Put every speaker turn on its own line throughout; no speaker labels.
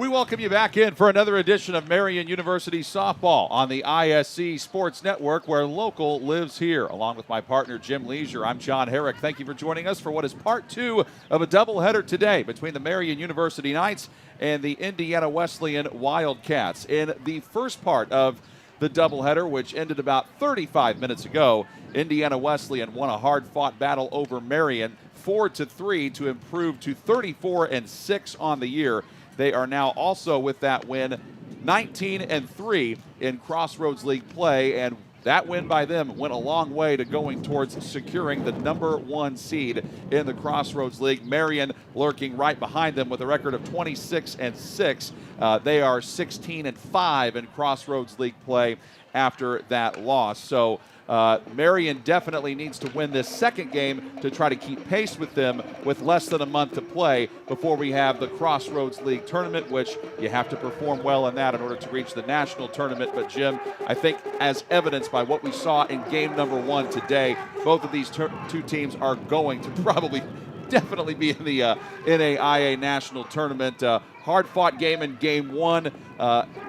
We welcome you back in for another edition of Marian University Softball on the ISC Sports Network, where local lives here. Along with my partner, Jim Leisure, I'm John Herrick. Thank you for joining us for what is part two of a doubleheader today between the Marian University Knights and the Indiana Wesleyan Wildcats. In the first part of the doubleheader, which ended about 35 minutes ago, Indiana Wesleyan won a hard-fought battle over Marian 4-3 to improve to 34-6 on the year. They are now also, with that win, 19-3 in Crossroads League play, and that win by them went a long way to going towards securing the number one seed in the Crossroads League. Marian lurking right behind them with a record of 26-6. They are 16-5 in Crossroads League play after that loss. So Marian definitely needs to win this second game to try to keep pace with them with less than a month to play before we have the Crossroads League tournament, which you have to perform well in that in order to reach the national tournament. But Jim, I think as evidenced by what we saw in game number one today, both of these two teams are going to probably definitely be in the NAIA national tournament. Hard-fought game in game one.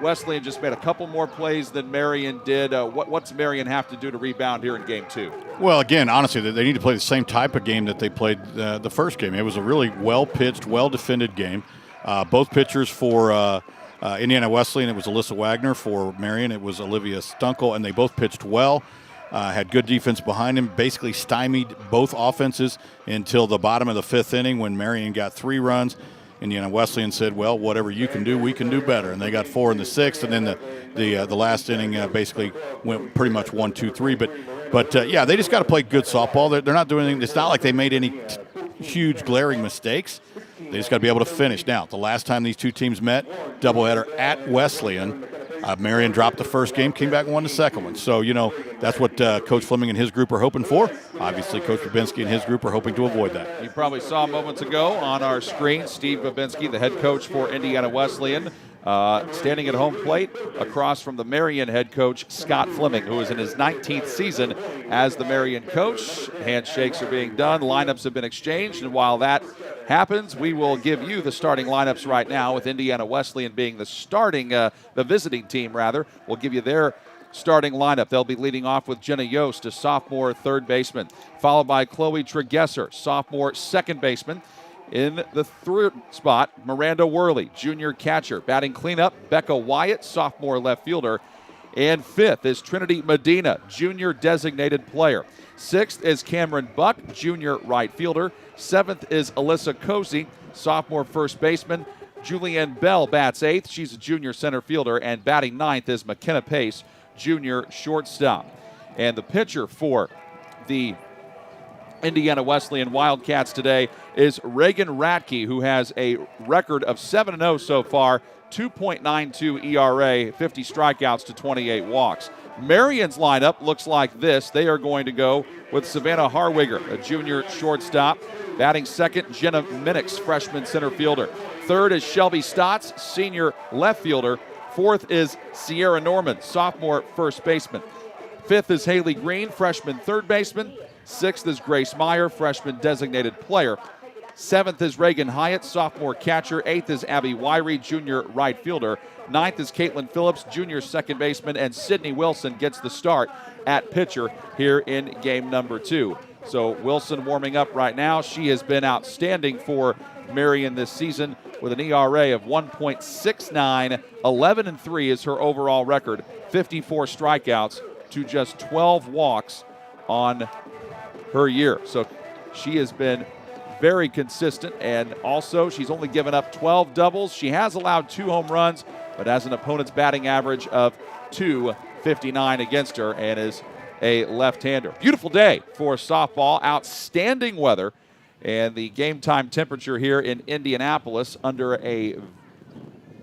Wesleyan just made a couple more plays than Marian did. What's Marian have to do to rebound here in game two?
Well, again, honestly, they need to play the same type of game that they played the first game. It was a really well-pitched, well-defended game. Both pitchers for Indiana Wesleyan, it was Alyssa Wagner. For Marian, it was Olivia Stunkel, and they both pitched well. Had good defense behind him, basically stymied both offenses until the bottom of the fifth inning when Marian got 3 runs. Indiana Wesleyan said, well, whatever you can do, we can do better. And they got 4 in the sixth, and then the last inning basically went pretty much 1, 2, 3. But yeah, they just got to play good softball. They're not doing anything. It's not like they made any huge glaring mistakes. They just got to be able to finish. Now, the last time these two teams met, doubleheader at Wesleyan, Marian dropped the first game, came back and won the second one. So, that's what Coach Fleming and his group are hoping for. Obviously, Coach Babinski and his group are hoping to avoid that.
You probably saw moments ago on our screen Steve Babinski, the head coach for Indiana Wesleyan, standing at home plate across from the Marian head coach, Scott Fleming, who is in his 19th season as the Marian coach. Handshakes are being done, lineups have been exchanged, and while that happens, we will give you the starting lineups right now, with Indiana Wesleyan being the visiting team rather. We'll give you their starting lineup. They'll be leading off with Jenna Yost, a sophomore third baseman, followed by Chloe Tregesser, sophomore second baseman. In the third spot, Miranda Worley, junior catcher. Batting cleanup, Becca Wyatt, sophomore left fielder. And fifth is Trinity Medina, junior designated player. Sixth is Cameron Buck, junior right fielder. Seventh is Alyssa Cozy, sophomore first baseman. Julianne Bell bats eighth. She's a junior center fielder. And batting ninth is McKenna Pace, junior shortstop. And the pitcher for the Indiana Wesleyan Wildcats today is Reagan Ratke, who has a record of 7-0 so far, 2.92 ERA, 50 strikeouts to 28 walks. Marian's lineup looks like this. They are going to go with Savannah Harwiger, a junior shortstop. Batting second, Jenna Minix, freshman center fielder. Third is Shelby Stotts, senior left fielder. Fourth is Sierra Norman, sophomore first baseman. Fifth is Haley Green, freshman third baseman. Sixth is Grace Meyer, freshman designated player. Seventh is Reagan Hyatt, sophomore catcher. Eighth is Abby Wyrie, junior right fielder. Ninth is Caitlin Phillips, junior second baseman. And Sydney Wilson gets the start at pitcher here in game number 2. So Wilson warming up right now. She has been outstanding for Marian this season with an ERA of 1.69. 11-3 is her overall record. 54 strikeouts to just 12 walks on her year. So she has been very consistent, and also she's only given up 12 doubles. She has allowed 2 home runs, but has an opponent's batting average of .259 against her, and is a left-hander. Beautiful day for softball, outstanding weather, and the game time temperature here in Indianapolis under a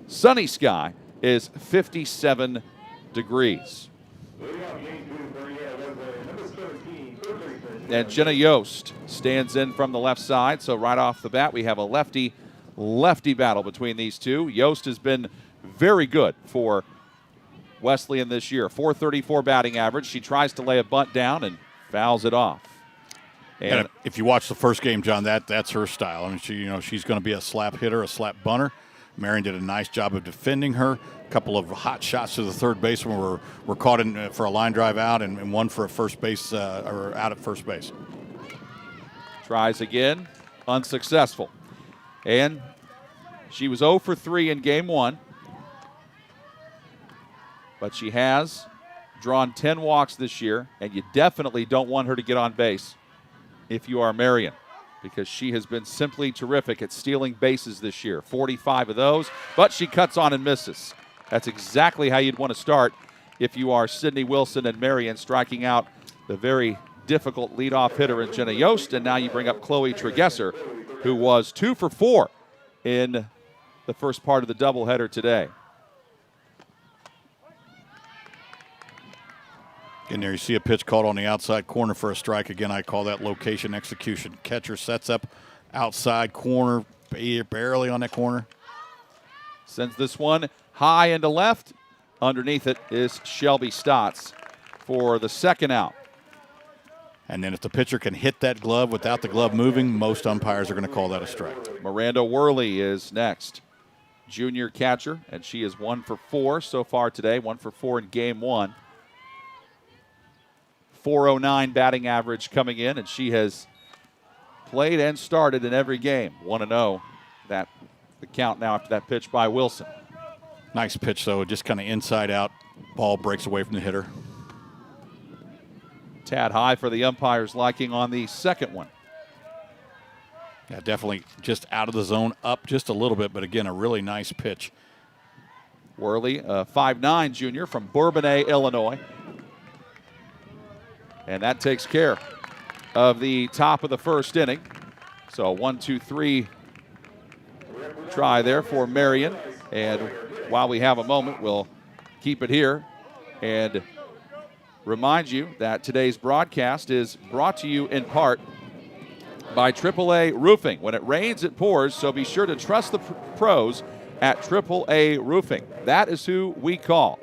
sunny sky is 57 degrees. And Jenna Yost stands in from the left side. So right off the bat, we have a lefty battle between these two. Yost has been very good for Wesleyan this year. .434 batting average. She tries to lay a bunt down and fouls it off.
And if you watch the first game, John, that's her style. I mean, she's going to be a slap hitter, a slap bunter. Marian did a nice job of defending her. A couple of hot shots to the third baseman were caught in for a line drive out, and one for a first base or out at first base.
Tries again, unsuccessful. And she was 0 for 3 in game 1. But she has drawn 10 walks this year, and you definitely don't want her to get on base if you are Marian, because she has been simply terrific at stealing bases this year. 45 of those, but she cuts on and misses. That's exactly how you'd want to start if you are Sydney Wilson and Marian, striking out the very difficult leadoff hitter in Jenna Yost, and now you bring up Chloe Tregesser, who was 2 for 4 in the first part of the doubleheader today.
And there you see a pitch called on the outside corner for a strike. Again, I call that location execution. Catcher sets up outside corner, barely on that corner.
Sends this one high into left. Underneath it is Shelby Stotts for the second out.
And then if the pitcher can hit that glove without the glove moving, most umpires are going to call that a strike.
Miranda Worley is next. Junior catcher, and she is 1 for 4 so far today, 1 for 4 in game 1. 409 batting average coming in, and she has played and started in every game. 1-0, that the count now after that pitch by Wilson.
Nice pitch, though, just kind of inside out. Ball breaks away from the hitter.
Tad high for the umpire's liking on the second one.
Yeah, definitely just out of the zone, up just a little bit, but again, a really nice pitch.
Worley, a 5'9" junior from Bourbonnais, Illinois. And that takes care of the top of the first inning. So 1-2-3 try there for Marian. And while we have a moment, we'll keep it here and remind you that today's broadcast is brought to you in part by AAA Roofing. When it rains, it pours, so be sure to trust the pros at AAA Roofing. That is who we call.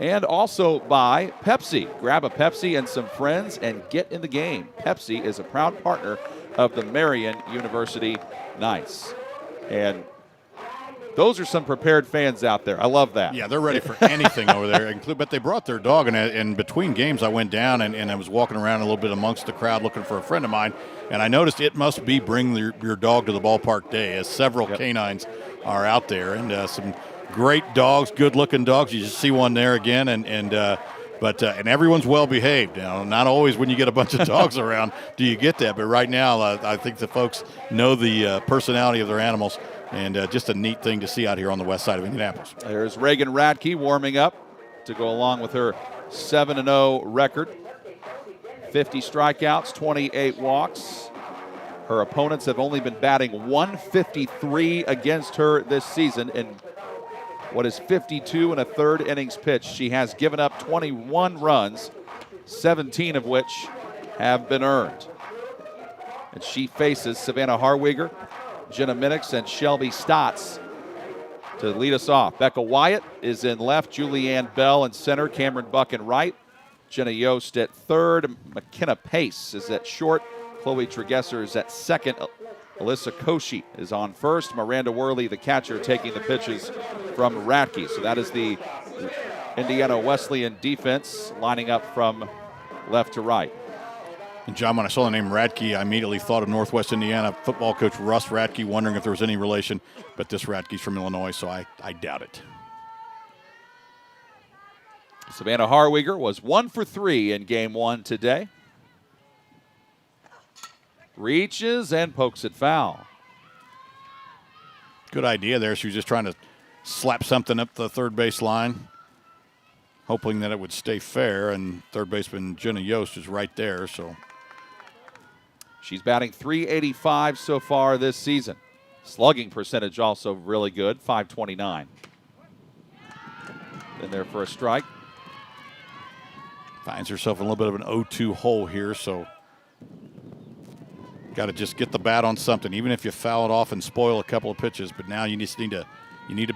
And also by Pepsi. Grab a Pepsi and some friends and get in the game. Pepsi is a proud partner of the Marian University Knights. And those are some prepared fans out there. I love that.
Yeah, they're ready for anything over there. But they brought their dog, and between games I went down and I was walking around a little bit amongst the crowd looking for a friend of mine, and I noticed it must be bring your dog to the ballpark day, as several canines are out there, and some great dogs, good-looking dogs. You just see one there again, and everyone's well behaved. Now, not always when you get a bunch of dogs around do you get that, but right now I think the folks know the personality of their animals, and just a neat thing to see out here on the west side of Indianapolis.
There's Reagan Radke warming up to go along with her 7-0 record. 50 strikeouts, 28 walks. Her opponents have only been batting 153 against her this season in what is 52 and a third innings pitched. She has given up 21 runs, 17 of which have been earned. And she faces Savannah Harwiger, Jenna Minix, and Shelby Stotts to lead us off. Becca Wyatt is in left, Julianne Bell in center, Cameron Buck in right, Jenna Yost at third, McKenna Pace is at short, Chloe Tregesser is at second, Alyssa Koshi is on first, Miranda Worley, the catcher, taking the pitches from Radke. So that is the Indiana Wesleyan defense lining up from left to right.
And John, when I saw the name Radke, I immediately thought of Northwest Indiana football coach Russ Radke, wondering if there was any relation. But this Radke's from Illinois, so I doubt it.
Savannah Harwiger was 1 for 3 in game 1 today. Reaches and pokes it foul.
Good idea there. She was just trying to slap something up the third base line, hoping that it would stay fair, and third baseman Jenna Yost is right there. So
she's batting .385 so far this season. Slugging percentage also really good, .529. In there for a strike.
Finds herself in a little bit of an 0-2 hole here, so got to just get the bat on something, even if you foul it off and spoil a couple of pitches. But now you just need to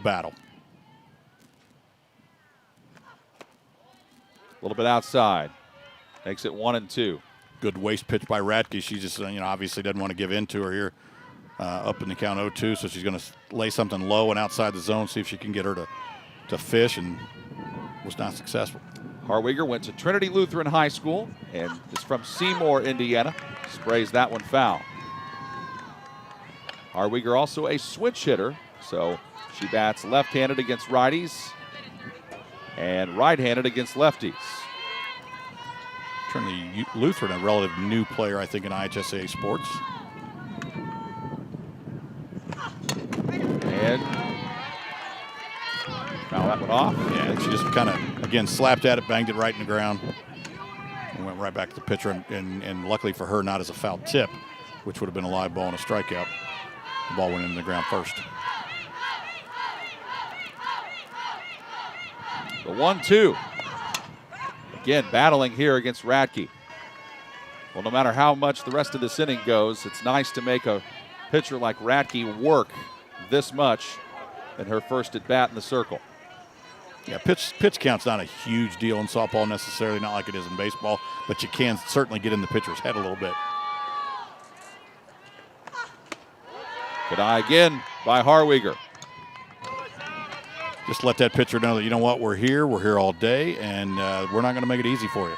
battle.
A little bit outside, makes it 1-2.
Good waste pitch by Radke. She just obviously doesn't want to give in to her here. up in the count 0-2, so she's going to lay something low and outside the zone, see if she can get her to fish, and was not successful.
Harwiger went to Trinity Lutheran High School and is from Seymour, Indiana. Sprays that one foul. Harwiger also a switch hitter, so she bats left-handed against righties and right-handed against lefties.
Trinity Lutheran, a relative new player, I think, in IHSA sports.
And foul that one off.
Yeah, she just kind of, again, slapped at it, banged it right in the ground, and went right back to the pitcher, and luckily for her, not as a foul tip, which would have been a live ball and a strikeout. The ball went into the ground first.
The 1-2. Again, battling here against Radke. Well, no matter how much the rest of this inning goes, it's nice to make a pitcher like Radke work this much in her first at bat in the circle.
Yeah, pitch count's not a huge deal in softball necessarily, not like it is in baseball, but you can certainly get in the pitcher's head a little bit.
Good eye again by Harwiger.
Just let that pitcher know that, you know what, we're here all day, and we're not going to make it easy for you.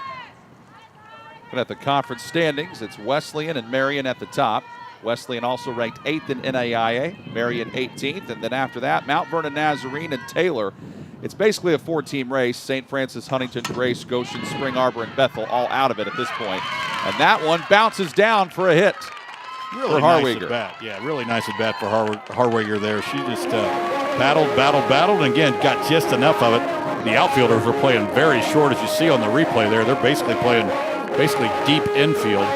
Looking at the conference standings, it's Wesleyan and Marian at the top. Wesleyan also ranked 8th in NAIA, Marian 18th, and then after that, Mount Vernon Nazarene and Taylor. It's basically a 4-team race. St. Francis, Huntington, Grace, Goshen, Spring Arbor, and Bethel all out of it at this point. And that one bounces down for a hit.
Really
for
nice
Harwiger.
at bat. Yeah, really nice at bat for Harwiger there. She just battled, and again, got just enough of it. The outfielders were playing very short, as you see on the replay there. They're basically playing deep infield.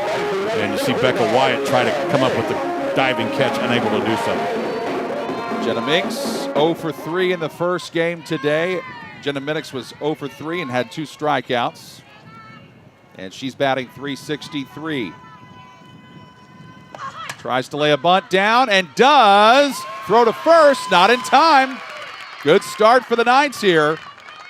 And you see Becca Wyatt try to come up with the diving catch, unable to do so.
Jenna Minks 0 for 3 in the first game today. Jenna Minks was 0 for 3 and had 2 strikeouts. And she's batting .363. Tries to lay a bunt down and does. Throw to first, not in time. Good start for the Knights here.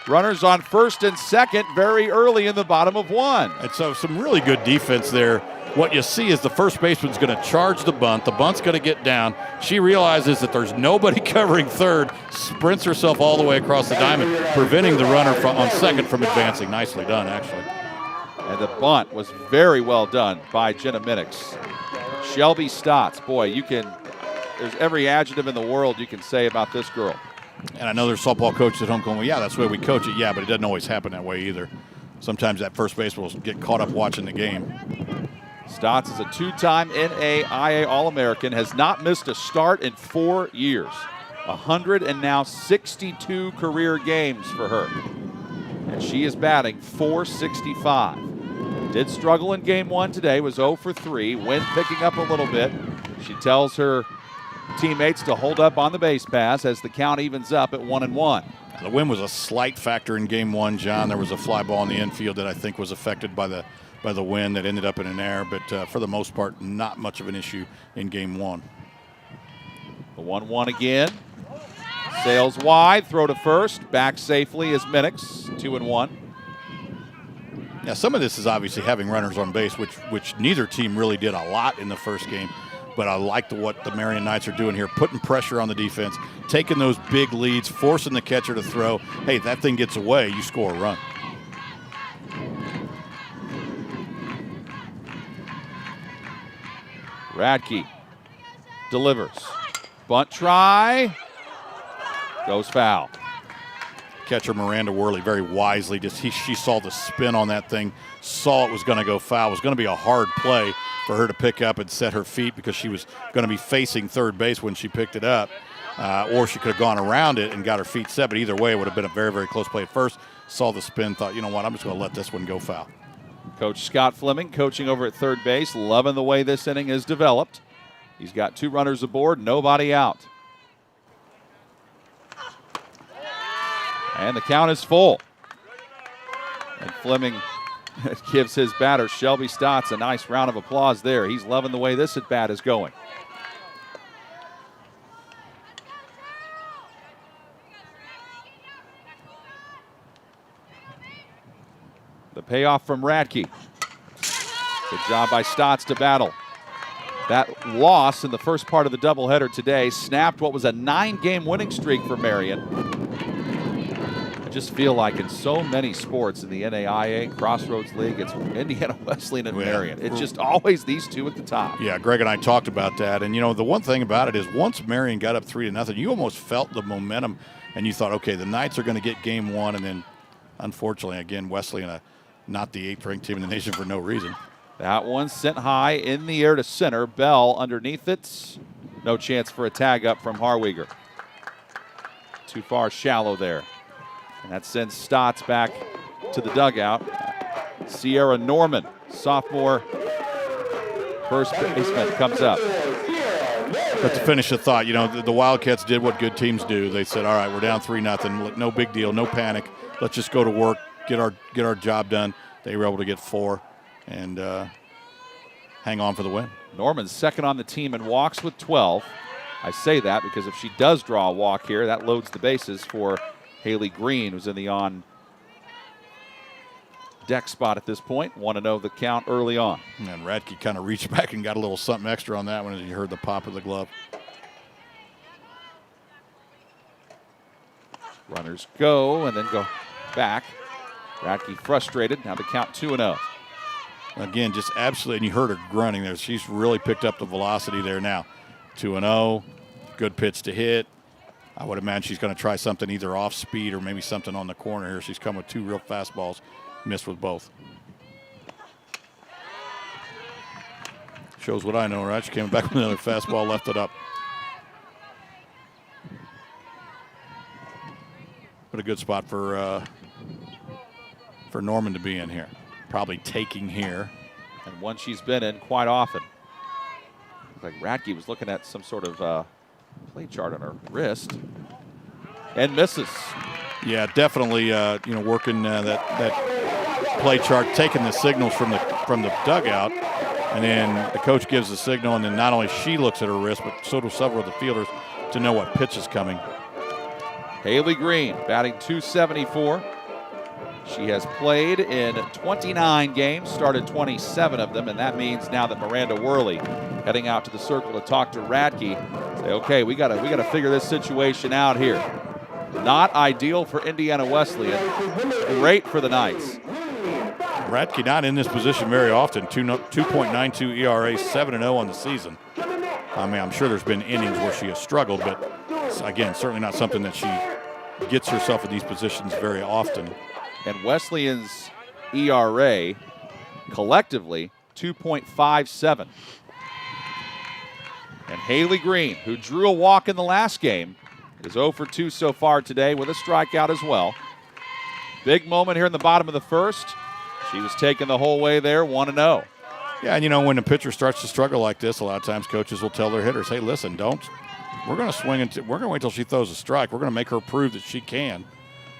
Runners on first and second very early in the bottom of 1.
And so some really good defense there. What you see is the first baseman's going to charge the bunt. The bunt's going to get down. She realizes that there's nobody covering third, sprints herself all the way across the diamond, preventing the runner on second from advancing. Nicely done, actually.
And the bunt was very well done by Jenna Minix. Shelby Stotts, boy, there's every adjective in the world you can say about this girl.
And I know there's softball coaches at home going, well, yeah, that's the way we coach it. Yeah, but it doesn't always happen that way either. Sometimes that first baseman will get caught up watching the game.
Stotts is a 2-time NAIA All-American, has not missed a start in 4 years. 162 career games for her. And she is batting .465. Did struggle in game 1 today, was 0 for 3. Wind picking up a little bit. She tells her teammates to hold up on the base pass as the count evens up at 1-1.
The wind was a slight factor in game 1, John. There was a fly ball in the infield that I think was affected by the wind that ended up in an error, but for the most part, not much of an issue in game 1.
The 1-1 again. Sails wide, throw to first, back safely is Minix, 2-1.
Now, some of this is obviously having runners on base, which neither team really did a lot in the first game. But I like what the Marian Knights are doing here, putting pressure on the defense, taking those big leads, forcing the catcher to throw. Hey, that thing gets away, you score a run.
Radke delivers. Bunt try. Goes foul.
Catcher Miranda Worley very wisely, she saw the spin on that thing, saw it was going to go foul. It was going to be a hard play for her to pick up and set her feet because she was going to be facing third base when she picked it up. Or she could have gone around it and got her feet set, but either way it would have been a very, very close play at first. Saw the spin, thought, you know what, I'm just going to let this one go foul.
Coach Scott Fleming coaching over at third base, loving the way this inning is developed. He's got 2 runners aboard, nobody out. And the count is full. And Fleming gives his batter, Shelby Stotts, a nice round of applause there. He's loving the way this at-bat is going. The payoff from Radke. Good job by Stotts to battle. That loss in the first part of the doubleheader today snapped what was a 9-game winning streak for Marian. I just feel like in so many sports in the NAIA, Crossroads League, it's Indiana Wesleyan and Marian. It's just always these two at the top.
Yeah, Greg and I talked about that. And, the one thing about it is once Marian got up 3-0, you almost felt the momentum, and you thought, okay, the Knights are going to get game one. And then, unfortunately, again, Wesleyan, not the 8th-ranked team in the nation for no reason.
That one sent high in the air to center. Bell underneath it. No chance for a tag up from Harwiger. Too far shallow there. And that sends Stotts back to the dugout. Sierra Norman, sophomore first baseman, comes up.
But to finish the thought, the Wildcats did what good teams do. They said, all right, we're down 3-0. No big deal, no panic. Let's just go to work, get our job done. They were able to get 4. And hang on for the win.
Norman's second on the team in walks with 12. I say that because if she does draw a walk here, that loads the bases for Haley Green, who's in the on-deck spot at this point. 1-0 the count early on.
And Radke kind of reached back and got a little something extra on that one as you heard the pop of the glove.
Runners go and then go back. Radke frustrated. Now the count 2-0.
Again, just absolutely, and you heard her grunting there. She's really picked up the velocity there now. 2-0, good pitch to hit. I would imagine she's going to try something either off speed or maybe something on the corner here. She's come with 2 real fastballs, missed with both. Shows what I know, right? She came back with another fastball, left it up. But a good spot for Norman to be in here. Probably taking here.
And one she's been in quite often. Looks like Radke was looking at some sort of play chart on her wrist. And misses.
Yeah, definitely working that play chart, taking the signals from the dugout. And then the coach gives the signal, and then not only she looks at her wrist, but so do several of the fielders to know what pitch is coming.
Haley Green batting .274. She has played in 29 games, started 27 of them, and that means now that Miranda Worley heading out to the circle to talk to Radke, say, okay, we gotta figure this situation out here. Not ideal for Indiana Wesleyan, great for the Knights.
Radke not in this position very often. 2.92 ERA, 7-0 on the season. I mean, I'm sure there's been innings where she has struggled, but again, certainly not something that she gets herself in these positions very often.
And Wesleyan's ERA collectively 2.57. And Haley Green, who drew a walk in the last game, is 0 for 2 so far today with a strikeout as well. Big moment here in the bottom of the first. She was taken the whole way there, 1-0.
Yeah, and when the pitcher starts to struggle like this, a lot of times coaches will tell their hitters, hey, listen, we're going to swing we're going to wait until she throws a strike. We're going to make her prove that she can.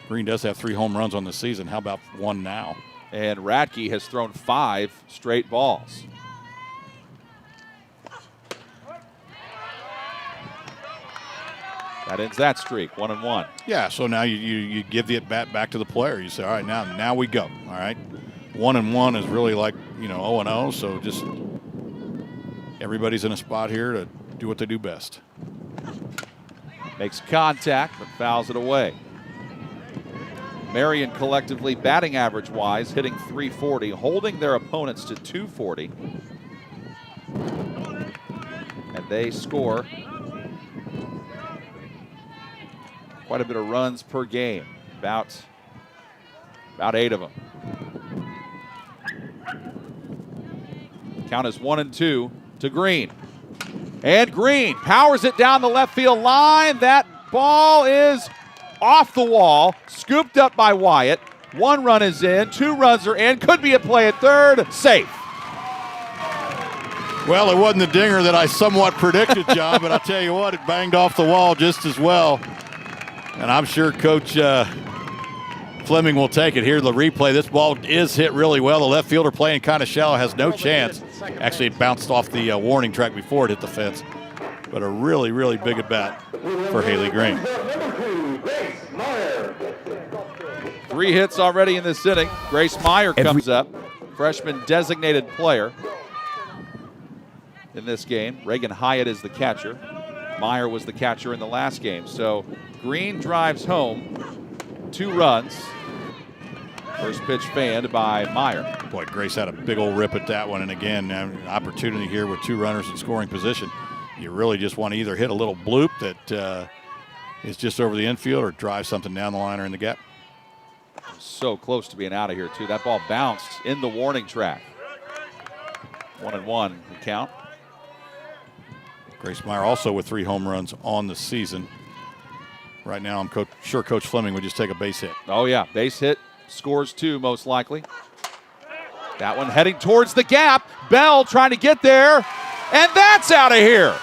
Green does have 3 home runs on the season. How about 1 now?
And Radke has thrown 5 straight balls. That ends that streak, 1-1.
Yeah, so now you give the at-bat back to the player. You say, all right, now we go. All right, 1-1 is really like, 0-0, so just everybody's in a spot here to do what they do best.
Makes contact, but fouls it away. Marian collectively, batting average-wise, hitting .340, holding their opponents to .240. And they score quite a bit of runs per game, about 8 of them. Count is 1-2 to Green. And Green powers it down the left field line. That ball is off the wall, scooped up by Wyatt. 1 run is in, 2 runs are in, could be a play at third, safe.
Well, it wasn't the dinger that I somewhat predicted, John, but I'll tell you what, it banged off the wall just as well. And I'm sure Coach Fleming will take it. Here, the replay. This ball is hit really well. The left fielder playing kind of shallow, has no chance. Actually, it bounced off the warning track before it hit the fence. But a really, really big at-bat for Haley Green.
3 hits already in this inning. Grace Meyer comes up, freshman designated player. in this game. Reagan Hyatt is the catcher. Meyer was the catcher in the last game. So Green drives home, 2 runs. First pitch fanned by Meyer.
Boy, Grace had a big old rip at that one. And again, an opportunity here with 2 runners in scoring position. You really just want to either hit a little bloop that is just over the infield or drive something down the line or in the gap.
So close to being out of here, too. That ball bounced in the warning track. 1-1 the count.
Grace Meyer also with 3 home runs on the season. Right now, I'm sure Coach Fleming would just take a base hit.
Oh, yeah. Base hit. Scores 2, most likely. That one heading towards the gap. Bell trying to get there. And that's out of here.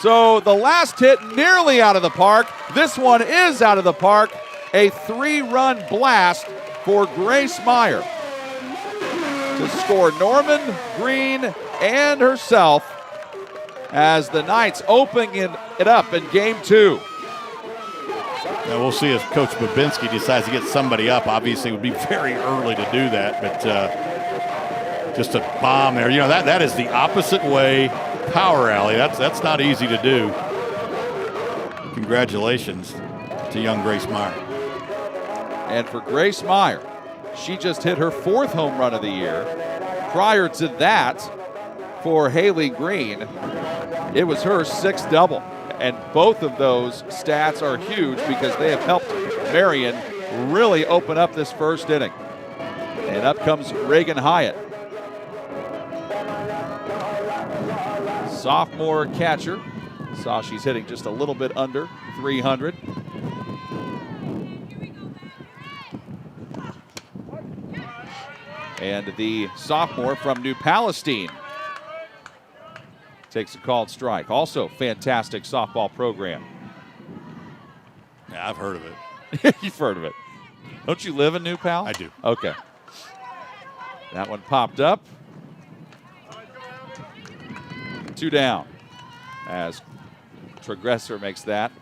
So the last hit nearly out of the park. This one is out of the park. A 3-run blast for Grace Meyer to score Norman, Green, and herself as the Knights opening it up in Game 2.
Now we'll see if Coach Babinski decides to get somebody up. Obviously, it would be very early to do that, but just a bomb there. You know, that is the opposite way power alley. That's not easy to do. Congratulations to young Grace Meyer.
And for Grace Meyer, she just hit her 4th home run of the year. Prior to that, for Haley Green, it was her 6th double. And both of those stats are huge because they have helped Marian really open up this first inning. And up comes Reagan Hyatt. Sophomore catcher. Saw she's hitting just a little bit under 300. And the sophomore from New Palestine takes a called strike. Also fantastic softball program.
Yeah, I've heard of it.
You've heard of it. Don't you live in New Pal?
I do.
Okay. That one popped up. 2 down as Tragresser makes that.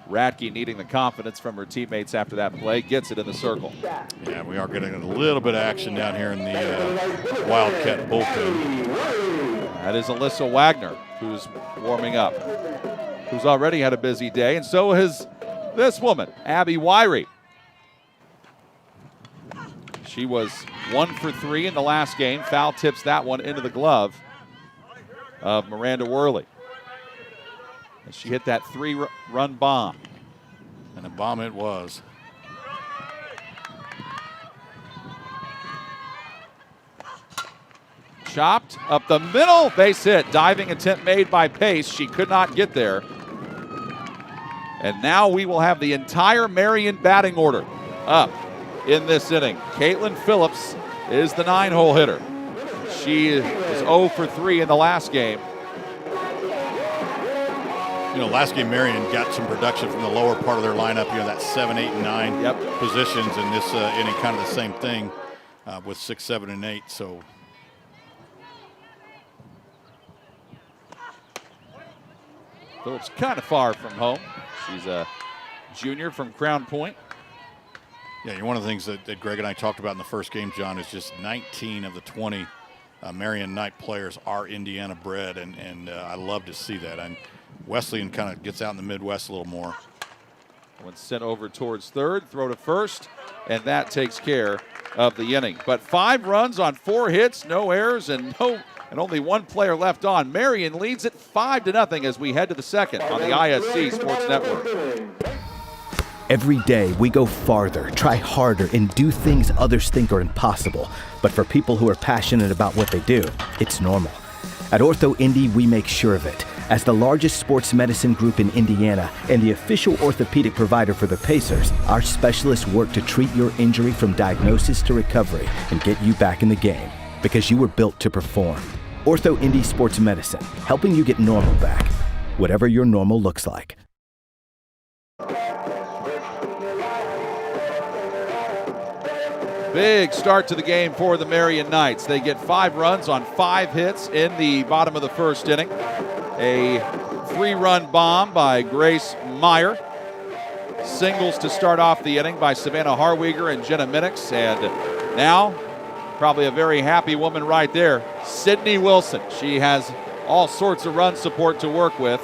Radke needing the confidence from her teammates after that play. Gets it in the circle.
Yeah, we are getting a little bit of action down here in the Wildcat bullpen.
That is Alyssa Wagner, who's warming up, who's already had a busy day, and so has this woman, Abby Wyrie. She was 1 for 3 in the last game. Foul tips that one into the glove of Miranda Worley. And she hit that 3-run bomb.
And a bomb it was.
Chopped up the middle, base hit. Diving attempt made by Pace. She could not get there. And now we will have the entire Marian batting order up in this inning. Caitlin Phillips is the 9-hole hitter. She is 0 for 3 in the last game.
You know, last game Marian got some production from the lower part of their lineup, you know, that 7, 8, and 9 positions. In this inning, kind of the same thing with 6, 7, and 8. So
Phillips kind of far from home. She's a junior from Crown Point.
Yeah, one of the things that Greg and I talked about in the first game, John, is just 19 of the 20 Marian Knight players are Indiana bred, and I love to see that. And Wesleyan kind of gets out in the Midwest a little more.
One sent over towards third, throw to first, and that takes care of the inning. But 5 runs on 4 hits, no errors, and only 1 player left on. Marian leads it 5-0 as we head to the second on the ISC Sports Network.
Every day we go farther, try harder, and do things others think are impossible. But for people who are passionate about what they do, it's normal. At Ortho Indy, we make sure of it. As the largest sports medicine group in Indiana and the official orthopedic provider for the Pacers, our specialists work to treat your injury from diagnosis to recovery and get you back in the game, because you were built to perform. Ortho Indy Sports Medicine, helping you get normal back, whatever your normal looks like.
Big start to the game for the Marian Knights. They get 5 runs on 5 hits in the bottom of the first inning. A 3-run bomb by Grace Meyer. Singles to start off the inning by Savannah Harwiger and Jenna Minix. And now, probably a very happy woman right there, Sydney Wilson. She has all sorts of run support to work with.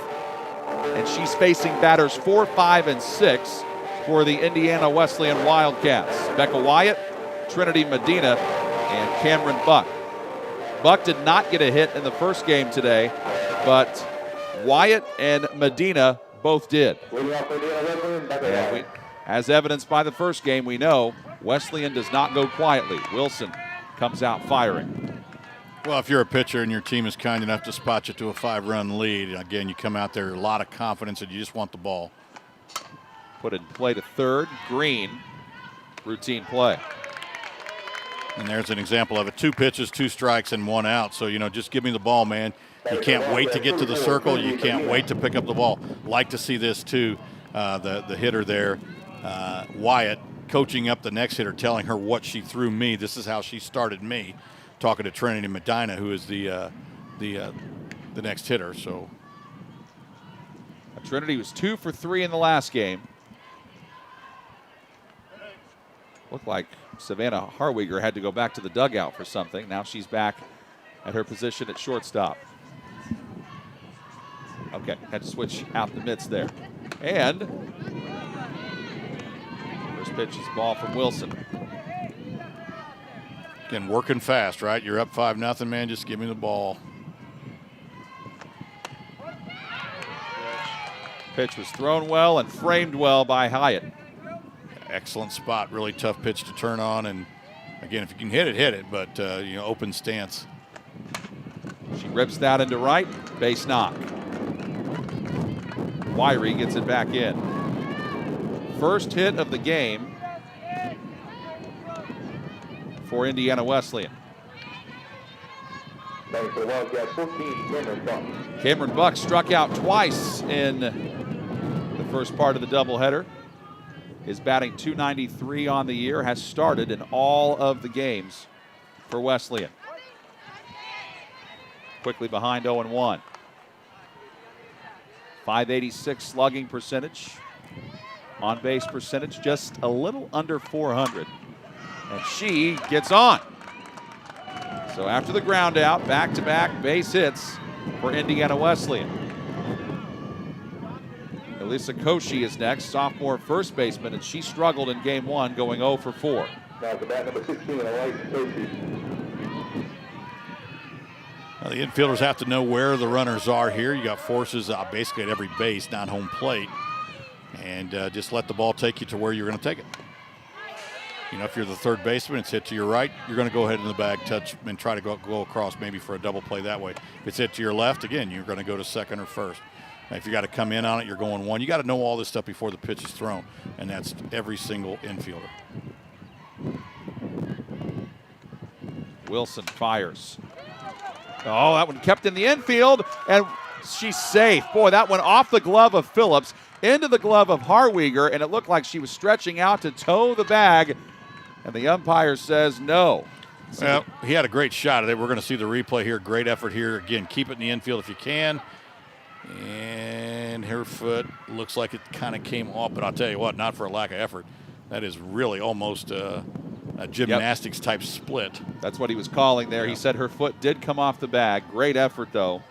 And she's facing batters 4, 5, and 6 for the Indiana Wesleyan Wildcats. Becca Wyatt, Trinity Medina, and Cameron Buck. Buck did not get a hit in the first game today, but Wyatt and Medina both did. And as evidenced by the first game, we know Wesleyan does not go quietly. Wilson comes out firing.
Well, if you're a pitcher and your team is kind enough to spot you to a 5-run lead, again, you come out there a lot of confidence and you just want the ball.
Put in play to third. Green, routine play.
And there's an example of it. 2 pitches, 2 strikes, and 1 out. So, just give me the ball, man. You can't wait to get to the circle. You can't wait to pick up the ball. Like to see this, too. The hitter there, Wyatt, coaching up the next hitter, telling her what she threw me. This is how she started me. Talking to Trinity Medina, who is the next hitter. So
Trinity was 2 for 3 in the last game. Looked like Savannah Harwiger had to go back to the dugout for something. Now she's back at her position at shortstop. Okay, had to switch out the mitts there. And first pitch is ball from Wilson.
Again, working fast, right? You're up 5-0, man. Just give me the ball.
Pitch was thrown well and framed well by Hyatt.
Excellent spot. Really tough pitch to turn on. And, again, if you can hit it. But, open stance.
She rips that into right. Base knock. Wyrie gets it back in. First hit of the game for Indiana Wesleyan. Cameron Buck struck out twice in the first part of the doubleheader. Is batting .293 on the year, has started in all of the games for Wesleyan. Quickly behind 0-1. .586 slugging percentage. On base percentage just a little under 400. And she gets on. So after the ground out, back-to-back base hits for Indiana Wesleyan. Elisa Koshi is next, sophomore first baseman, and she struggled in game 1, going 0 for 4.
Now the bat number 16, Koshi.
Well, the infielders have to know where the runners are here. You got forces basically at every base, not home plate. And just let the ball take you to where you're going to take it. If you're the third baseman, it's hit to your right, you're going to go ahead in the bag, touch, and try to go across maybe for a double play that way. If it's hit to your left, again, you're going to go to second or first. Now, if you got to come in on it, you're going 1. You got to know all this stuff before the pitch is thrown, and that's every single infielder.
Wilson fires. Oh, that one kept in the infield, and she's safe. Boy, that went off the glove of Phillips, into the glove of Harwiger, and it looked like she was stretching out to tow the bag, and the umpire says no.
Well, he had a great shot at it. We're going to see the replay here. Great effort here. Again, keep it in the infield if you can. And her foot looks like it kind of came off, but I'll tell you what, not for a lack of effort. That is really almost a gymnastics type split.
That's what he was calling there.
Yeah.
He said her foot did come off the bag. Great effort, though,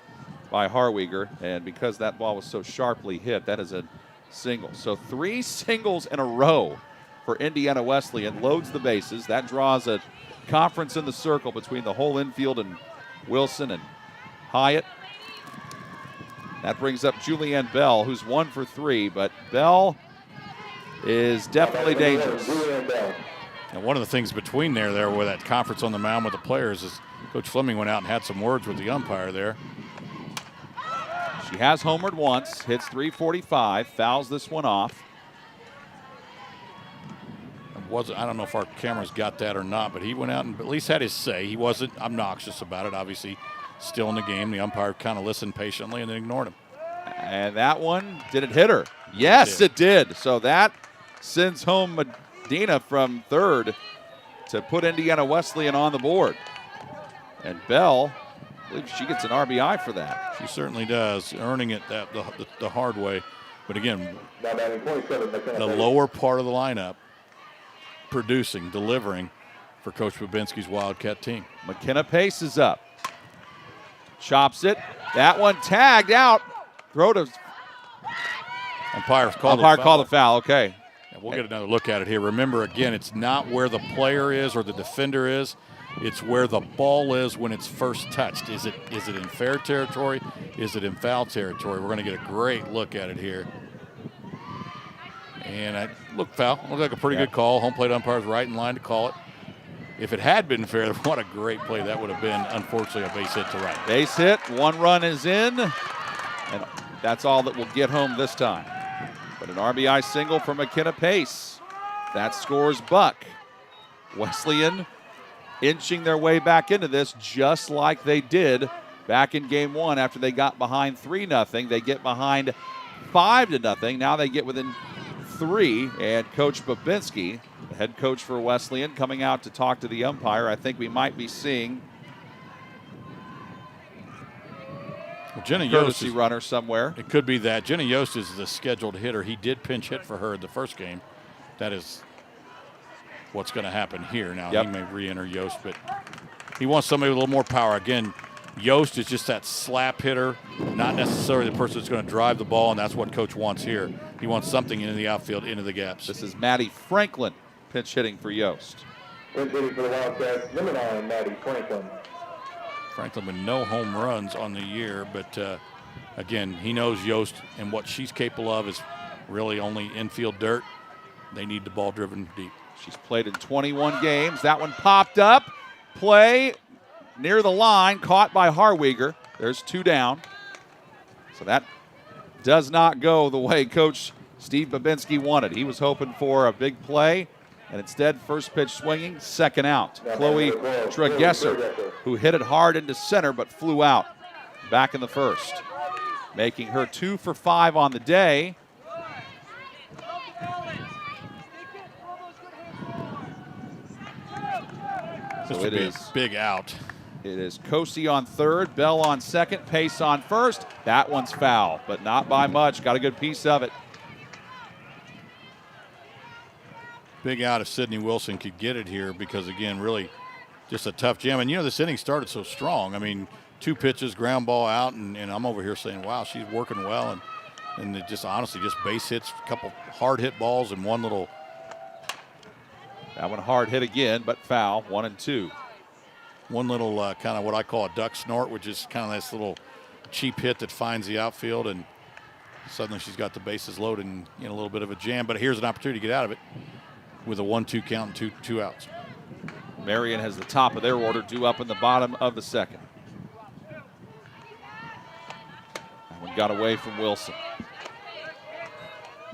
by Harwiger. And because that ball was so sharply hit, that is a single. So 3 singles in a row for Indiana Wesleyan. Loads the bases. That draws a conference in the circle between the whole infield and Wilson and Hyatt. That brings up Julianne Bell, who's 1 for 3, but Bell is definitely dangerous.
And one of the things between there with that conference on the mound with the players is Coach Fleming went out and had some words with the umpire there.
She has homered once, hits .345, fouls this one off.
I don't know if our cameras got that or not, but he went out and at least had his say. He wasn't obnoxious about it, obviously. Still in the game. The umpire kind of listened patiently and then ignored him.
And that one, did it hit her? Yes, it did. So that sends home Medina from third to put Indiana Wesleyan on the board. And Bell, I believe she gets an RBI for that.
She certainly does, earning it the hard way. But again, the lower part of the lineup, producing, delivering for Coach Babinski's Wildcat team.
McKenna Pace is up. chops it. That one tagged out. Throw to
Umpire called
the foul. Okay.
Yeah, we'll get another look at it here. Remember, again, it's not where the player is or the defender is. It's where the ball is when it's first touched. Is it in fair territory? Is it in foul territory? We're going to get a great look at it here. And look, foul. Looked like a pretty good call. Home plate umpire's right in line to call it. If it had been fair, what a great play that would have been. Unfortunately, a base hit to right.
Base hit. 1 run is in. And that's all that will get home this time. But an RBI single for McKenna Pace. That scores Buck. Wesleyan inching their way back into this just like they did back in game 1 after they got behind 3-0. They get behind 5-0. Now they get within 3, and Coach Babinski, the head coach for Wesleyan, coming out to talk to the umpire. I think we might be seeing
Jenna
Yost
Yost
runner somewhere.
It could be that. Jenna Yost is the scheduled hitter. He did pinch hit for her the first game. That is what's going to happen here. Now, he may re-enter Yost, but he wants somebody with a little more power. Again, Yost is just that slap hitter, not necessarily the person that's going to drive the ball, and that's what Coach wants here. He wants something into the outfield, into the gaps.
This is Maddie Franklin pinch hitting for Yost.
Pinch hitting for the Wildcats, number 9, Maddie Franklin.
Franklin with no home runs on the year, but again, he knows Yost and what she's capable of is really only infield dirt. They need the ball driven deep.
She's played in 21 games. That one popped up. Play near the line, caught by Harwiger. There's 2 down. So that does not go the way Coach Steve Babinski wanted. He was hoping for a big play, and instead, first pitch swinging, second out. Chloe Tregesser, who hit it hard into center but flew out back in the first, making her 2 for 5 on the day.
This would be a big out.
It is Kosi on third, Bell on second, Pace on first. That one's foul, but not by much. Got a good piece of it.
Big out if Sydney Wilson could get it here because, again, really just a tough jam. And, this inning started so strong. I mean, 2 pitches, ground ball out, and I'm over here saying, wow, she's working well. And it just honestly just base hits, a couple hard hit balls, and one little.
That one hard hit again, but foul, 1 and 2.
One little kind of what I call a duck snort, which is kind of this little cheap hit that finds the outfield, and suddenly she's got the bases loaded and in a little bit of a jam. But here's an opportunity to get out of it with a 1-2 count and two outs.
Marian has the top of their order due up in the bottom of the second. That one got away from Wilson.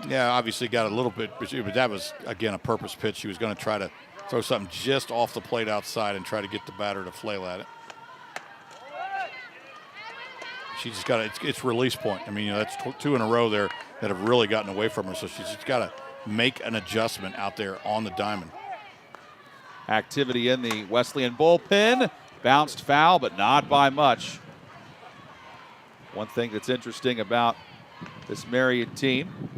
Yeah, obviously got a little bit, but that was, again, a purpose pitch. She was going to try to throw something just off the plate outside and try to get the batter to flail at it. She just got it's release point. I mean, that's 2 in a row there that have really gotten away from her, so she's just got to make an adjustment out there on the diamond.
Activity in the Wesleyan bullpen. Bounced foul, but not by much. One thing that's interesting about this Marian team,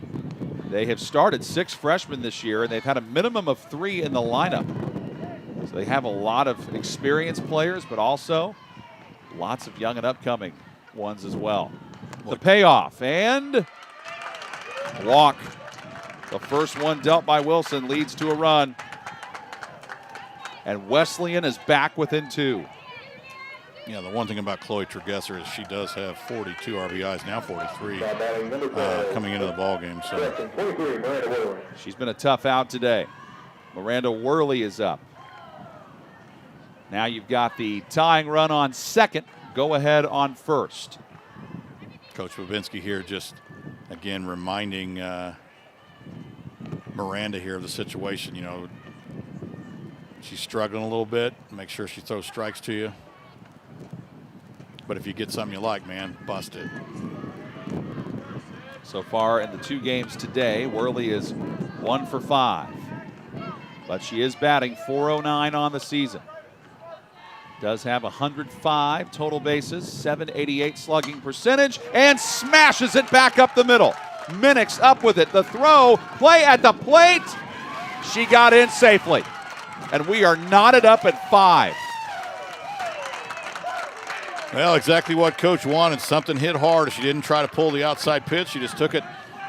they have started 6 freshmen this year, and they've had a minimum of 3 in the lineup. So they have a lot of experienced players, but also lots of young and upcoming ones as well. The payoff, and walk. The first one dealt by Wilson leads to a run. And Wesleyan is back within 2.
Yeah, the one thing about Chloe Tregesser is she does have 42 RBIs, now 43, coming into the ball game. So
she's been a tough out today. Miranda Worley is up. Now you've got the tying run on second, go ahead on first.
Coach Babinski here just, again, reminding Miranda here of the situation. She's struggling a little bit. Make sure she throws strikes to you. But if you get something you like, man, bust it.
So far in the 2 games today, Worley is 1 for 5. But she is batting .409 on the season. Does have 105 total bases, .788 slugging percentage, and smashes it back up the middle. Minix up with it. The throw, play at the plate. She got in safely. And we are knotted up at 5.
Well, exactly what Coach wanted. Something hit hard. She didn't try to pull the outside pitch. She just took it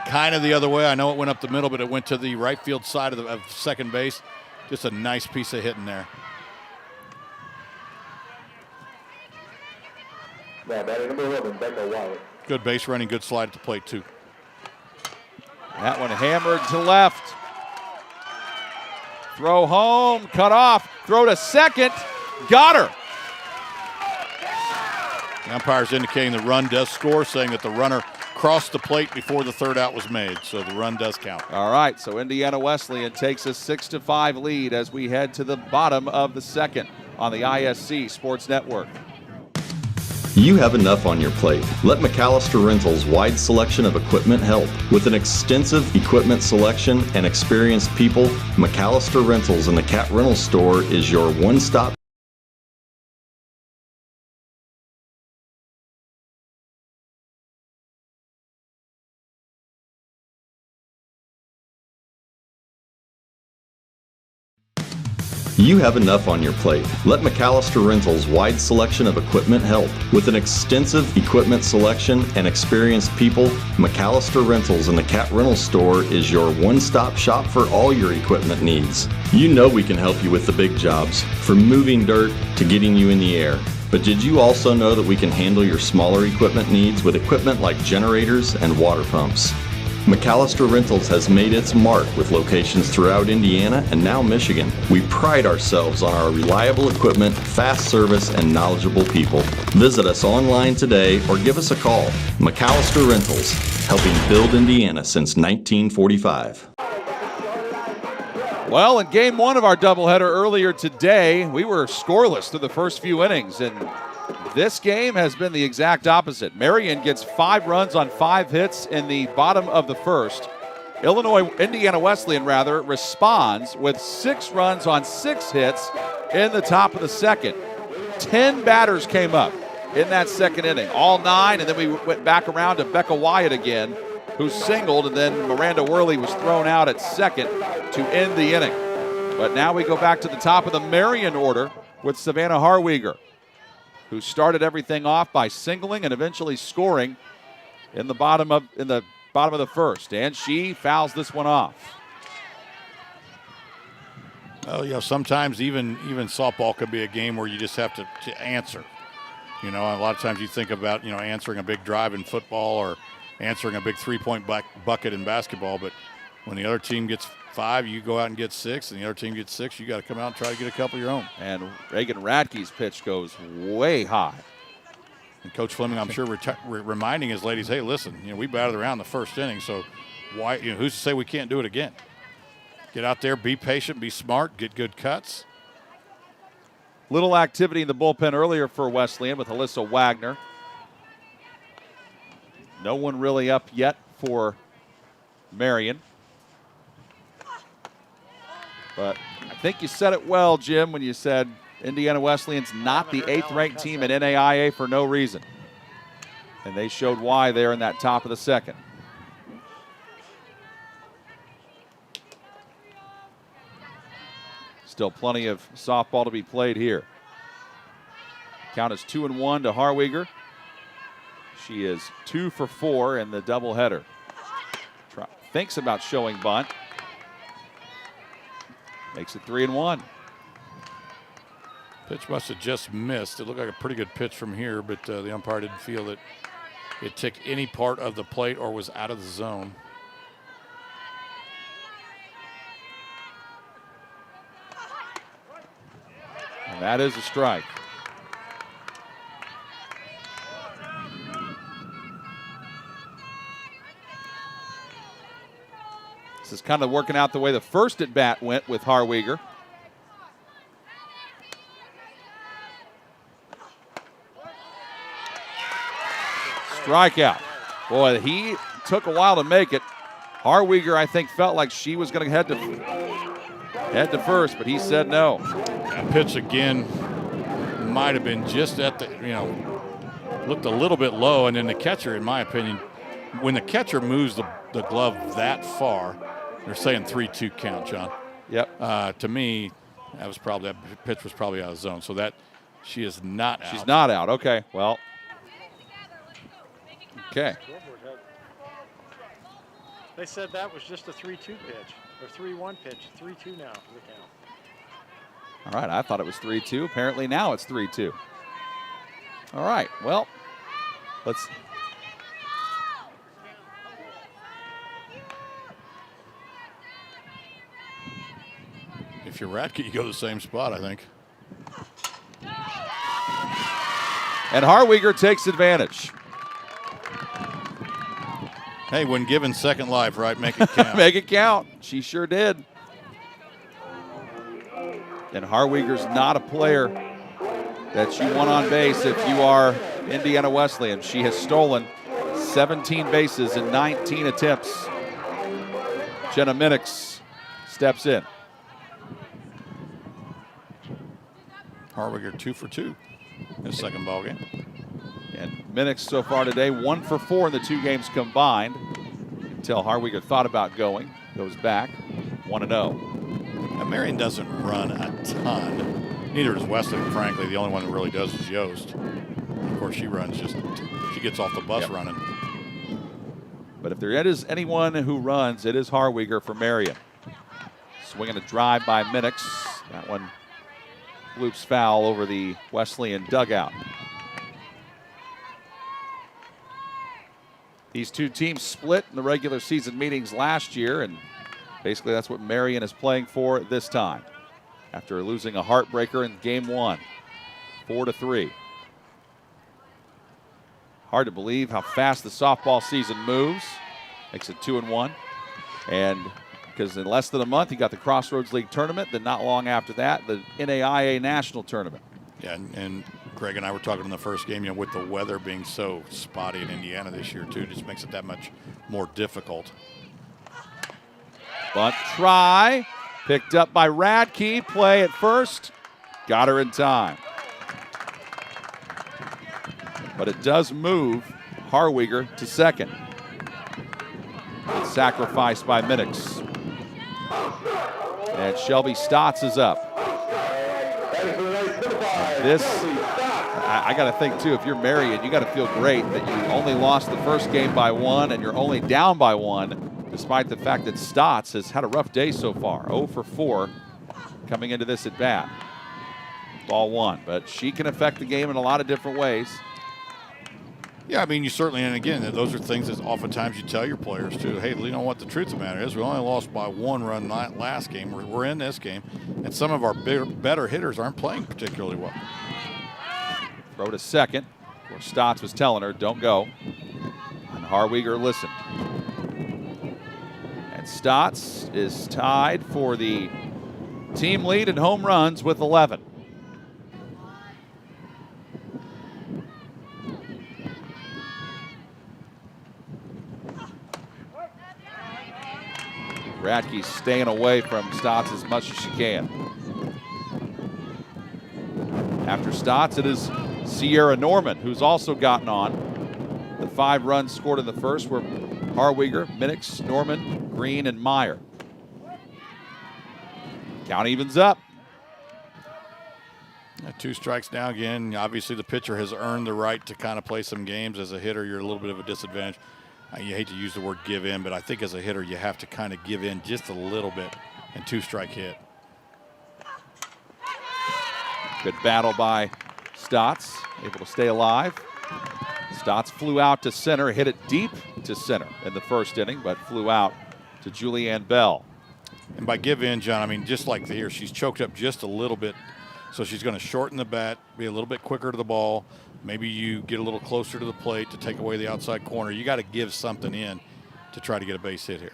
kind of the other way. I know it went up the middle, but it went to the right field side of second base. Just a nice piece of hitting there.
Now, batting number 11, Becca Wyatt.
Good base running, good slide at the plate, too.
That one hammered to left. Throw home, cut off, throw to second, got her.
The umpire's indicating the run does score, saying that the runner crossed the plate before the third out was made, so the run does count.
All right, so Indiana Wesleyan takes a 6-5 lead as we head to the bottom of the second on the ISC Sports Network.
You have enough on your plate. Let McAllister Rentals' wide selection of equipment help. With an extensive equipment selection and experienced people, McAllister Rentals in the Cat Rental Store is your one-stop. You have enough on your plate. Let McAllister Rentals' wide selection of equipment help. With an extensive equipment selection and experienced people, McAllister Rentals in the Cat Rental Store is your one-stop shop for all your equipment needs. You know we can help you with the big jobs, from moving dirt to getting you in the air. But did you also know that we can handle your smaller equipment needs with equipment like generators and water pumps? McAllister Rentals has made its mark with locations throughout Indiana and now Michigan. We pride ourselves on our reliable equipment, fast service, and knowledgeable people. Visit us online today or give us a call. McAllister Rentals, helping build Indiana since 1945.
Well, in game one of our doubleheader earlier today, we were scoreless through the first few innings, and this game has been the exact opposite. Marian gets 5 runs on 5 hits in the bottom of the first. Indiana Wesleyan responds with 6 runs on 6 hits in the top of the second. 10 batters came up in that second inning, all 9, and then we went back around to Becca Wyatt again, who singled, and then Miranda Worley was thrown out at second to end the inning. But now we go back to the top of the Marian order with Savannah Harweger, who started everything off by singling and eventually scoring in the bottom of the first, and she fouls this one off.
Oh, yeah, sometimes even softball could be a game where you just have to answer. You know, a lot of times you think about, answering a big drive in football or answering a big 3-point bucket in basketball, but when the other team gets 5, you go out and get 6, and the other team gets 6, you got to come out and try to get a couple of your own.
And Reagan Radke's pitch goes way high.
And Coach Fleming, I'm sure, reminding his ladies, hey, listen, we batted around the first inning, so why? Who's to say we can't do it again? Get out there, be patient, be smart, get good cuts.
Little activity in the bullpen earlier for Wesleyan with Alyssa Wagner. No one really up yet for Marian. But I think you said it well, Jim, when you said Indiana Wesleyan's not the 8th-ranked team in NAIA for no reason. And they showed why there in that top of the second. Still plenty of softball to be played here. Count is 2-1 to Harweger. She is 2 for 4 in the doubleheader. Thinks about showing bunt. Makes it 3-1.
Pitch must have just missed. It looked like a pretty good pitch from here, but the umpire didn't feel that it took any part of the plate or was out of the zone.
And that is a strike. This is kind of working out the way the first at bat went with Harweger. Strikeout. Boy, he took a while to make it. Harweger, I think, felt like she was going to head to first, but he said no.
That pitch again might have been just at the, looked a little bit low, and then the catcher, in my opinion, when the catcher moves the glove that far, they're saying 3-2 count, John.
Yep.
To me, that pitch was probably out of zone. So that She is not out.
She's not out. Okay, well. Okay.
They said that was just a 3-2 pitch, or 3-1 pitch. 3-2 now for the count.
All right, I thought it was 3-2. Apparently now it's 3-2. All right, well, let's.
If you're Radke, you go to the same spot, I think.
And Harwiger takes advantage.
Hey, when given second life, right, make it count.
Make it count. She sure did. And Harwiger's not a player that you want on base if you are Indiana Wesleyan. She has stolen 17 bases in 19 attempts. Jenna Minix steps in.
Harwiger 2 for 2 in the second ball game.
And Minix so far today 1 for 4 in the 2 games combined. Until Harwiger thought about going, goes back 1-0.
Now Marian doesn't run a ton. Neither does Wesleyan, frankly. The only one that really does is Yost. Of course, she runs she gets off the bus running.
But if there is anyone who runs, it is Harwiger for Marian. Swinging a drive by Minix. That one loops foul over the Wesleyan dugout. These two teams split in the regular season meetings last year, and basically that's what Marian is playing for this time after losing a heartbreaker in game 1, 4-3. Hard to believe how fast the softball season moves. Makes it 2-1. And because in less than a month, you got the Crossroads League tournament, then not long after that, the NAIA National Tournament.
Yeah, and Greg and I were talking in the first game, with the weather being so spotty in Indiana this year, too, just makes it that much more difficult.
Bunt try, picked up by Radke, play at first, got her in time. But it does move Harwiger to second. It's sacrificed by Minix. And Shelby Stotts is up. This, I got to think too, if you're Marian, you got to feel great that you only lost the first game by 1 and you're only down by 1, despite the fact that Stotts has had a rough day so far. 0 for 4 coming into this at bat. Ball 1, but she can affect the game in a lot of different ways.
Yeah, I mean, you certainly, and again, those are things that oftentimes you tell your players too. Hey, you know what the truth of the matter is? We only lost by 1 run last game. We're in this game, and some of our better hitters aren't playing particularly well.
Throw to second, where Stotts was telling her, don't go. And Harwiger listened. And Stotts is tied for the team lead in home runs with 11. Radke's staying away from Stotts as much as she can. After Stotts, it is Sierra Norman, who's also gotten on. The 5 runs scored in the first were Harwiger, Minix, Norman, Green, and Meyer. Count evens up.
2 strikes now again. Obviously, the pitcher has earned the right to kind of play some games. As a hitter, you're a little bit of a disadvantage. You hate to use the word give in, but I think as a hitter, you have to kind of give in just a little bit. And 2-strike hit.
Good battle by Stotts, able to stay alive. Stotts flew out to center, hit it deep to center in the first inning, but flew out to Julianne Bell.
And by give in, John, I mean, just like here, she's choked up just a little bit. So she's going to shorten the bat, be a little bit quicker to the ball. Maybe you get a little closer to the plate to take away the outside corner. You got to give something in to try to get a base hit here.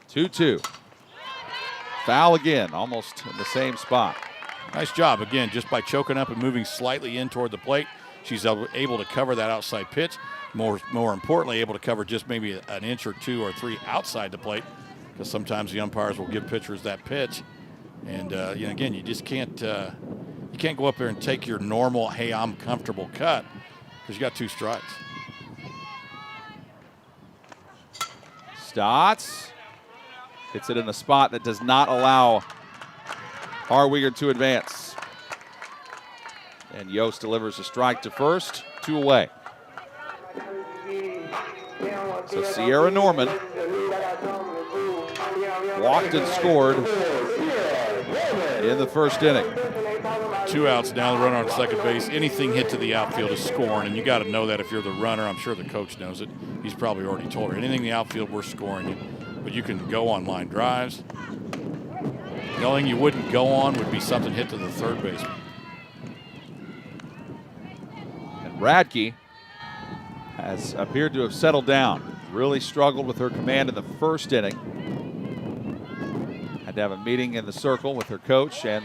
Two. Foul again, almost in the same spot.
Nice job, again, just by choking up and moving slightly in toward the plate. She's able to cover that outside pitch. More importantly, able to cover just maybe an inch or 2 or 3 outside the plate, because sometimes the umpires will give pitchers that pitch. And again, you just can't go up there and take your normal, hey, I'm comfortable cut, because you got 2 strikes.
Stotts Hits it in a spot that does not allow Harwiger to advance. And Yost delivers a strike to first, 2 away. So Sierra Norman walked and scored in the first inning.
2 outs now, the runner on second base. Anything hit to the outfield is scoring, and you got to know that if you're the runner. I'm sure the coach knows it. He's probably already told her. Anything in the outfield, we're scoring you. But you can go on line drives. The only thing you wouldn't go on would be something hit to the third baseman.
And Radke has appeared to have settled down. Really struggled with her command in the first inning. Had to have a meeting in the circle with her coach and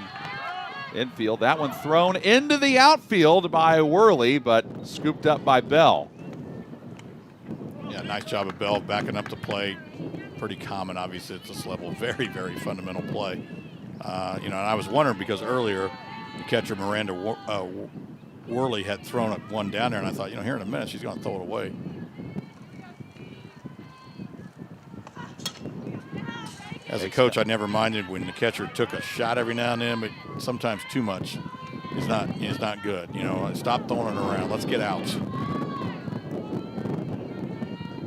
infield. That one thrown into the outfield by Worley, but scooped up by Bell.
Yeah, nice job of Bell backing up the play. Pretty common, obviously, at this level. Very, very fundamental play. And I was wondering because earlier the catcher Miranda Worley had thrown one down there, and I thought, here in a minute she's going to throw it away. As a coach, I never minded when the catcher took a shot every now and then, but sometimes too much is not good. Stop throwing it around. Let's get outs.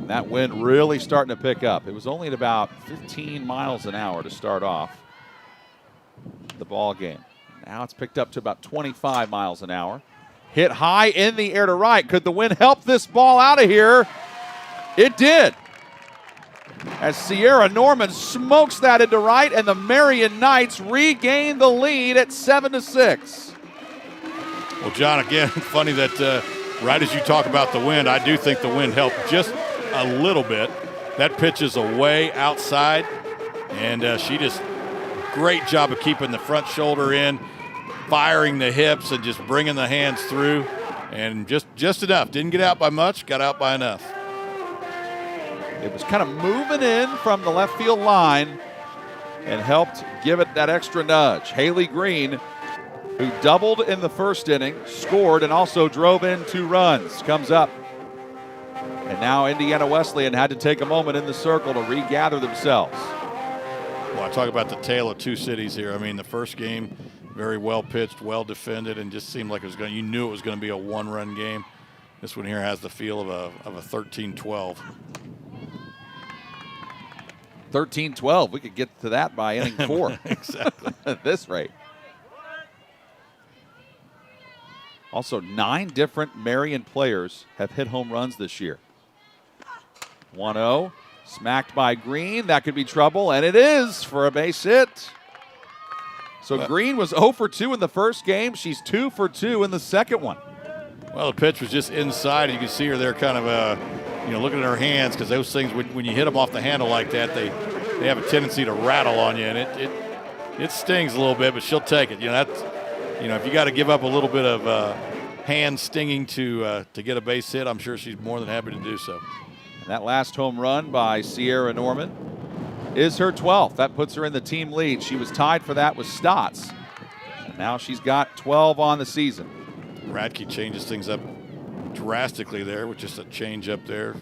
That wind really starting to pick up. It was only at about 15 miles an hour to start off the ball game. Now it's picked up to about 25 miles an hour. Hit high in the air to right. Could the wind help this ball out of here? It did. As Sierra Norman smokes that into right, and the Marian Knights regain the lead at 7-6.
Well, John, again, funny that right as you talk about the wind, I do think the wind helped just a little bit. That pitch is away outside, and she just great job of keeping the front shoulder in, firing the hips, and just bringing the hands through, and just enough. Didn't get out by much, got out by enough.
It was kind of moving in from the left field line and helped give it that extra nudge. Haley Green, who doubled in the first inning, scored and also drove in 2 runs, comes up. And now Indiana Wesleyan had to take a moment in the circle to regather themselves.
Well, I talk about the tale of 2 cities here. I mean, the first game, very well pitched, well defended, and just seemed like you knew it was going to be a 1-run game. This one here has the feel of a 13-12.
13-12. We could get to that by inning 4.
Exactly.
At this rate. Also, 9 different Marian players have hit home runs this year. 1-0. Smacked by Green. That could be trouble, and it is for a base hit. So Green was 0 for 2 in the first game. She's 2 for 2 in the second one.
Well, the pitch was just inside. You can see her there kind of looking at her hands, because those things, when you hit them off the handle like that, they have a tendency to rattle on you, and it stings a little bit, but she'll take it. If you got to give up a little bit of hand stinging to get a base hit, I'm sure she's more than happy to do so.
And that last home run by Sierra Norman is her 12th. That puts her in the team lead. She was tied for that with Stotts. And now she's got 12 on the season.
Radke changes things up drastically there with just a change up there.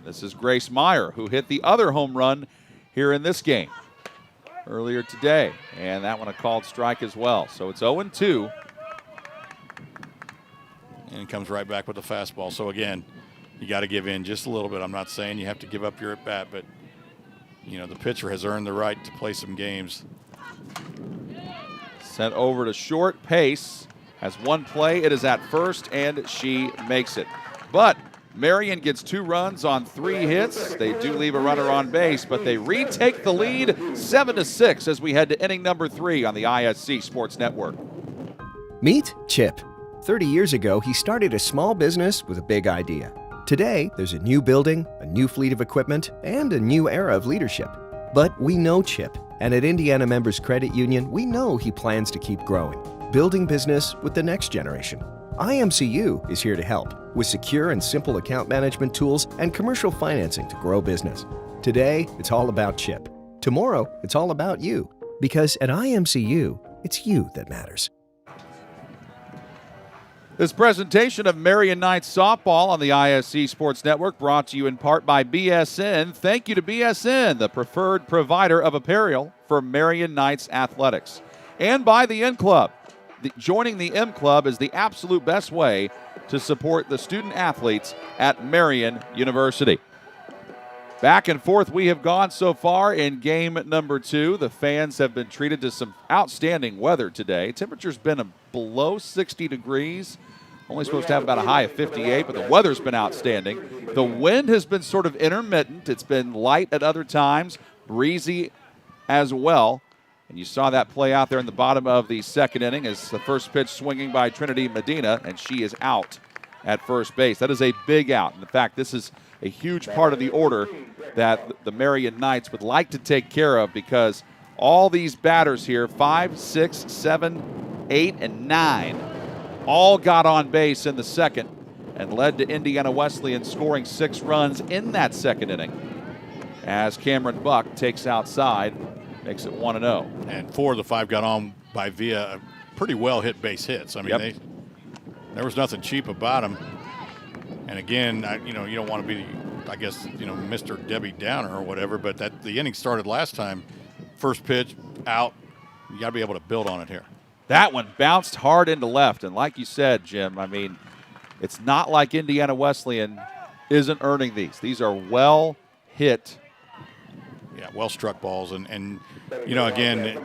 This is Grace Meyer, who hit the other home run here in this game earlier today. And that one a called strike as well. So it's 0-2.
And comes right back with the fastball. So again, you got to give in just a little bit. I'm not saying you have to give up your at-bat, but the pitcher has earned the right to play some games.
Sent over to short. Pace has one play. It is at first, and she makes it. But Marian gets 2 runs on 3 hits. They do leave a runner on base, but they retake the lead 7-6 as we head to inning number 3 on the ISC Sports Network.
Meet Chip. 30 years ago, he started a small business with a big idea. Today, there's a new building, a new fleet of equipment, and a new era of leadership. But we know Chip, and at Indiana Members Credit Union, we know he plans to keep growing, building business with the next generation. IMCU is here to help with secure and simple account management tools and commercial financing to grow business. Today, it's all about Chip. Tomorrow, it's all about you. Because at IMCU, it's you that matters.
This presentation of Marian Knights softball on the ISC Sports Network brought to you in part by BSN. Thank you to BSN, the preferred provider of apparel for Marian Knights athletics. And by the M Club. Joining the M Club is the absolute best way to support the student athletes at Marian University. Back and forth we have gone so far in game number 2. The fans have been treated to some outstanding weather today. Temperature's been below 60 degrees. Only supposed to have about a high of 58, but the weather's been outstanding. The wind has been sort of intermittent. It's been light at other times, breezy as well. And you saw that play out there in the bottom of the second inning as the first pitch swinging by Trinity Medina, and she is out at first base. That is a big out. In fact, this is a huge part of the order that the Marian Knights would like to take care of, because all these batters here, 5, 6, 7, 8, and 9, all got on base in the second and led to Indiana Wesleyan scoring 6 runs in that second inning as Cameron Buck takes outside, makes it 1-0.
And 4 of the 5 got on by via pretty well hit base hits. I mean, there was nothing cheap about them. And again, you don't want to be, I guess, Mr. Debbie Downer or whatever, but the inning started last time. First pitch, out. You got to be able to build on it here.
That one bounced hard into left. And like you said, Jim, I mean, it's not like Indiana Wesleyan isn't earning these. These are well hit.
Yeah, well struck balls. And again,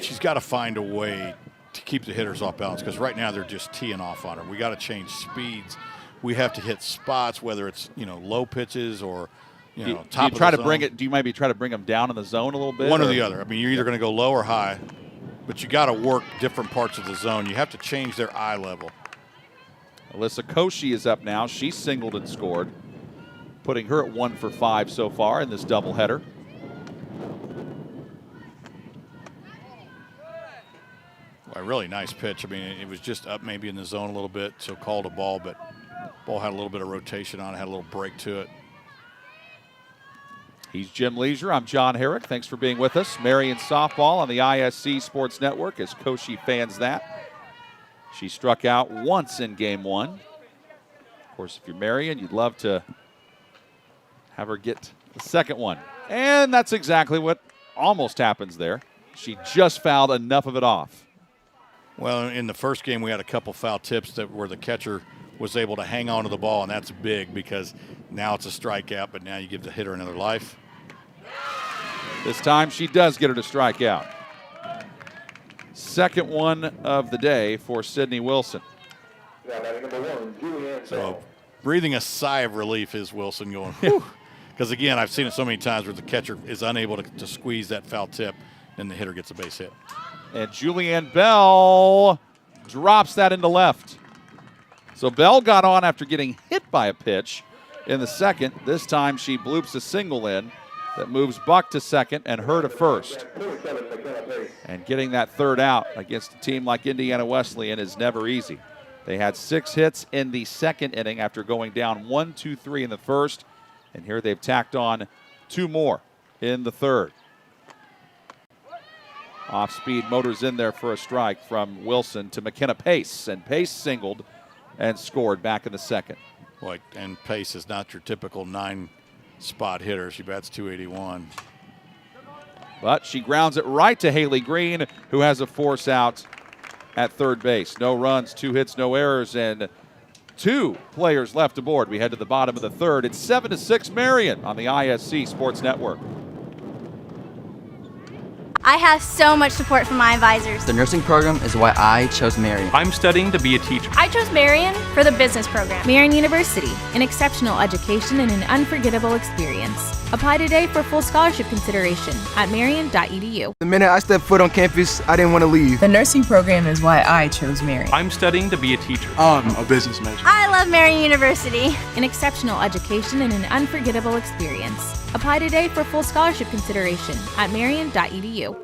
she's got to find a way to keep the hitters off balance, because right now they're just teeing off on her. We got to change speeds. We have to hit spots, whether it's low pitches or top of the zone.
Do you maybe try to bring them down in the zone a little bit?
One or the other. I mean, you're either going to go low or high, but you got to work different parts of the zone. You have to change their eye level.
Alyssa Koshy is up now. She singled and scored, putting her at 1 for 5 so far in this doubleheader.
Well, a really nice pitch. I mean, it was just up maybe in the zone a little bit, so called a ball, but ball had a little bit of rotation on it, had a little break to it.
He's Jim Leisure. I'm John Herrick. Thanks for being with us. Marian softball on the ISC Sports Network as Koshy fans that. She struck out once in game 1. Of course, if you're Marian, you'd love to have her get the second one. And that's exactly what almost happens there. She just fouled enough of it off.
Well, in the first game, we had a couple foul tips where the catcher was able to hang on to the ball, and that's big because now it's a strikeout, but now you give the hitter another life.
This time she does get her to strike out. Second one of the day for Sydney Wilson.
So breathing a sigh of relief is Wilson going, whew. Because, again, I've seen it so many times where the catcher is unable to squeeze that foul tip, and the hitter gets a base hit.
And Julianne Bell drops that into left. So Bell got on after getting hit by a pitch in the second. This time she bloops a single in that moves Buck to second and her to first. And getting that third out against a team like Indiana Wesleyan is never easy. They had 6 hits in the second inning after going down 1, 2, 3 in the first. And here they've tacked on 2 more in the third. Off-speed motors in there for a strike from Wilson to McKenna Pace. And Pace singled and scored back in the second.
Boy, and Pace is not your typical 9-spot hitter. She bats .281.
But she grounds it right to Haley Green, who has a force out at third base. No runs, 2 hits, no errors, and 2 players left aboard. We head to the bottom of the third. It's 7-6 Marian on the ISC Sports Network.
I have so much support from my advisors.
The nursing program is why I chose Marian.
I'm studying to be a teacher.
I chose Marian for the business program.
Marian University, an exceptional education and an unforgettable experience. Apply today for full scholarship consideration at marian.edu.
The minute I stepped foot on campus, I didn't want to leave.
The nursing program is why I chose Marian.
I'm studying to be a teacher.
I'm a business major.
I love Marian University.
An exceptional education and an unforgettable experience. Apply today for full scholarship consideration at marian.edu.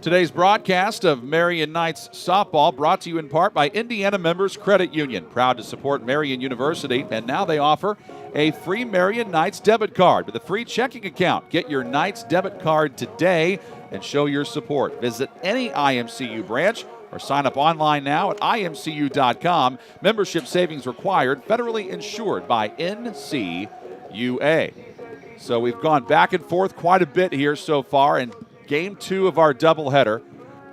Today's broadcast of Marian Knights softball brought to you in part by Indiana Members Credit Union. Proud to support Marian University, and now they offer a free Marian Knights debit card with a free checking account. Get your Knights debit card today and show your support. Visit any IMCU branch or sign up online now at imcu.com. Membership savings required, federally insured by NCUA. So we've gone back and forth quite a bit here so far in game 2 of our doubleheader.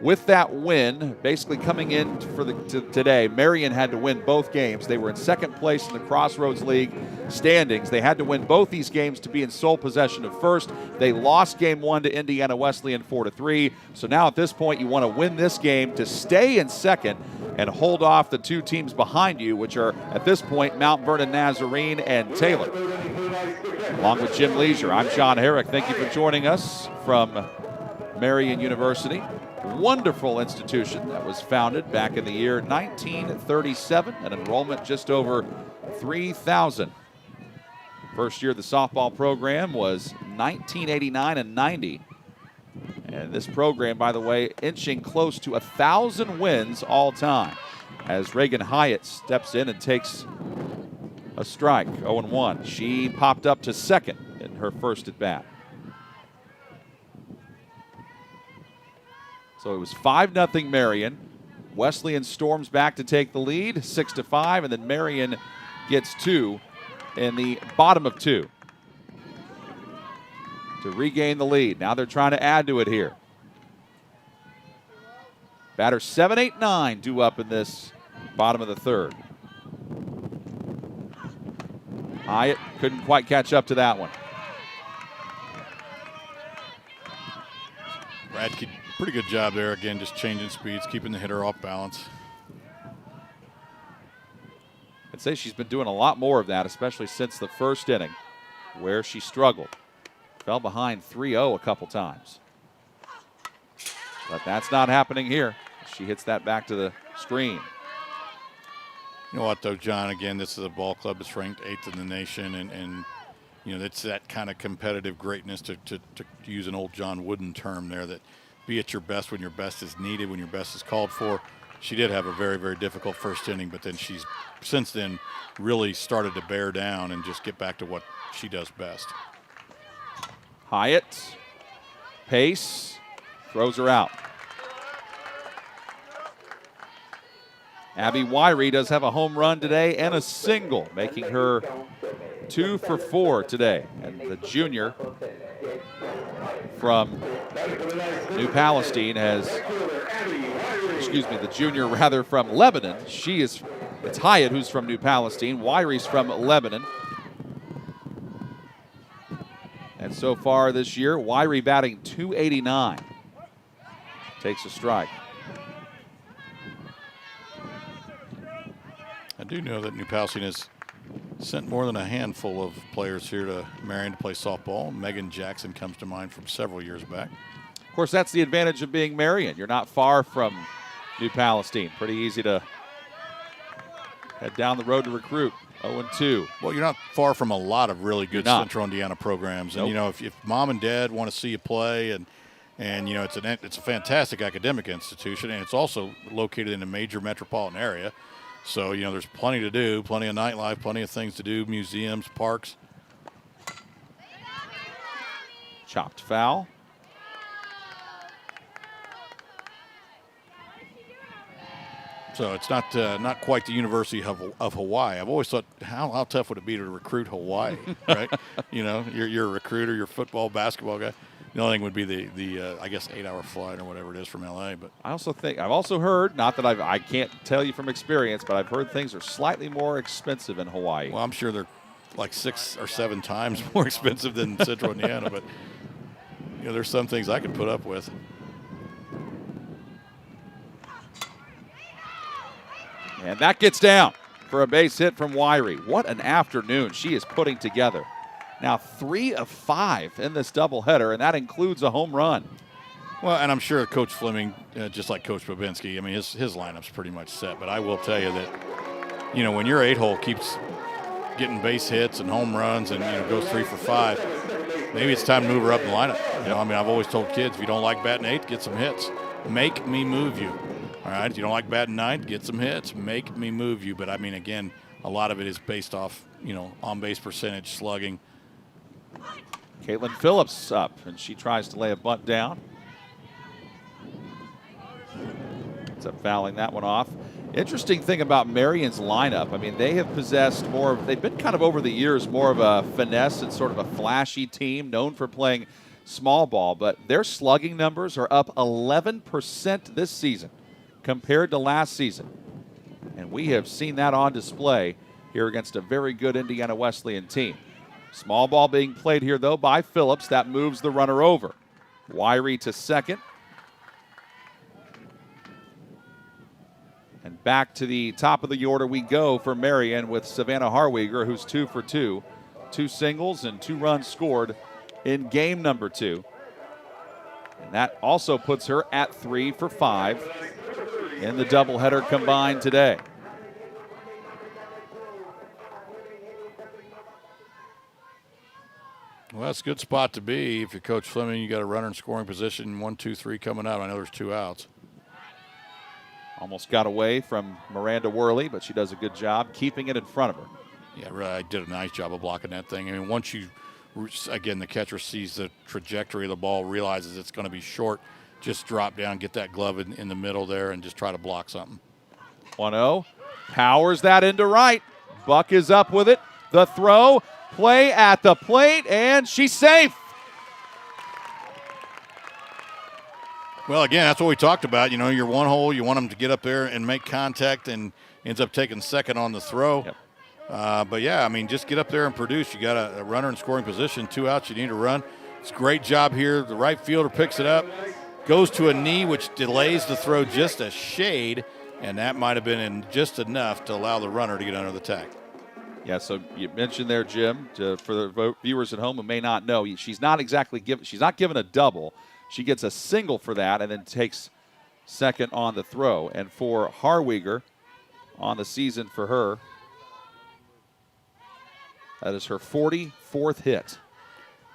With that win, basically coming in for today, Marian had to win both games. They were in second place in the Crossroads League standings. They had to win both these games to be in sole possession of first. They lost game 1 to Indiana Wesleyan 4-3. So now at this point, you want to win this game to stay in second and hold off the 2 teams behind you, which are at this point Mount Vernon Nazarene and Taylor. Along with Jim Leisure, I'm John Herrick. Thank you for joining us from Marian University. Wonderful institution that was founded back in the year 1937, an enrollment just over 3,000. First year of the softball program was 1989 and 90. And this program, by the way, inching close to 1,000 wins all time as Reagan Hyatt steps in and takes a strike, 0-1. She popped up to second in her first at bat. So it was 5-0 Marian. Wesleyan storms back to take the lead, 6-5, and then Marian gets 2 in the bottom of 2 to regain the lead. Now they're trying to add to it here. Batter 7, 8, 9 due up in this bottom of the third. Hyatt couldn't quite catch up to that one.
Radke, pretty good job there. Again, just changing speeds, keeping the hitter off balance.
I'd say she's been doing a lot more of that, especially since the first inning, where she struggled. Fell behind 3-0 a couple times. But that's not happening here. She hits that back to the screen.
You know what, though, John, again, this is a ball club that's ranked 8th in the nation, and you know, it's that kind of competitive greatness, to use an old John Wooden term there, that be at your best when your best is needed, when your best is called for. She did have a very, very difficult first inning, but then she's since then really started to bear down and just get back to what she does best.
Hyatt, pace, throws her out. Abby Wyrie does have a home run today and a single, making her 2 for 4 today. And the junior from New Palestine has, the junior rather from Lebanon. It's Hyatt who's from New Palestine. Wyrie's from Lebanon. And so far this year, Wyrie batting .289. Takes a strike.
I do know that New Palestine has sent more than a handful of players here to Marian to play softball. Megan Jackson comes to mind from several years back.
Of course, that's the advantage of being Marian. You're not far from New Palestine. Pretty easy to head down the road to recruit. 0-2.
Well, you're not far from a lot of really good Central Indiana programs. And,
Nope.
you know, if mom and dad want to see you play, and you know, it's a fantastic academic institution, and it's also located in a major metropolitan area. So, you know, there's plenty to do, plenty of nightlife, plenty of things to do, museums, parks.
Chopped foul.
So it's not quite the University of Hawaii. I've always thought, how tough would it be to recruit Hawaii, right? You know, you're a recruiter, you're a football, basketball guy. The only thing would be the I guess 8-hour flight or whatever it is from LA. But
I've also heard, not that I can't tell you from experience, but I've heard things are slightly more expensive in Hawaii.
Well, I'm sure they're like 6 or 7 times more expensive than Central Indiana, but you know, there's some things I could put up with.
And that gets down for a base hit from Wyrie. What an afternoon she is putting together. Now 3 of 5 in this doubleheader, and that includes a home run.
Well, and I'm sure Coach Fleming, just like Coach Babinski, I mean, his lineup's pretty much set. But I will tell you that, you know, when your 8-hole keeps getting base hits and home runs and, you know, goes 3 for 5, maybe it's time to move her up in the lineup. You know, I mean, I've always told kids, if you don't like batting 8th, get some hits. Make me move you. All right, if you don't like batting 9th, get some hits. Make me move you. But, I mean, again, a lot of it is based off, you know, on-base percentage, slugging.
Caitlin Phillips up, and she tries to lay a bunt down. ends up fouling that one off. Interesting thing about Marian's lineup, I mean, they have possessed they've been kind of over the years more of a finesse and sort of a flashy team known for playing small ball, but their slugging numbers are up 11% this season compared to last season. And we have seen that on display here against a very good Indiana Wesleyan team. Small ball being played here, though, by Phillips. That moves the runner over. Wyrie to second. And back to the top of the order we go for Marian with Savannah Harweger, who's 2 for 2. 2 singles and 2 runs scored in game number 2. And that also puts her at 3 for 5 in the doubleheader combined today.
Well, that's a good spot to be. If you're Coach Fleming, you got a runner in scoring position, 1, 2, 3 coming out. I know there's 2 outs.
Almost got away from Miranda Worley, but she does a good job keeping it in front of her.
Yeah, really, I did a nice job of blocking that thing. I mean, once you, again, the catcher sees the trajectory of the ball, realizes it's going to be short, just drop down, get that glove in the middle there, and just try to block something.
1-0, powers that into right. Buck is up with it. The throw, play at the plate, and she's safe.
Well, again, that's what we talked about. You know, your one hole, you want them to get up there and make contact, and ends up taking second on the throw.
Yep.
But, yeah, I mean, just get up there and produce. You got a runner in scoring position, 2 outs, you need to run. It's a great job here. The right fielder picks it up, goes to a knee, which delays the throw just a shade, and that might have been in just enough to allow the runner to get under the tag.
Yeah, so you mentioned there, Jim, for the viewers at home who may not know, she's not given a double. She gets a single for that and then takes second on the throw. And for Harweger, on the season for her, that is her 44th hit.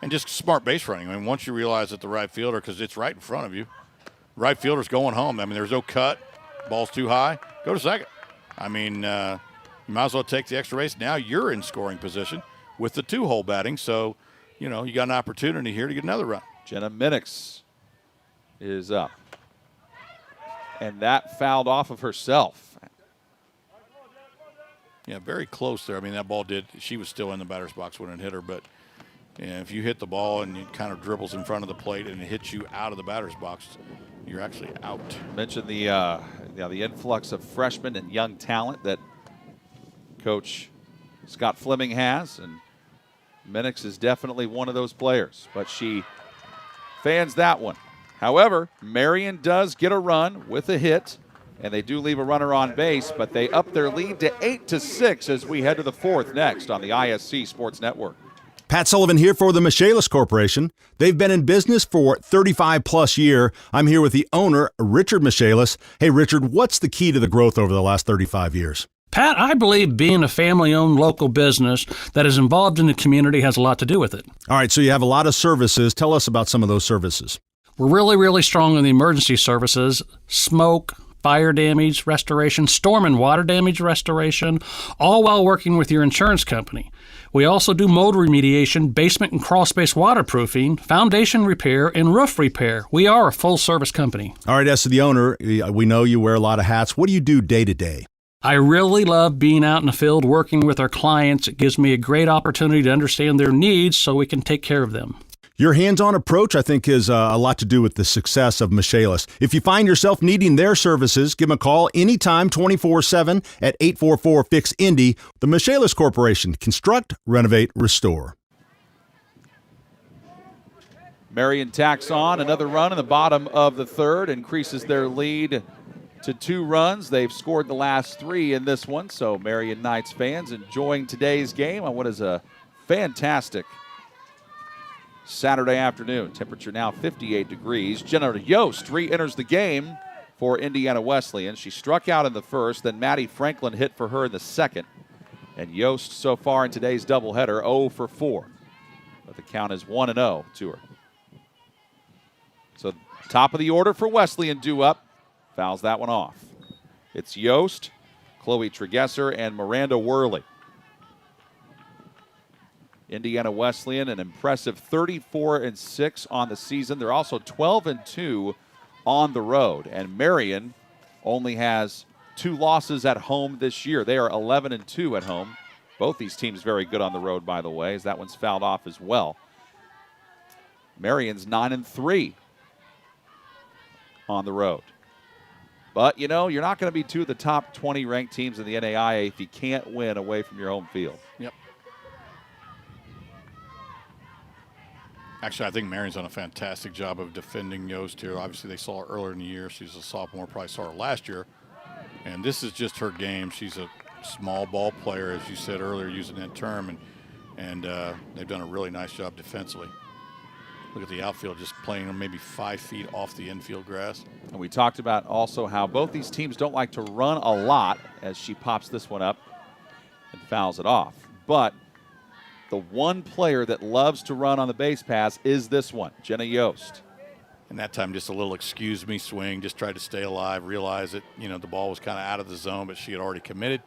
And just smart base running. I mean, once you realize that the right fielder, because it's right in front of you, right fielder's going home. I mean, there's no cut, ball's too high, go to second. I mean, you might as well take the extra base. Now you're in scoring position with the 2-hole batting, so, you know, you got an opportunity here to get another run.
Jenna Minix is up. And that fouled off of herself.
Yeah, very close there. I mean, that ball she was still in the batter's box when it hit her, but if you hit the ball and it kind of dribbles in front of the plate and it hits you out of the batter's box, you're actually out.
Mentioned the influx of freshmen and young talent that Coach Scott Fleming has, and Minix is definitely one of those players, but she fans that one. However, Marian does get a run with a hit, and they do leave a runner on base, but they up their lead to 8-6 as we head to the 4th next on the ISC Sports Network.
Pat Sullivan here for the Michaelis Corporation. They've been in business for 35-plus years. I'm here with the owner, Richard Michaelis. Hey, Richard, what's the key to the growth over the last 35 years?
Pat, I believe being a family-owned local business that is involved in the community has a lot to do with it.
All right, so you have a lot of services. Tell us about some of those services.
We're really, really strong in the emergency services, smoke, fire damage restoration, storm and water damage restoration, all while working with your insurance company. We also do mold remediation, basement and crawl space waterproofing, foundation repair, and roof repair. We are a full-service company.
All right, as to the owner, we know you wear a lot of hats. What do you do day to day?
I really love being out in the field working with our clients. It gives me a great opportunity to understand their needs so we can take care of them.
Your hands-on approach, I think, is a lot to do with the success of Michaelis. If you find yourself needing their services, give them a call anytime, 24/7 at 844-FIX-INDY. The Michaelis Corporation. Construct, renovate, restore.
Marian tacks on another run in the bottom of the 3rd, increases their lead to 2 runs. They've scored the last 3 in this one, so Marian Knights fans enjoying today's game on what is a fantastic Saturday afternoon. Temperature now 58 degrees. Jenna Yost re-enters the game for Indiana Wesleyan. She struck out in the 1st, then Maddie Franklin hit for her in the 2nd. And Yost so far in today's doubleheader, 0 for 4. But the count is 1-0 to her. So top of the order for Wesleyan due up. Fouls that one off. It's Yost, Chloe Tregesser, and Miranda Worley. Indiana Wesleyan, an impressive 34-6 on the season. They're also 12-2 on the road. And Marian only has 2 losses at home this year. They are 11-2 at home. Both these teams very good on the road, by the way, as that one's fouled off as well. Marian's 9-3 on the road. But, you know, you're not going to be 2 of the top 20 ranked teams in the NAIA if you can't win away from your home field.
Yep. Actually, I think Marian's done a fantastic job of defending Yost here. Obviously, they saw her earlier in the year. She's a sophomore, probably saw her last year. And this is just her game. She's a small ball player, as you said earlier, using that term. And they've done a really nice job defensively. Look at the outfield just playing maybe 5 feet off the infield grass.
And we talked about also how both these teams don't like to run a lot, as she pops this one up and fouls it off. But the one player that loves to run on the base pass is this one, Jenna Yost.
And that time just a little excuse me swing, just tried to stay alive, realize that, you know, the ball was kind of out of the zone, but she had already committed.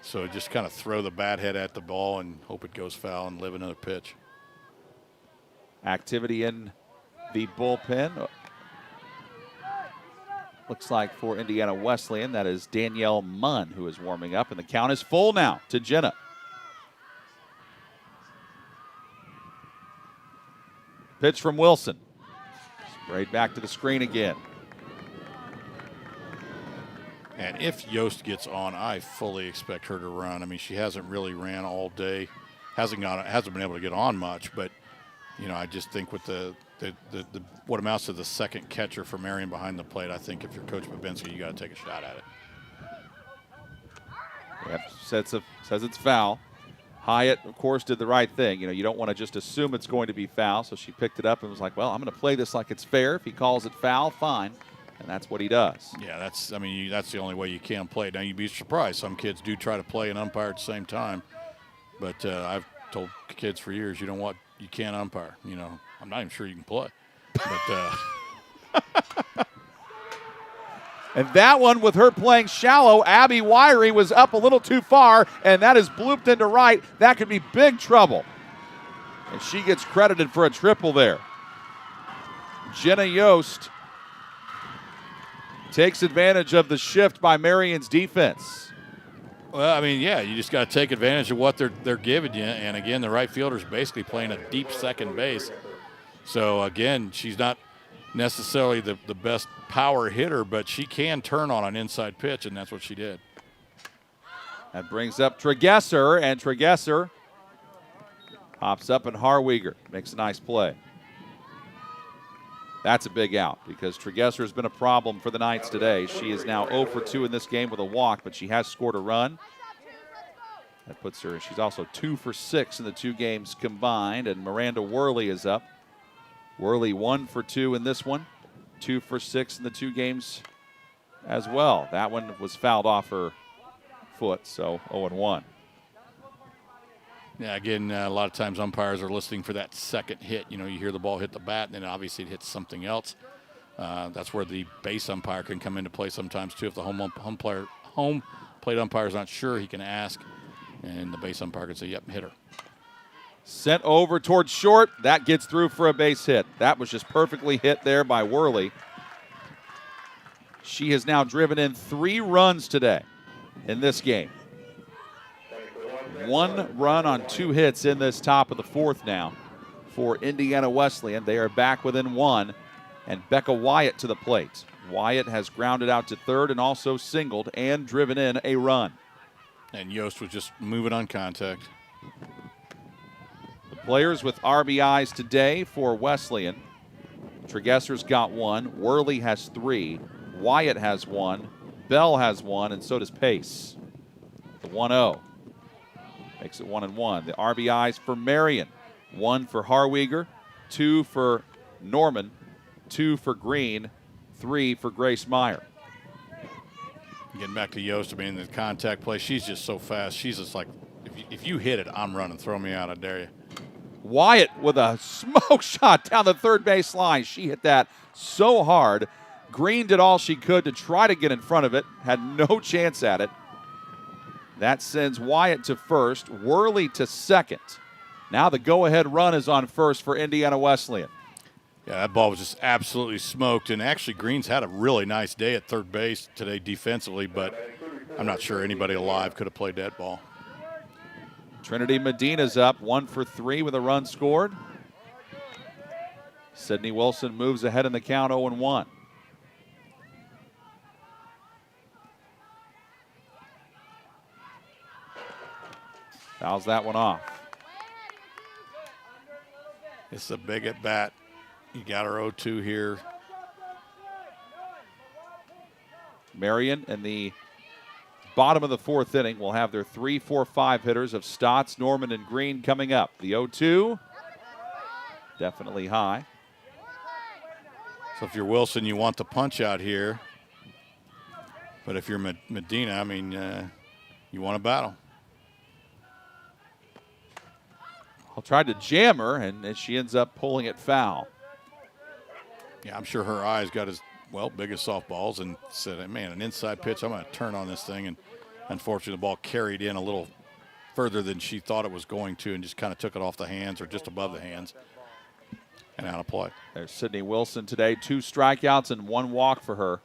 So just kind of throw the bat head at the ball and hope it goes foul and live another pitch.
Activity in the bullpen. Looks like for Indiana Wesleyan, that is Danielle Munn who is warming up, and the count is full now to Jenna. Pitch from Wilson. Sprayed back to the screen again.
And if Yost gets on, I fully expect her to run. I mean, she hasn't really ran all day, hasn't been able to get on much, but you know, I just think with the what amounts to the second catcher for Marian behind the plate, I think if you're Coach Babinski, you got to take a shot at it.
Yep, says it's foul. Hyatt, of course, did the right thing. You know, you don't want to just assume it's going to be foul, so she picked it up and was like, well, I'm going to play this like it's fair. If he calls it foul, fine. And that's what he does.
Yeah, that's the only way you can play it. Now, you'd be surprised. Some kids do try to play and umpire at the same time. But I've told kids for years, you can't umpire. You know, I'm not even sure you can play. But
and that one, with her playing shallow, Abby Wiry was up a little too far, and that is blooped into right. That could be big trouble. And she gets credited for a triple there. Jenna Yost takes advantage of the shift by Marian's defense.
Well, I mean, yeah, you just got to take advantage of what they're giving you. And, again, the right fielder's basically playing a deep second base. So, again, she's not necessarily the best power hitter, but she can turn on an inside pitch, and that's what she did.
That brings up Tregesser, and Tregesser pops up, and Harwiger makes a nice play. That's a big out because Tregesser has been a problem for the Knights today. She is now 0 for 2 in this game with a walk, but she has scored a run. That puts her, she's also 2 for 6 in the 2 games combined, and Miranda Worley is up. Worley 1 for 2 in this one, 2 for 6 in the 2 games as well. That one was fouled off her foot, so 0-1.
Yeah, again, a lot of times umpires are listening for that second hit. You know, you hear the ball hit the bat, and then obviously it hits something else. That's where the base umpire can come into play sometimes, too. If the home plate umpire is not sure, he can ask, and the base umpire can say, yep, hit her.
Sent over towards short. That gets through for a base hit. That was just perfectly hit there by Worley. She has now driven in 3 runs today in this game. 1 run on 2 hits in this top of the 4th now for Indiana Wesleyan. They are back within 1, and Becca Wyatt to the plate. Wyatt has grounded out to third and also singled and driven in a run.
And Yost was just moving on contact.
The players with RBIs today for Wesleyan. Tregesser's got 1. Worley has 3. Wyatt has 1. Bell has 1, and so does Pace. The 1-0. Makes it 1-1. The RBIs for Marian. 1 for Harwiger, 2 for Norman, 2 for Green, 3 for Grace Meyer.
Getting back to Yost, I mean, the contact play, she's just so fast. She's just like, if you hit it, I'm running. Throw me out, I dare you.
Wyatt with a smoke shot down the third base line. She hit that so hard. Green did all she could to try to get in front of it. Had no chance at it. That sends Wyatt to first, Worley to second. Now the go-ahead run is on first for Indiana Wesleyan.
Yeah, that ball was just absolutely smoked. And actually, Green's had a really nice day at third base today defensively, but I'm not sure anybody alive could have played that ball.
Trinity Medina's up 1 for 3 with a run scored. Sydney Wilson moves ahead in the count 0-1. Fouls that one off.
It's a big at bat. You got her 0-2 here.
Marian in the bottom of the 4th inning will have their 3, 4, 5 hitters of Stotts, Norman, and Green coming up. The 0-2, definitely high.
So if you're Wilson, you want the punch out here. But if you're Medina, I mean, you want a battle.
I'll try to jam her, and she ends up pulling it foul.
Yeah, I'm sure her eyes got as big as softballs and said, man, an inside pitch, I'm going to turn on this thing. And unfortunately, the ball carried in a little further than she thought it was going to and just kind of took it off the hands or just above the hands and out of play.
There's Sydney Wilson today, 2 strikeouts and 1 walk for her.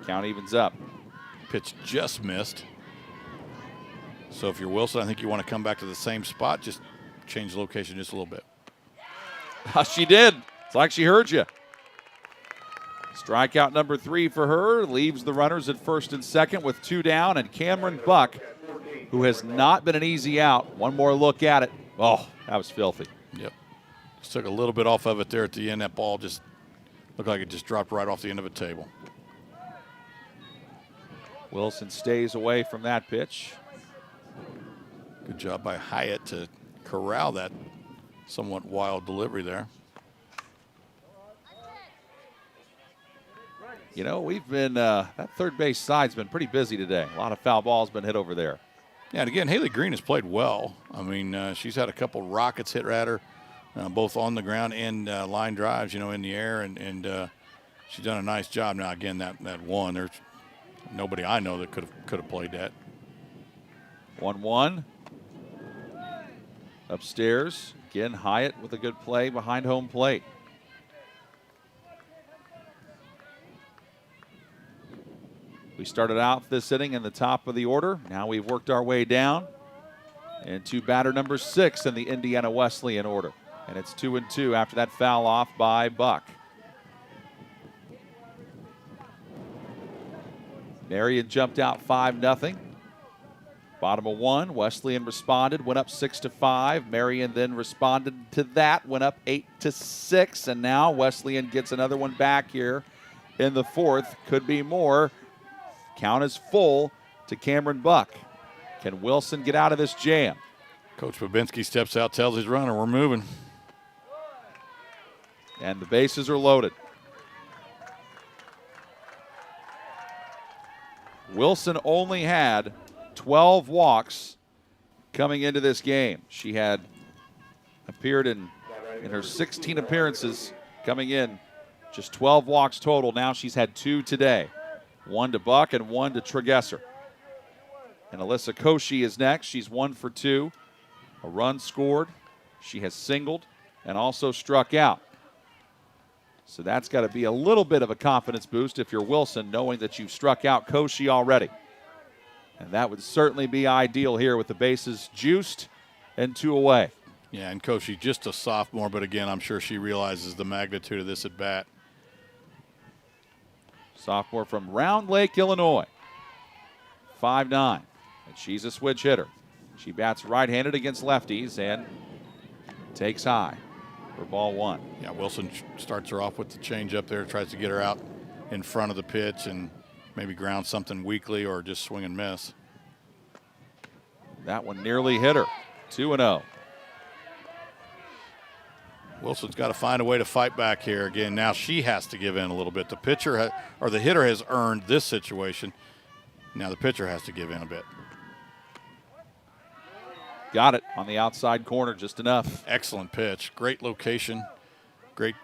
Count evens up.
Pitch just missed. So if you're Wilson, I think you want to come back to the same spot, just change the location just a little bit.
She did. It's like she heard you. Strikeout number 3 for her. Leaves the runners at first and second with 2 down. And Cameron Buck, who has not been an easy out. One more look at it. Oh, that was filthy.
Yep. Just took a little bit off of it there at the end. That ball just looked like it just dropped right off the end of a table.
Wilson stays away from that pitch.
Good job by Hyatt to corral that somewhat wild delivery there.
You know, we've been, that third base side's been pretty busy today. A lot of foul balls been hit over there.
Yeah, and again, Haley Green has played well. I mean, she's had a couple rockets hit at her, both on the ground and line drives, in the air, and she's done a nice job. Now, again, that one, there's nobody I know that could have played that.
1-1. Upstairs, again, Hyatt with a good play behind home plate. We started out this inning in the top of the order. Now we've worked our way down into batter number 6 in the Indiana Wesleyan order. And it's 2-2 after that foul off by Buck. Marian jumped out 5-0. Bottom of 1, Wesleyan responded, went up 6-5. Marian then responded to that, went up 8-6, and now Wesleyan gets another one back here in the 4th. Could be more. Count is full to Cameron Buck. Can Wilson get out of this jam?
Coach Babinski steps out, tells his runner, we're moving.
And the bases are loaded. Wilson only had 12 walks coming into this game. She had appeared in her 16 appearances coming in, just 12 walks total. Now she's had 2 today. 1 to Buck and 1 to Tregesser. And Alyssa Koshy is next. She's 1 for 2. A run scored. She has singled and also struck out. So that's got to be a little bit of a confidence boost if you're Wilson, knowing that you've struck out Koshy already. And that would certainly be ideal here with the bases juiced and 2 away.
Yeah, and Koshy just a sophomore, but again, I'm sure she realizes the magnitude of this at bat.
Sophomore from Round Lake, Illinois. 5'9", and she's a switch hitter. She bats right-handed against lefties and takes high for ball 1.
Yeah, Wilson starts her off with the changeup there, tries to get her out in front of the pitch and maybe ground something weakly or just swing and miss.
That one nearly hit her. 2-0.
Wilson's got to find a way to fight back here. Again, now she has to give in a little bit. The pitcher or the hitter has earned this situation. Now the pitcher has to give in a bit.
Got it on the outside corner, just enough.
Excellent pitch. Great location. Great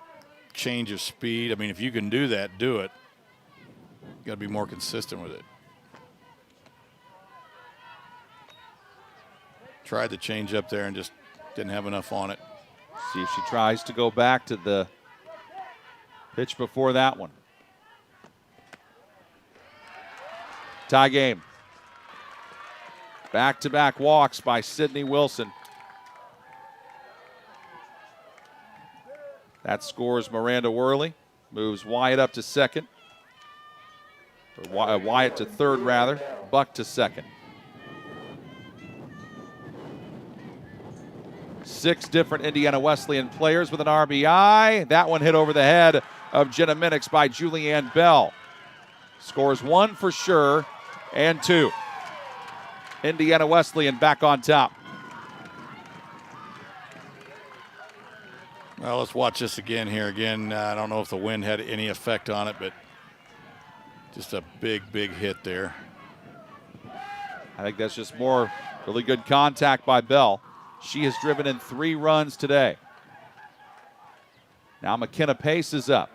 change of speed. I mean, if you can do that, do it. You got to be more consistent with it. Tried the change up there and just didn't have enough on it.
See if she tries to go back to the pitch before that one. Tie game. Back-to-back walks by Sydney Wilson. That scores Miranda Worley. Moves Wyatt up to second. Or Wyatt to third, rather. Buck to second. 6 different Indiana Wesleyan players with an RBI. That one hit over the head of Jenna Minix by Julianne Bell. Scores 1 for sure and 2. Indiana Wesleyan back on top.
Well, let's watch this again here. Again, I don't know if the wind had any effect on it, but just a big, big hit there.
I think that's just more really good contact by Bell. She has driven in 3 runs today. Now McKenna Pace is up.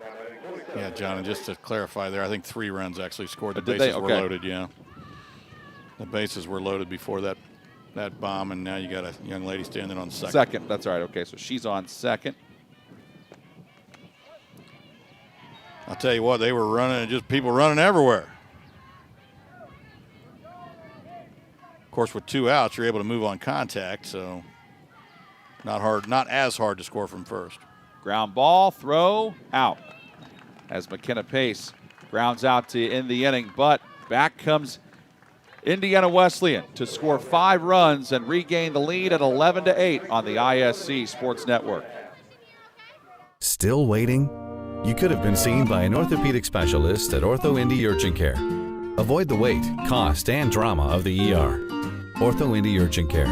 Yeah, John, and just to clarify there, I think 3 runs actually scored. The
Did
bases
they?
were
Okay.
loaded, yeah. The bases were loaded before that bomb, and now you got a young lady standing on second.
Second, that's right. Okay, so she's on second.
I'll tell you what, they were running, just people running everywhere. Of course, with 2 outs, you're able to move on contact, so not as hard to score from first.
Ground ball, throw, out. As McKenna Pace grounds out to end the inning, but back comes Indiana Wesleyan to score 5 runs and regain the lead at 11-8 on the ISC Sports Network.
Still waiting? You could have been seen by an orthopedic specialist at Ortho Indy Urgent Care. Avoid the wait, cost, and drama of the ER. Ortho Indy Urgent Care.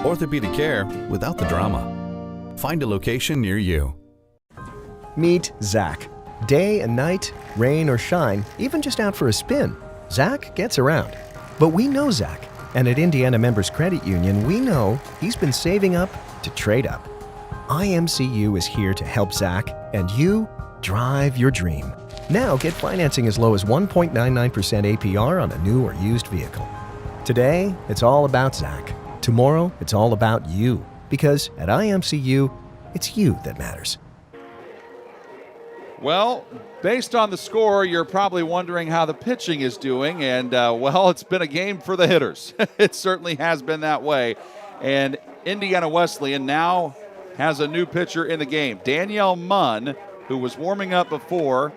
Orthopedic care without the drama. Find a location near you.
Meet Zach. Day and night, rain or shine, even just out for a spin, Zach gets around. But we know Zach, and at Indiana Members Credit Union, we know he's been saving up to trade up. IMCU is here to help Zach and you drive your dream. Now get financing as low as 1.99% APR on a new or used vehicle. Today, it's all about Zach. Tomorrow, it's all about you. Because at IMCU, it's you that matters.
Well, based on the score, you're probably wondering how the pitching is doing, and well, it's been a game for the hitters. It certainly has been that way. And Indiana Wesleyan now has a new pitcher in the game. Danielle Munn, who was warming up before,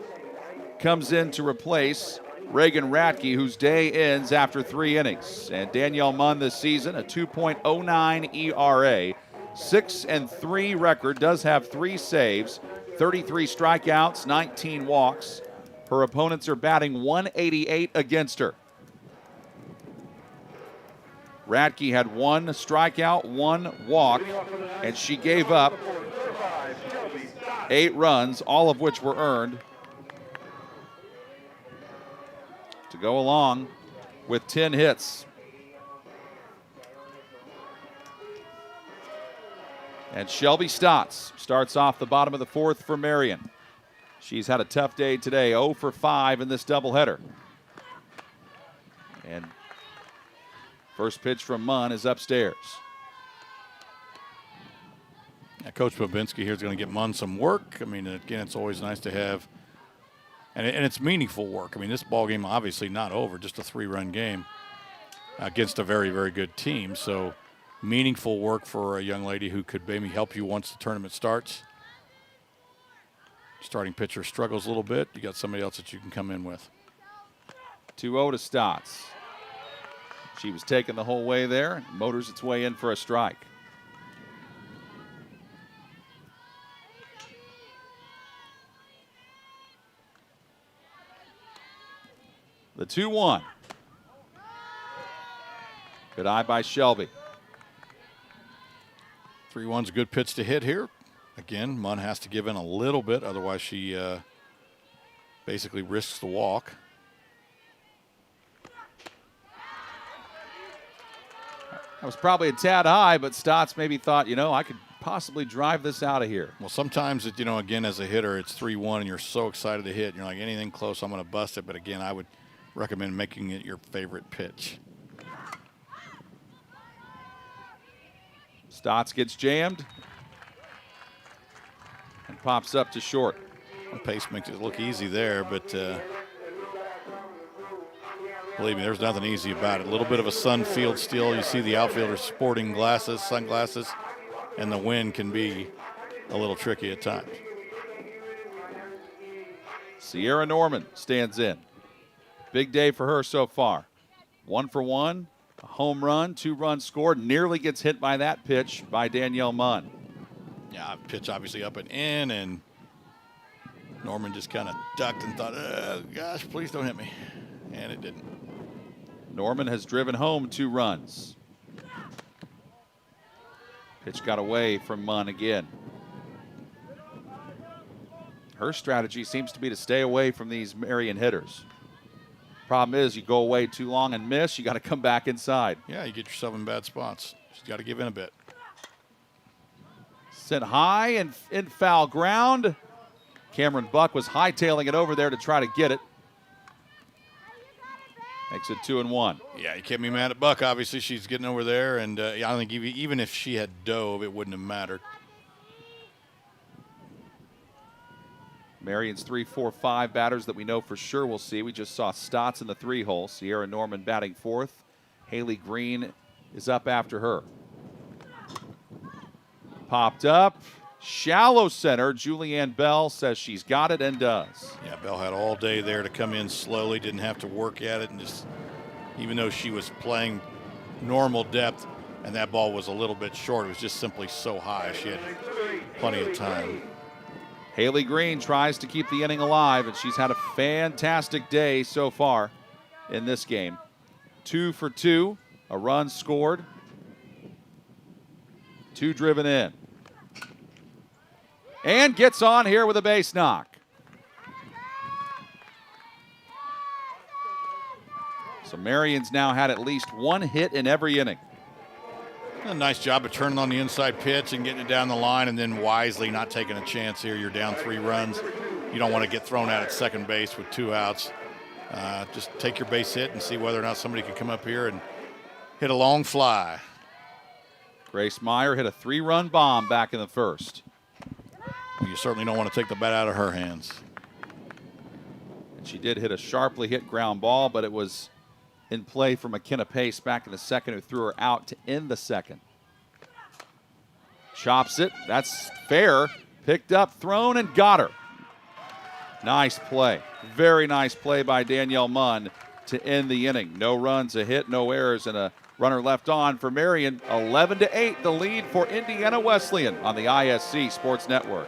comes in to replace Reagan Radke, whose day ends after 3 innings. And Danielle Munn this season, a 2.09 ERA, 6-3 record, does have 3 saves, 33 strikeouts, 19 walks. Her opponents are batting .188 against her. Radke had 1 strikeout, 1 walk, and she gave up 8 runs, all of which were earned, to go along with 10 hits. And Shelby Stotts starts off the bottom of the 4th for Marian. She's had a tough day today, 0 for 5 in this doubleheader. And first pitch from Munn is upstairs.
Yeah, Coach Babinski here is going to get Munn some work. I mean, again, it's always nice to have, and it's meaningful work. I mean, this ball game obviously not over, just a 3-run game against a very, very good team. So meaningful work for a young lady who could maybe help you once the tournament starts. Starting pitcher struggles a little bit. You got somebody else that you can come in with.
2-0 to Stotts. She was taken the whole way there and motors its way in for a strike. The 2-1. Good eye by Shelby.
3-1's a good pitch to hit here. Again, Munn has to give in a little bit, otherwise she basically risks the walk.
That was probably a tad high, but Stotts maybe thought, I could possibly drive this out of here.
Well, sometimes, again, as a hitter, it's 3-1 and you're so excited to hit. And you're like, anything close, I'm going to bust it. But again, I would recommend making it your favorite pitch.
Stotts gets jammed and pops up to short.
The pace makes it look easy there, but believe me, there's nothing easy about it. A little bit of a sun field still. You see the outfielders sporting sunglasses, and the wind can be a little tricky at times.
Sierra Norman stands in. Big day for her so far. 1 for 1, a home run, 2 runs scored. Nearly gets hit by that pitch by Danielle Munn.
Yeah, pitch obviously up and in, and Norman just kind of ducked and thought, gosh, please don't hit me. And it didn't.
Norman has driven home 2 runs. Pitch got away from Munn again. Her strategy seems to be to stay away from these Marian hitters. Problem is, you go away too long and miss, you got to come back inside.
Yeah, you get yourself in bad spots. She's got to give in a bit.
Sent high and in foul ground. Cameron Buck was hightailing it over there to try to get it. Makes it 2-1.
Yeah, you can't be mad at Buck. Obviously, she's getting over there, and I don't think even if she had dove, it wouldn't have mattered.
Marion's 3, 4, 5 batters that we know for sure we'll see. We just saw Stotts in the 3-hole. Sierra Norman batting 4th. Haley Green is up after her. Popped up. Shallow center. Julianne Bell says she's got it and does.
Yeah, Bell had all day there to come in slowly. Didn't have to work at it. And just, even though she was playing normal depth and that ball was a little bit short, it was just simply so high. She had plenty of time.
Haley Green tries to keep the inning alive, and she's had a fantastic day so far in this game. 2 for 2, a run scored, 2 driven in. And gets on here with a base knock. So Marion's now had at least 1 hit in every inning.
A nice job of turning on the inside pitch and getting it down the line, and then wisely not taking a chance here. You're down 3 runs. You don't want to get thrown out at second base with 2 outs. Just take your base hit and see whether or not somebody can come up here and hit a long fly.
Grace Meyer hit a 3-run bomb back in the first.
You certainly don't want to take the bat out of her hands.
And she did hit a sharply hit ground ball, but it was in play for McKenna Pace back in the second, who threw her out to end the second. Chops it. That's fair. Picked up, thrown, and got her. Nice play. Very nice play by Danielle Munn to end the inning. No runs, a hit, no errors, and a runner left on for Marian. 11-8, the lead for Indiana Wesleyan on the ISC Sports Network.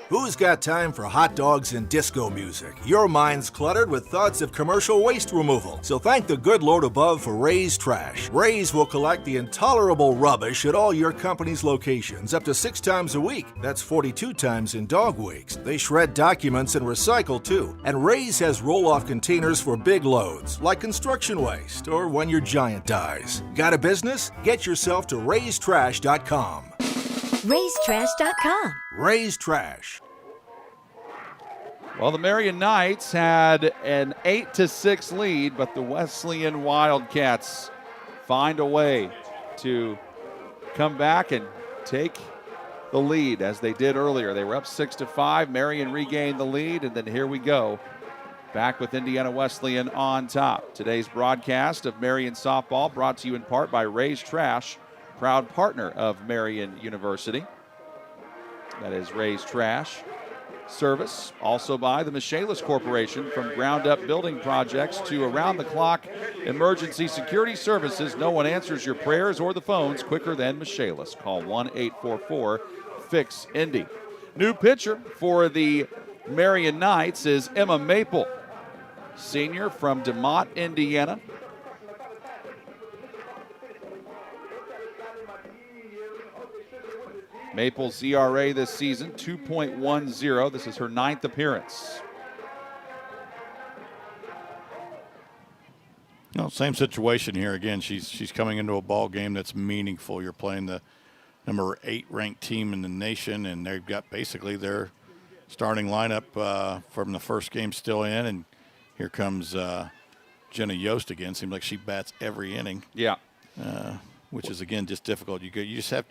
Who's got time for hot dogs and disco music? Your mind's cluttered with thoughts of commercial waste removal. So thank the good Lord above for Ray's Trash. Ray's will collect the intolerable rubbish at all your company's locations up to 6 times a week. That's 42 times in dog weeks. They shred documents and recycle too. And Ray's has roll-off containers for big loads, like construction waste or when your giant dies. Got a business? Get yourself to raystrash.com.
raystrash.com.
Ray's Trash.
Well, the Marian Knights had an 8-6 lead, but the Wesleyan Wildcats find a way to come back and take the lead as they did earlier. They were up 6-5. Marian regained the lead, and then here we go. Back with Indiana Wesleyan on top. Today's broadcast of Marian softball brought to you in part by Ray's Trash, proud partner of Marian University. That is Ray's Trash service. Also by the Michaelis Corporation. From ground-up building projects to around-the-clock emergency security services, no one answers your prayers or the phones quicker than Michaelis. Call 1-844-FIX-INDY. New pitcher for the Marian Knights is Emma Maple, senior from DeMott, Indiana. Maple's ERA this season, 2.10. This is her 9th appearance.
No, same situation here. Again, she's coming into a ball game that's meaningful. You're playing the number 8 ranked team in the nation, and they've got basically their starting lineup from the first game still in. And here comes Jenna Yost again. Seems like she bats every inning.
Yeah.
Which is, again, just difficult. You just have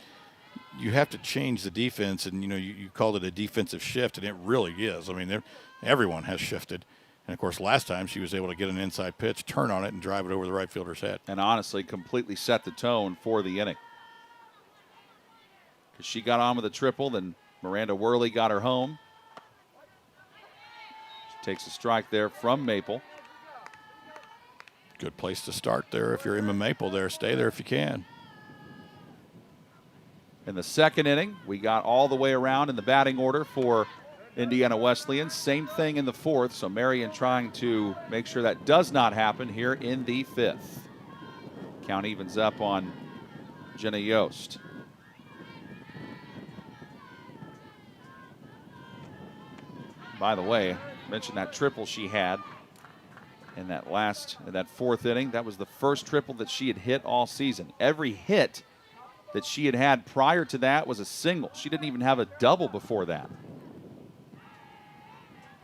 you have to change the defense, and you called it a defensive shift, and it really is. I mean, everyone has shifted. And, of course, last time she was able to get an inside pitch, turn on it, and drive it over the right fielder's head.
And honestly, completely set the tone for the inning. Because she got on with a triple, then Miranda Worley got her home. She takes a strike there from Maple.
Good place to start there. If you're Emma Maple there, stay there if you can.
In the second inning, we got all the way around in the batting order for Indiana Wesleyan. Same thing in the fourth, so Marian trying to make sure that does not happen here in the fifth. Count evens up on Jenna Yost. By the way, I mentioned that triple she had in that fourth inning. That was the first triple that she had hit all season. Every hit that she had prior to that was a single. She didn't even have a double before that.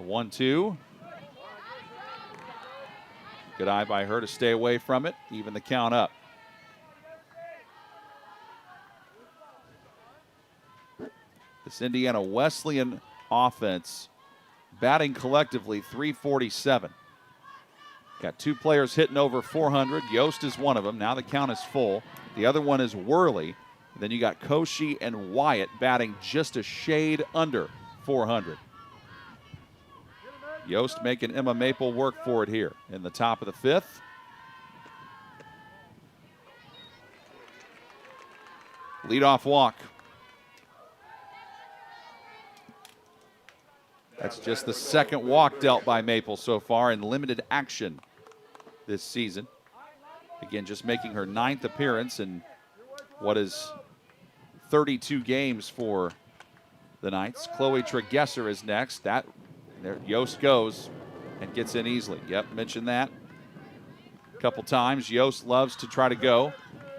1-2. Good eye by her to stay away from it. Even the count up. This Indiana Wesleyan offense batting collectively .347. Got two players hitting over 400. Yost is one of them. Now the count is full. The other one is Worley. Then you got Koshy and Wyatt batting just a shade under 400. Yost making Emma Maple work for it here in the top of the fifth. Leadoff walk. That's just the second walk dealt by Maple so far in limited action this season. Again, just making her 9th appearance in what is 32 games for the Knights. Chloe Tregesser is next. There Yost goes and gets in easily. Yep, mentioned that a couple times. Yost loves to try to go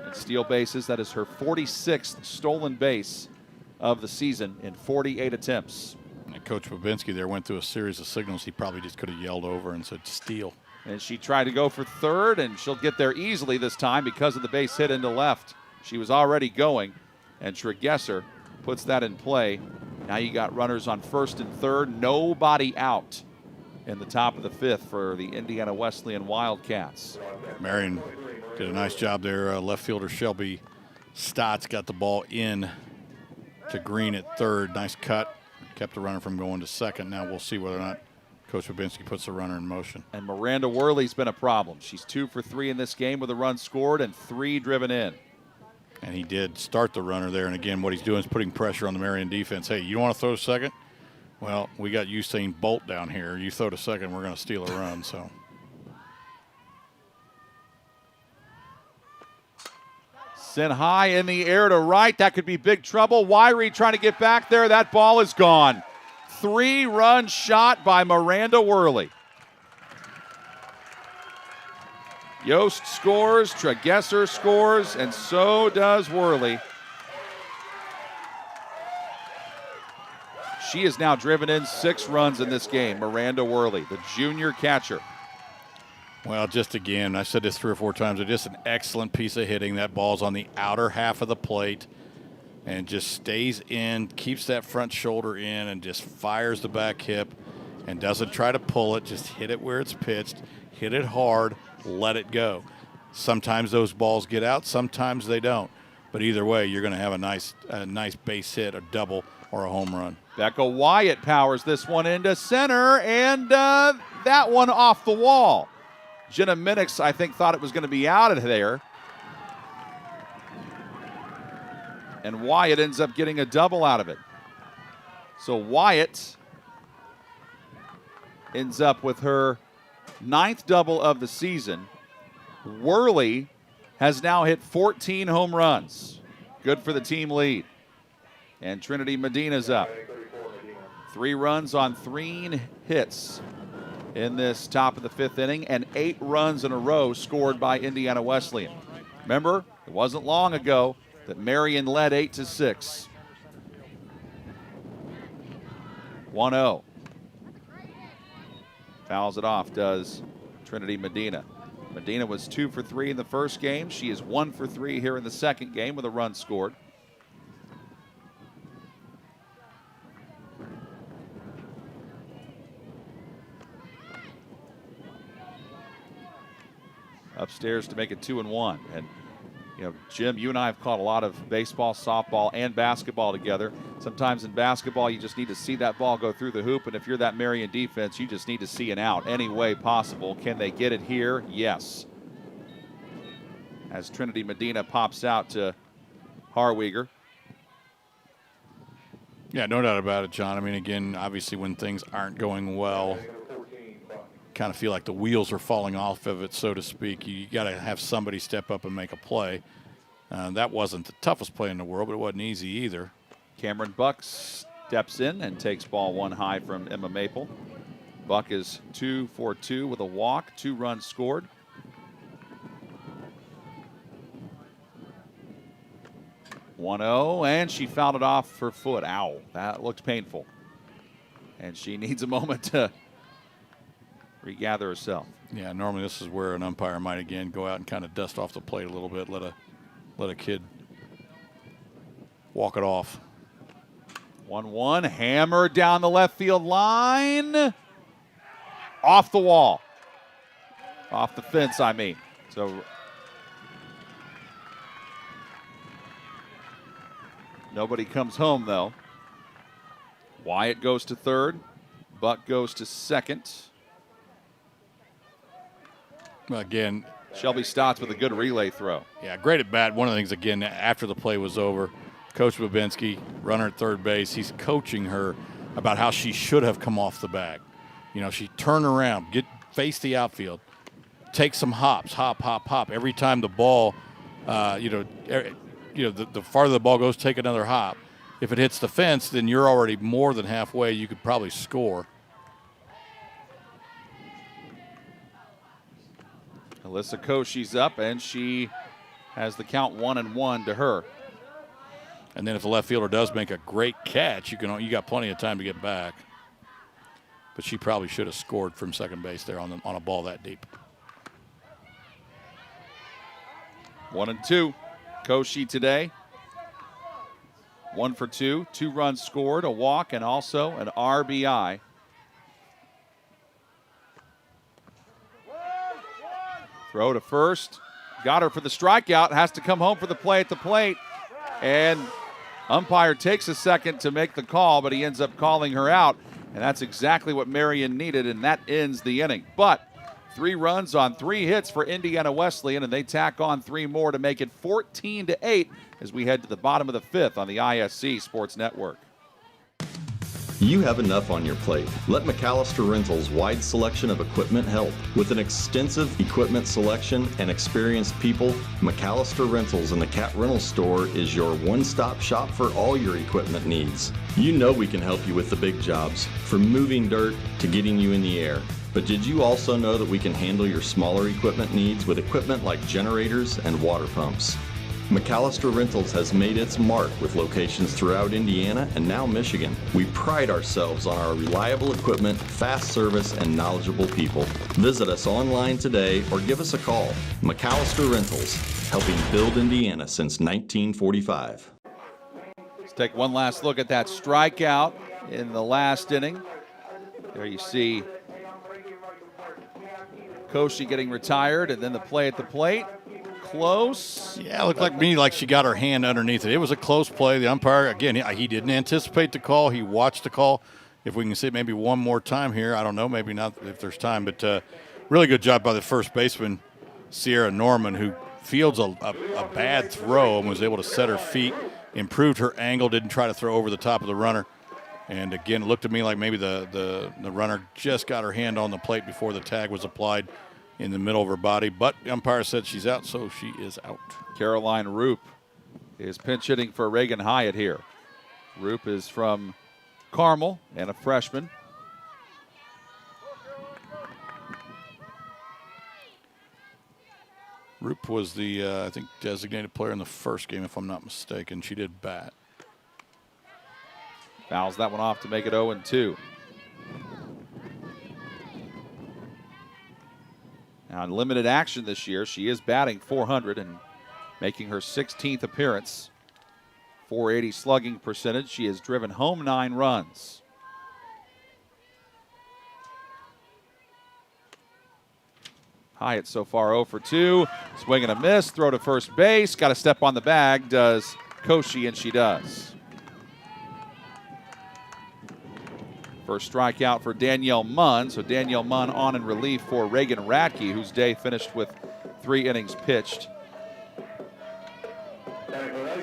and steal bases. That is her 46th stolen base of the season in 48 attempts.
And Coach Babinski there went through a series of signals he probably just could have yelled over and said steal.
And she tried to go for third, and she'll get there easily this time because of the base hit into left. She was already going, and Tregesser puts that in play. Now you got runners on first and third, nobody out in the top of the fifth for the Indiana Wesleyan Wildcats.
Marian did a nice job there. Left fielder Shelby Stotts got the ball in to Green at third. Nice cut. Kept the runner from going to second. Now we'll see whether or not Coach Babinski puts the runner in motion.
And Miranda Worley's been a problem. She's 2 for 3 in this game with a run scored and 3 driven in.
And he did start the runner there. And again, what he's doing is putting pressure on the Marian defense. Hey, you want to throw to second? Well, we got Usain Bolt down here. You throw to second, we're going to steal a run. So.
Sent high in the air to right. That could be big trouble. Wyrie trying to get back there. That ball is gone. 3-run shot by Miranda Worley. Yost scores, Tregesser scores, and so does Worley. She has now driven in 6 runs in this game, Miranda Worley, the junior catcher.
Well, just again, I said this 3 or 4 times, it's just an excellent piece of hitting. That ball's on the outer half of the plate and just stays in, keeps that front shoulder in, and just fires the back hip and doesn't try to pull it, just hit it where it's pitched, hit it hard, let it go. Sometimes those balls get out, sometimes they don't. But either way, you're going to have a nice base hit, a double, or a home run.
Becca Wyatt powers this one into center, and that one off the wall. Jenna Minix, I think, thought it was going to be out of there. And Wyatt ends up getting a double out of it. So Wyatt ends up with her 9th double of the season. Worley has now hit 14 home runs. Good for the team lead. And Trinity Medina's up. 3 runs on 3 hits in this top of the 5th inning, and 8 runs in a row scored by Indiana Wesleyan. Remember, it wasn't long ago that Marian led 8-6. 1-0. Fouls it off, does Trinity Medina. Medina was 2 for 3 in the first game. She is 1 for 3 here in the second game with a run scored. upstairs to make it 2-1. And Jim, you and I have caught a lot of baseball, softball, and basketball together. Sometimes in basketball, you just need to see that ball go through the hoop, and if you're that Marian defense, you just need to see an out any way possible. Can they get it here? Yes. As Trinity Medina pops out to Harwiger.
Yeah, no doubt about it, John. I mean, again, obviously when things aren't going well, kind of feel like the wheels are falling off of it, so to speak. You got to have somebody step up and make a play. That wasn't the toughest play in the world, but it wasn't easy either.
Cameron Buck steps in and takes ball one high from Emma Maple. Buck is 2 for 2 with a walk, 2 runs scored. And she fouled it off her foot. Ow, that looked painful. And she needs a moment to regather herself.
Yeah, normally this is where an umpire might again go out and kind of dust off the plate a little bit, let a kid walk it off.
1-1, hammer down the left field line. Off the wall. Off the fence, I mean. So nobody comes home, though. Wyatt goes to third. Buck goes to second.
Again,
Shelby Stotts with a good relay throw.
Yeah, great at bat. One of the things, again, after the play was over, Coach Babinski, runner at third base, he's coaching her about how she should have come off the bag. She turn around, face the outfield, take some hops, hop, hop, hop. Every time the ball, the farther the ball goes, take another hop. If it hits the fence, then you're already more than halfway. You could probably score.
Alyssa Koshy's up, and she has the count 1-1 to her.
And then if the left fielder does make a great catch, you got plenty of time to get back. But she probably should have scored from second base there on a ball that deep.
1-2. Koshy today. 1 for 2. 2 runs scored, a walk, and also an RBI. Throw to first. Got her for the strikeout. Has to come home for the play at the plate. And umpire takes a second to make the call, but he ends up calling her out. And that's exactly what Marian needed, and that ends the inning. But 3 runs on 3 hits for Indiana Wesleyan, and they tack on 3 more to make it 14-8 as we head to the bottom of the 5th on the ISC Sports Network.
You have enough on your plate. Let McAllister Rentals' wide selection of equipment help. With an extensive equipment selection and experienced people, McAllister Rentals in the Cat Rental Store is your one-stop shop for all your equipment needs. You know we can help you with the big jobs, from moving dirt to getting you in the air. But did you also know that we can handle your smaller equipment needs with equipment like generators and water pumps? McAllister Rentals has made its mark with locations throughout Indiana and now Michigan. We pride ourselves on our reliable equipment, fast service, and knowledgeable people. Visit us online today or give us a call. McAllister Rentals, helping build Indiana since 1945.
Let's take one last look at that strikeout in the last inning. There you see Koshy getting retired, and then the play at the plate. Close.
Yeah, it looked like she got her hand underneath it. It was a close play. The umpire, again, he didn't anticipate the call. He watched the call. If we can see it maybe one more time here, I don't know, maybe not if there's time, but really good job by the first baseman, Sierra Norman, who fields a bad throw and was able to set her feet, improved her angle, didn't try to throw over the top of the runner. And again, it looked to me like maybe the runner just got her hand on the plate before the tag was applied in the middle of her body, but the umpire said she's out, so she is out.
Caroline Roop is pinch hitting for Reagan Hyatt here. Roop is from Carmel and a freshman.
Roop was the, I think, designated player in the first game, if I'm not mistaken. She did bat.
Fouls that one off to make it 0-2. Now, in limited action this year, she is batting .400 and making her 16th appearance. .480 slugging percentage. She has driven home 9 runs. Hyatt so far 0 for 2. Swing and a miss. Throw to first base. Got to step on the bag. Does Koshi, and she does. First strikeout for Danielle Munn. So Danielle Munn on in relief for Reagan Radke, whose day finished with 3 innings pitched.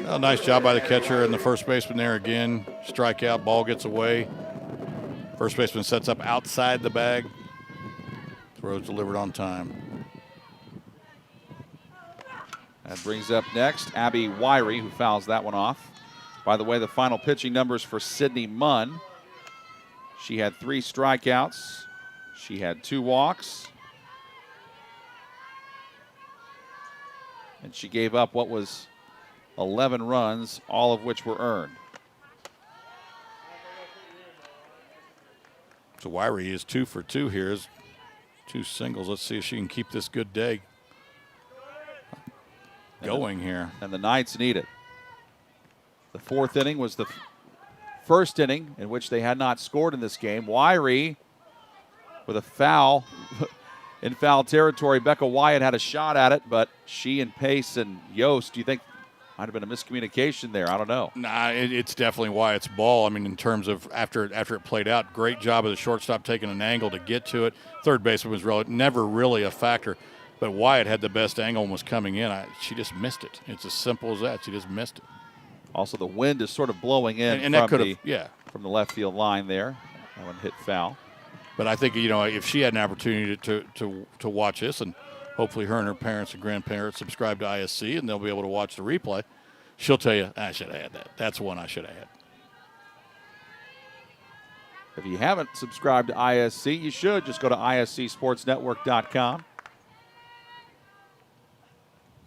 Well, nice job by the catcher and the first baseman there again. Strikeout, ball gets away. First baseman sets up outside the bag. Throws delivered on time.
That brings up next Abby Wyrie, who fouls that one off. By the way, the final pitching numbers for Sydney Munn. She had 3 strikeouts. She had 2 walks. And she gave up what was 11 runs, all of which were earned.
So Wyrie is 2 for 2 here. 2 singles. Let's see if she can keep this good day going here.
And the Knights need it. The 4th inning was the first inning in which they had not scored in this game. Wyrie with a foul in foul territory. Becca Wyatt had a shot at it, but she and Pace and Yost, do you think might have been a miscommunication there? I don't know.
Nah, it's definitely Wyatt's ball. I mean, in terms of after it played out, great job of the shortstop taking an angle to get to it. Third baseman was never really a factor, but Wyatt had the best angle and was coming in. She just missed it. It's as simple as that. She just missed it.
Also, the wind is sort of blowing in
and that could have,
from the left field line there. That one hit foul.
But I think, if she had an opportunity to watch this, and hopefully her and her parents and grandparents subscribe to ISC and they'll be able to watch the replay, she'll tell you, I should have had that. That's one I should have had.
If you haven't subscribed to ISC, you should. Just go to iscsportsnetwork.com.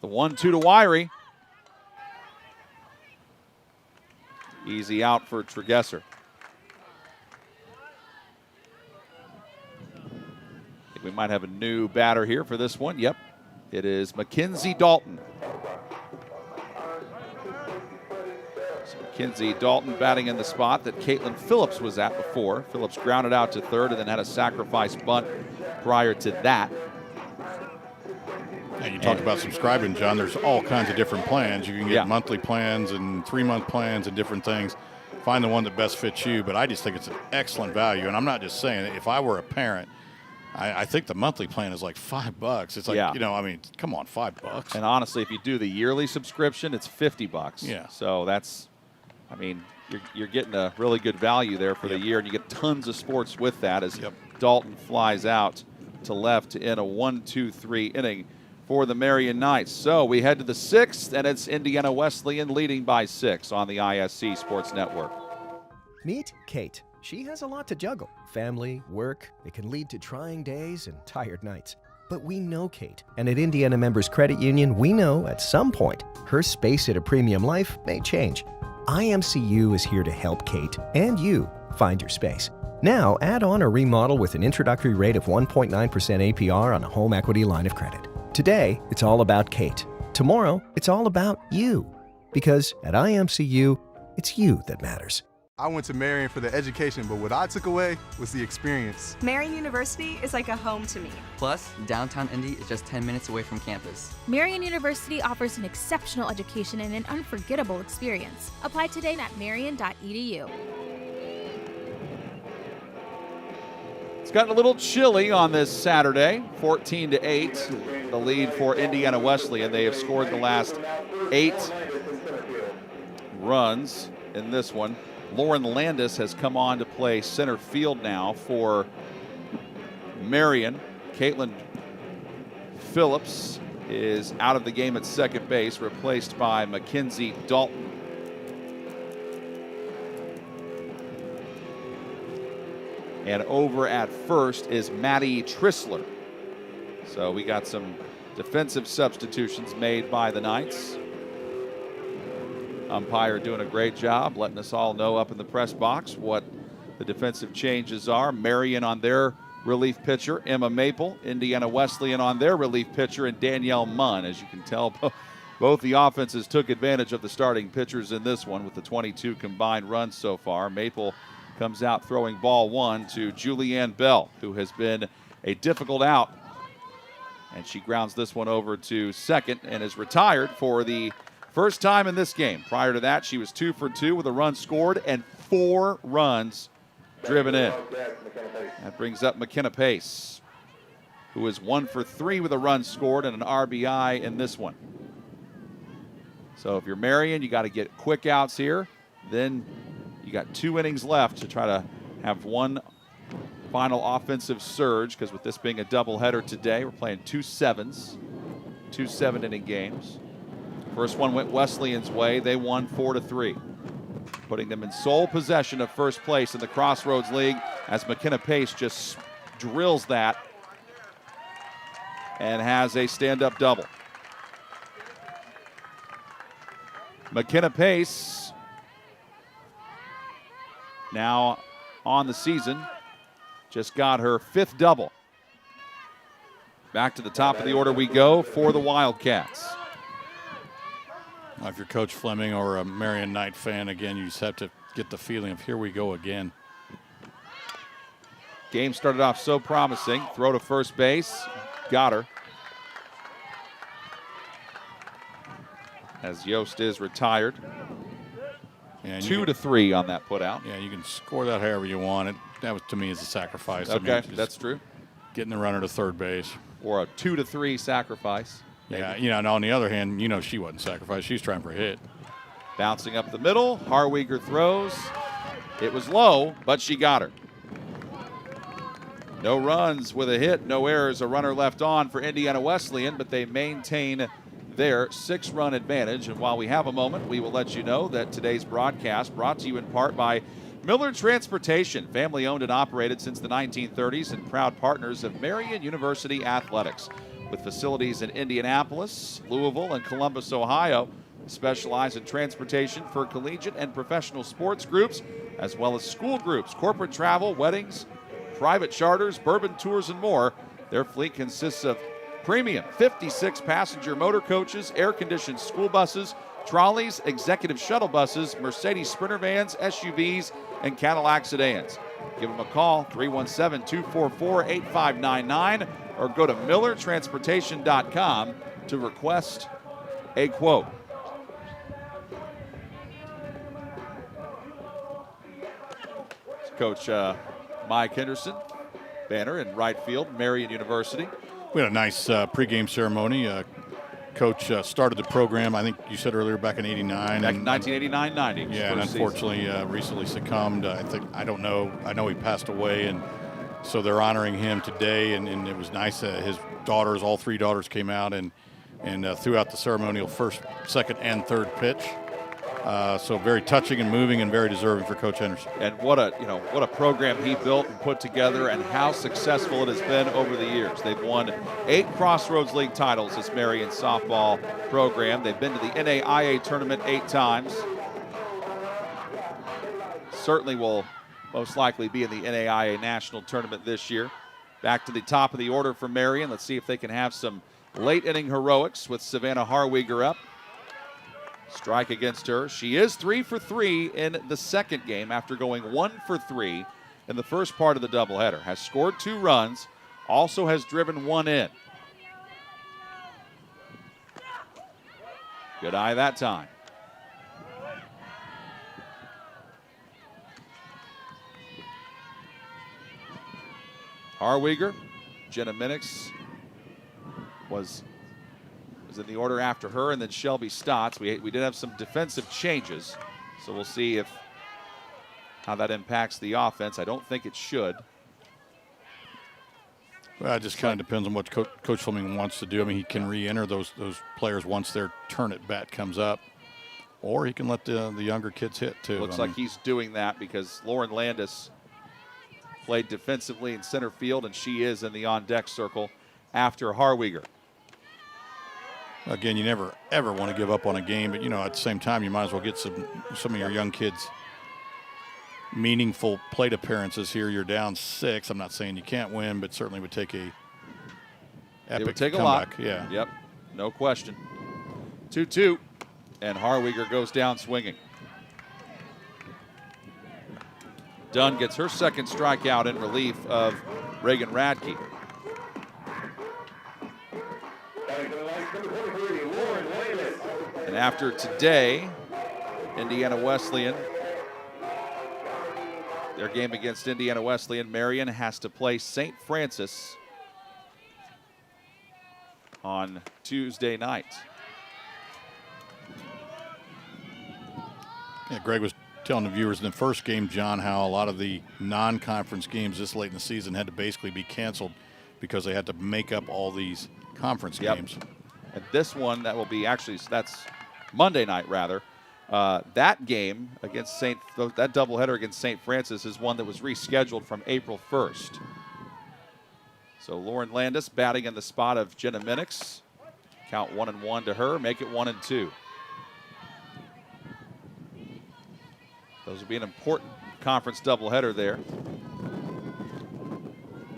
The 1-2 to Wyrie. Easy out for Tregesser. I think we might have a new batter here for this one. Yep, it is Mackenzie Dalton. So Mackenzie Dalton batting in the spot that Caitlin Phillips was at before. Phillips grounded out to third and then had a sacrifice bunt prior to that.
And you talked about subscribing, John. There's all kinds of different plans. You can get monthly plans and 3-month plans and different things. Find the one that best fits you. But I just think it's an excellent value. And I'm not just saying it. If I were a parent, I think the monthly plan is like $5. It's like, come on, $5.
And honestly, if you do the yearly subscription, it's $50.
Yeah.
So that's, you're getting a really good value there for the year, and you get tons of sports with that as Dalton flies out to left to end a 1-2-3 inning for the Marian Knights. So we head to the 6th, and it's Indiana Wesleyan leading by 6 on the ISC Sports Network.
Meet Kate. She has a lot to juggle. Family, work, it can lead to trying days and tired nights. But we know Kate, and at Indiana Members Credit Union, we know at some point her space at a premium life may change. IMCU is here to help Kate and you find your space. Now, add on or remodel with an introductory rate of 1.9% APR on a home equity line of credit. Today, it's all about Kate. Tomorrow, it's all about you. Because at IMCU, it's you that matters.
I went to Marian for the education, but what I took away was the experience.
Marian University is like a home to me.
Plus, downtown Indy is just 10 minutes away from campus.
Marian University offers an exceptional education and an unforgettable experience. Apply today at marian.edu.
It's gotten a little chilly on this Saturday, 14-8, the lead for Indiana Wesleyan. They have scored the last 8 runs in this one. Lauren Landis has come on to play center field now for Marian. Caitlin Phillips is out of the game at second base, replaced by Mackenzie Dalton. And over at first is Maddie Trissler. So we got some defensive substitutions made by the Knights. Umpire doing a great job letting us all know up in the press box what the defensive changes are. Marian on their relief pitcher, Emma Maple. Indiana Wesleyan on their relief pitcher, and Danielle Munn. As you can tell, both the offenses took advantage of the starting pitchers in this one with the 22 combined runs so far. Maple comes out throwing ball 1 to Julianne Bell, who has been a difficult out. And she grounds this one over to second and is retired for the first time in this game. Prior to that, she was 2 for 2 with a run scored and 4 runs driven in. That brings up McKenna Pace, who is 1 for 3 with a run scored and an RBI in this one. So if you're Marian, you got to get quick outs here. Then you got 2 innings left to try to have one final offensive surge, because with this being a doubleheader today, we're playing 2 7s, 2 7-inning games. First one went Wesleyan's way. They won 4-3, putting them in sole possession of first place in the Crossroads League as McKenna Pace just drills that and has a stand-up double. McKenna Pace now on the season just got her 5th double. Back to the top of the order we go for the Wildcats.
Well, if you're Coach Fleming or a Marian Knight fan, again, you just have to get the feeling of here we go again.
Game started off so promising. Throw to first base. Got her. As Yost is retired.
And
2-3 on that put out.
Yeah, you can score that however you want. That was, to me, is a sacrifice.
Okay, that's true.
Getting the runner to third base.
Or a 2-3 sacrifice.
Yeah, you know, and on the other hand, you know she wasn't sacrificed. She's trying for a hit.
Bouncing up the middle. Harwiger throws. It was low, but she got her. No runs with a hit, no errors, a runner left on for Indiana Wesleyan, but they maintain their 6-run advantage. And while we have a moment, we will let you know that today's broadcast brought to you in part by Miller Transportation, family owned and operated since the 1930s and proud partners of Marian University Athletics. With facilities in Indianapolis, Louisville, and Columbus, Ohio, specialize in transportation for collegiate and professional sports groups, as well as school groups, corporate travel, weddings, private charters, bourbon tours, and more. Their fleet consists of premium 56-passenger motor coaches, air-conditioned school buses, trolleys, executive shuttle buses, Mercedes Sprinter vans, SUVs, and Cadillac sedans. Give them a call, 317-244-8599, or go to millertransportation.com to request a quote. Coach Mike Henderson, banner in right field, Marian University.
We had a nice pregame ceremony. Coach started the program, I think you said earlier, back in '89.
Back in 1989-90.
Yeah, and unfortunately recently succumbed. I know he passed away, and so they're honoring him today. And it was nice. His daughters, all 3 daughters, came out and threw out the ceremonial first, second, and third pitch. So very touching and moving and very deserving for Coach Henderson.
And what a program he built and put together, and how successful it has been over the years. They've won 8 Crossroads League titles, this Marian softball program. They've been to the NAIA tournament 8 times. Certainly will most likely be in the NAIA national tournament this year. Back to the top of the order for Marian. Let's see if they can have some late inning heroics with Savannah Harwiger up. Strike against her. She is 3 for 3 in the second game after going 1 for 3 in the first part of the doubleheader. Has scored 2 runs, also has driven 1 in. Good eye that time. Harwiger, Jenna Minix was in the order after her, and then Shelby Stotts. We did have some defensive changes, so we'll see how that impacts the offense. I don't think it should.
Well, it just kind of depends on what Coach Fleming wants to do. I mean, he can re-enter those players once their turn at bat comes up, or he can let the younger kids hit too.
Looks like he's doing that because Lauren Landis played defensively in center field, and she is in the on-deck circle after Harwiger.
Again, you never, ever want to give up on a game, but, at the same time, you might as well get some of your young kids meaningful plate appearances here. You're down 6. I'm not saying you can't win, but certainly would take a epic
it would take
comeback.
A lot.
Yeah.
Yep, no question. 2-2, and Harwiger goes down swinging. Dunn gets her second strikeout in relief of Reagan Radke. And after today, Indiana Wesleyan, their game against Indiana Wesleyan, Marian has to play St. Francis on Tuesday night.
Yeah, Greg was telling the viewers in the first game, John, how a lot of the non-conference games this late in the season had to basically be canceled because they had to make up all these conference games.
And this one, that will be actually, that's Monday night rather. That game against that doubleheader against St. Francis is one that was rescheduled from April 1st. So Lauren Landis batting in the spot of Jenna Minix. Count 1-1 to her, make it 1-2. Those will be an important conference doubleheader there.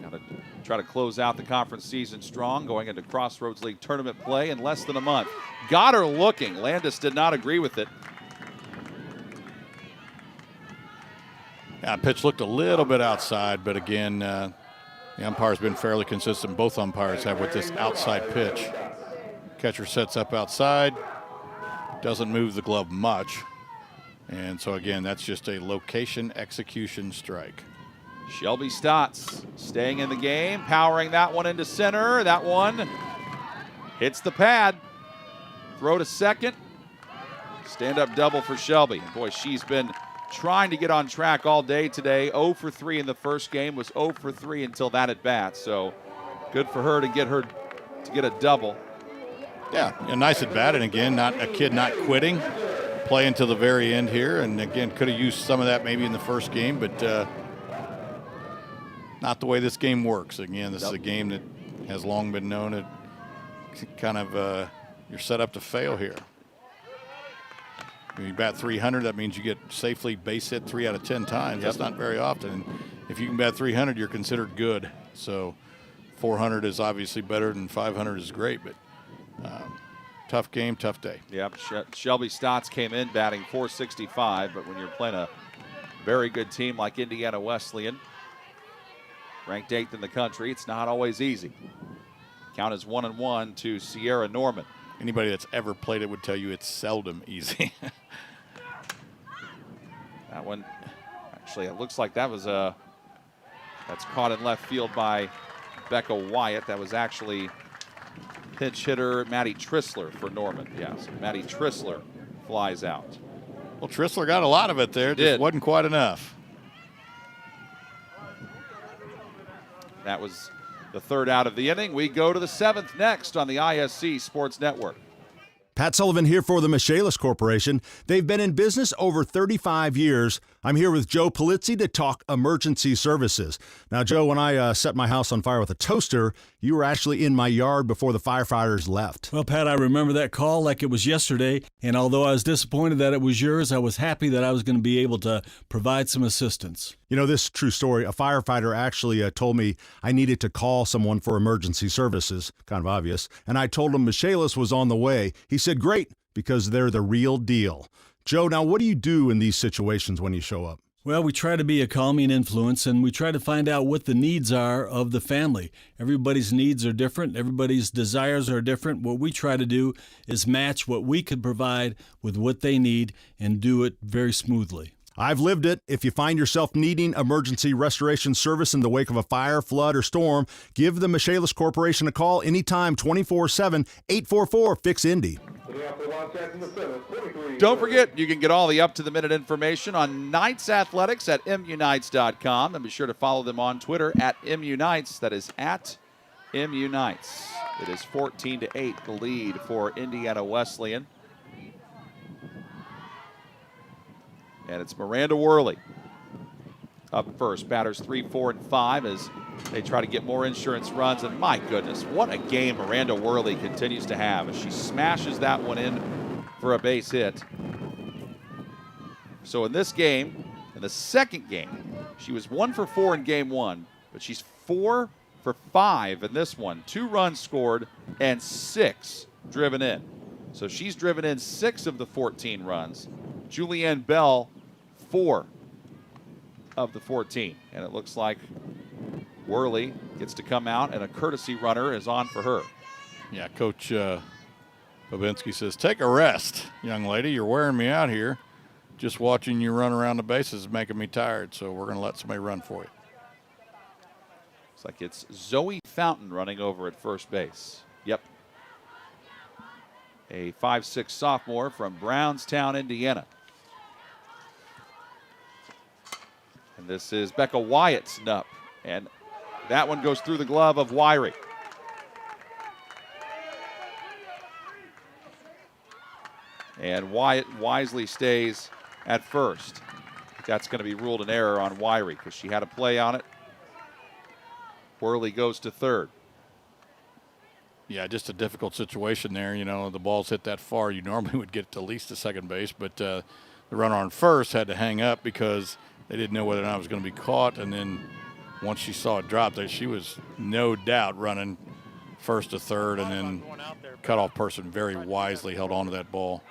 Got to try to close out the conference season strong, going into Crossroads League tournament play in less than a month. Got her looking. Landis did not agree with it.
Yeah, pitch looked a little bit outside, but again, the umpire's been fairly consistent. Both umpires have with this outside pitch. Catcher sets up outside, doesn't move the glove much. And so, again, that's just a location execution strike.
Shelby Stotts staying in the game, powering that one into center. That one hits the pad. Throw to second. Stand-up double for Shelby. Boy, she's been trying to get on track all day today. 0 for 3 in the first game, was 0 for 3 until that at bat. So good for her to get a double.
Yeah, a nice at bat, and again, not a kid not quitting. Play until the very end here, and again, could have used some of that maybe in the first game, but not the way this game works. Again, this is a game that has long been known that kind of you're set up to fail here. When you bat 300, that means you get safely base hit 3 out of 10 times. That's not very often. And if you can bat 300, you're considered good. So 400 is obviously better than 500 is great, but tough game, tough day.
Yep, Shelby Stotts came in batting .465, but when you're playing a very good team like Indiana Wesleyan, ranked 8th in the country, it's not always easy. Count is 1-1 to Sierra Norman.
Anybody that's ever played it would tell you it's seldom easy.
That one, actually, it looks like that was that's caught in left field by Becca Wyatt. That was actually pinch hitter Maddie Trissler for Norman. Yes, Maddie Trissler flies out.
Well, Trissler got a lot of it there. Just wasn't quite enough.
That was the third out of the inning. We go to the 7th next on the ISC Sports Network.
Pat Sullivan here for the Michaelis Corporation. They've been in business over 35 years. I'm here with Joe Polizzi to talk emergency services. Now, Joe, when I set my house on fire with a toaster, you were actually in my yard before the firefighters left.
Well, Pat, I remember that call like it was yesterday, and although I was disappointed that it was yours, I was happy that I was going to be able to provide some assistance.
You know, this true story, a firefighter actually told me I needed to call someone for emergency services, kind of obvious, and I told him Michaelis was on the way. He said, great, because they're the real deal. Joe, now what do you do in these situations when you show up?
Well, we try to be a calming influence, and we try to find out what the needs are of the family. Everybody's needs are different. Everybody's desires are different. What we try to do is match what we could provide with what they need and do it very smoothly.
I've lived it. If you find yourself needing emergency restoration service in the wake of a fire, flood, or storm, give the Michaelis Corporation a call anytime, 24/7, 844-FIX-INDY.
Don't forget, you can get all the up-to-the-minute information on Knights Athletics at MUKnights.com, and be sure to follow them on Twitter at MUKnights. That is at MUKnights. It is 14-8, the lead for Indiana Wesleyan. And it's Miranda Worley up first. Batters 3, 4, and 5 as they try to get more insurance runs. And my goodness, what a game Miranda Worley continues to have as she smashes that one in for a base hit. So in this game, in the second game, she was 1 for 4 in game 1, but she's 4 for 5 in this one. 2 runs scored and 6 driven in. So she's driven in 6 of the 14 runs. Julianne Bell, 4 of the 14. And it looks like Worley gets to come out, and a courtesy runner is on for her.
Yeah, Coach Babinski says, take a rest, young lady. You're wearing me out here. Just watching you run around the bases is making me tired, so we're going to let somebody run for you.
Looks like it's Zoe Fountain running over at first base. Yep. A 5'6" sophomore from Brownstown, Indiana. And this is Becca Wyatt's nup. And that one goes through the glove of Wyrie. And Wyatt wisely stays at first. That's going to be ruled an error on Wyrie because she had a play on it. Worley goes to third.
Yeah, just a difficult situation there. You know, the ball's hit that far. You normally would get to at least the second base, but the runner on first had to hang up because they didn't know whether or not it was going to be caught. And then once she saw it drop there, she was no doubt running first to third, and then cutoff person very wisely held on to that ball.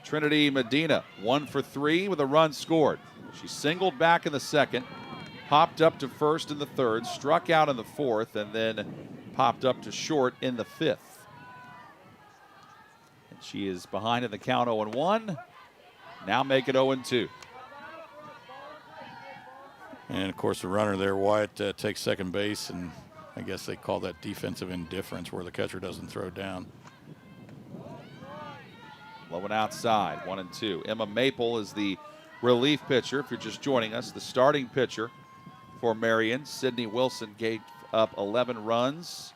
Trinity Medina, 1 for 3 with a run scored. She singled back in the second, popped up to first in the third, struck out in the fourth, and then popped up to short in the fifth. And she is behind in the count 0-1. Now make it 0-2.
And, of course, the runner there, Wyatt, takes second base, and I guess they call that defensive indifference where the catcher doesn't throw down.
Low and outside, 1-2. Emma Maple is the relief pitcher. If you're just joining us, the starting pitcher for Marian. Sydney Wilson gave up 11 runs,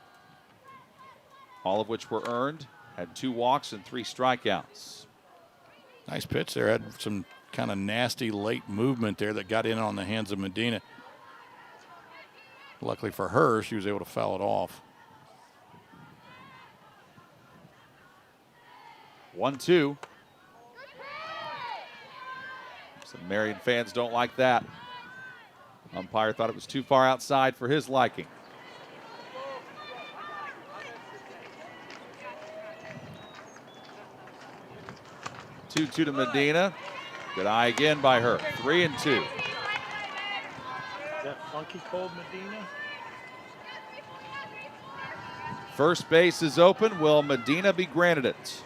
all of which were earned. Had 2 walks and 3 strikeouts.
Nice pitch there. Had some kind of nasty late movement there that got in on the hands of Medina. Luckily for her, she was able to foul it off.
1-2. Some Marian fans don't like that. Umpire thought it was too far outside for his liking. Two to Medina. Good eye again by her. 3-2.
That funky cold Medina.
First base is open. Will Medina be granted it?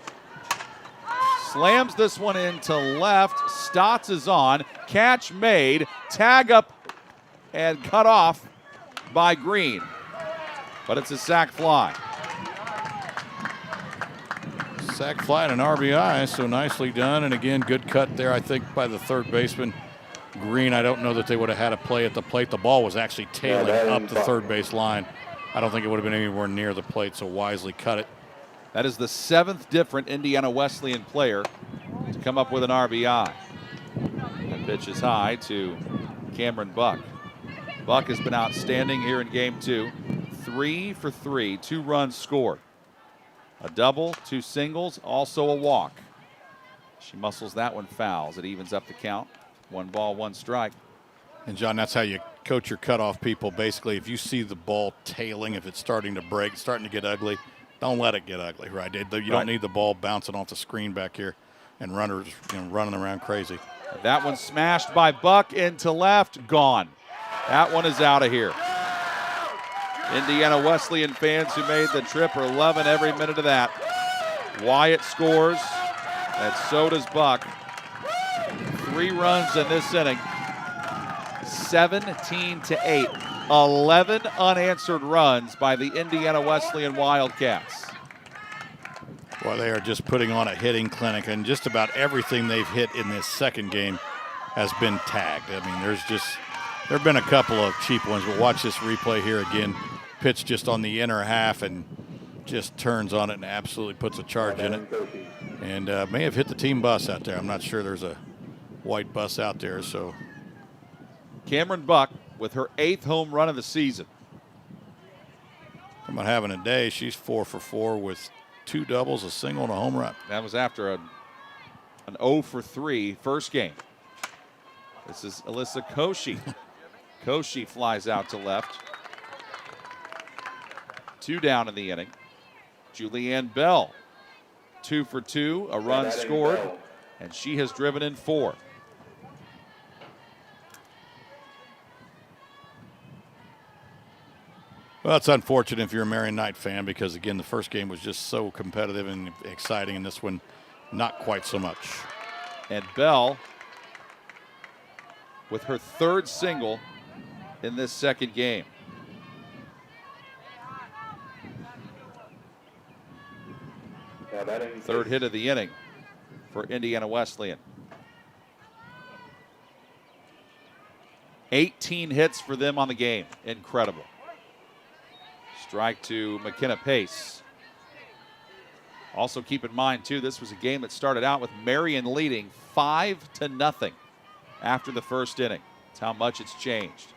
Slams this one into left. Stotts is on. Catch made. Tag up and cut off by Green. But it's a sac fly.
Sac fly and an RBI, so nicely done. And again, good cut there, I think, by the third baseman. Green, I don't know that they would have had a play at the plate. The ball was actually tailing up the third base line. I don't think it would have been anywhere near the plate, so wisely cut it.
That is the 7th different Indiana Wesleyan player to come up with an RBI. That pitch is high to Cameron Buck. Buck has been outstanding here in game 2. 3 for 3, 2 runs scored. A double, 2 singles, also a walk. She muscles that one foul as it evens up the count. 1 ball, 1 strike.
And John, that's how you coach your cutoff people. Basically, if you see the ball tailing, if it's starting to break, starting to get ugly, don't let it get ugly, right? You don't need the ball bouncing off the screen back here and runners running around crazy.
That one smashed by Buck into left, gone. That one is out of here. Indiana Wesleyan fans who made the trip are loving every minute of that. Wyatt scores, and so does Buck. 3 runs in this inning. 17-8. 11 unanswered runs by the Indiana Wesleyan Wildcats.
Well, they are just putting on a hitting clinic, and just about everything they've hit in this second game has been tagged. I mean, there have been a couple of cheap ones, but watch this replay here again. Pitch just on the inner half and just turns on it and absolutely puts a charge in it. And may have hit the team bus out there. I'm not sure there's a white bus out there. So
Cameron Buck with her 8th home run of the season.
Talking about having a day, she's 4 for 4 with 2 doubles, a single, and a home run.
That was after an 0 for 3 first game. This is Alyssa Koshy. Koshy flies out to left. 2 down in the inning. Julianne Bell, 2 for 2, a run scored, and she has driven in 4.
Well, it's unfortunate if you're a Marian Knight fan because, again, the first game was just so competitive and exciting, and this one not quite so much.
And Bell with her third single in this second game. Third hit of the inning for Indiana Wesleyan. 18 hits for them on the game. Incredible. Strike to McKenna Pace. Also keep in mind, too, this was a game that started out with Marian leading 5-0 after the first inning. That's how much it's changed.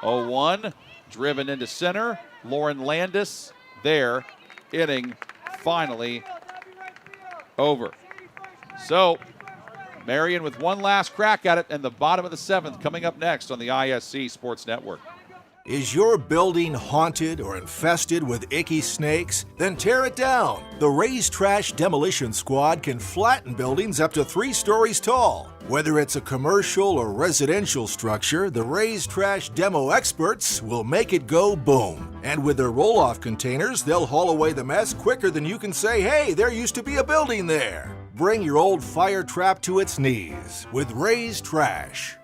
0-1, driven into center. Lauren Landis there. Inning finally over. So, Marian with one last crack at it in the bottom of the seventh coming up next on the ISC Sports Network.
Is your building haunted or infested with icky snakes? Then tear it down. The Raise Trash Demolition Squad can flatten buildings up to 3 stories tall. Whether it's a commercial or residential structure, the Raise Trash Demo experts will make it go boom. And with their roll-off containers, they'll haul away the mess quicker than you can say, hey, there used to be a building there. Bring your old fire trap to its knees with Raise Trash.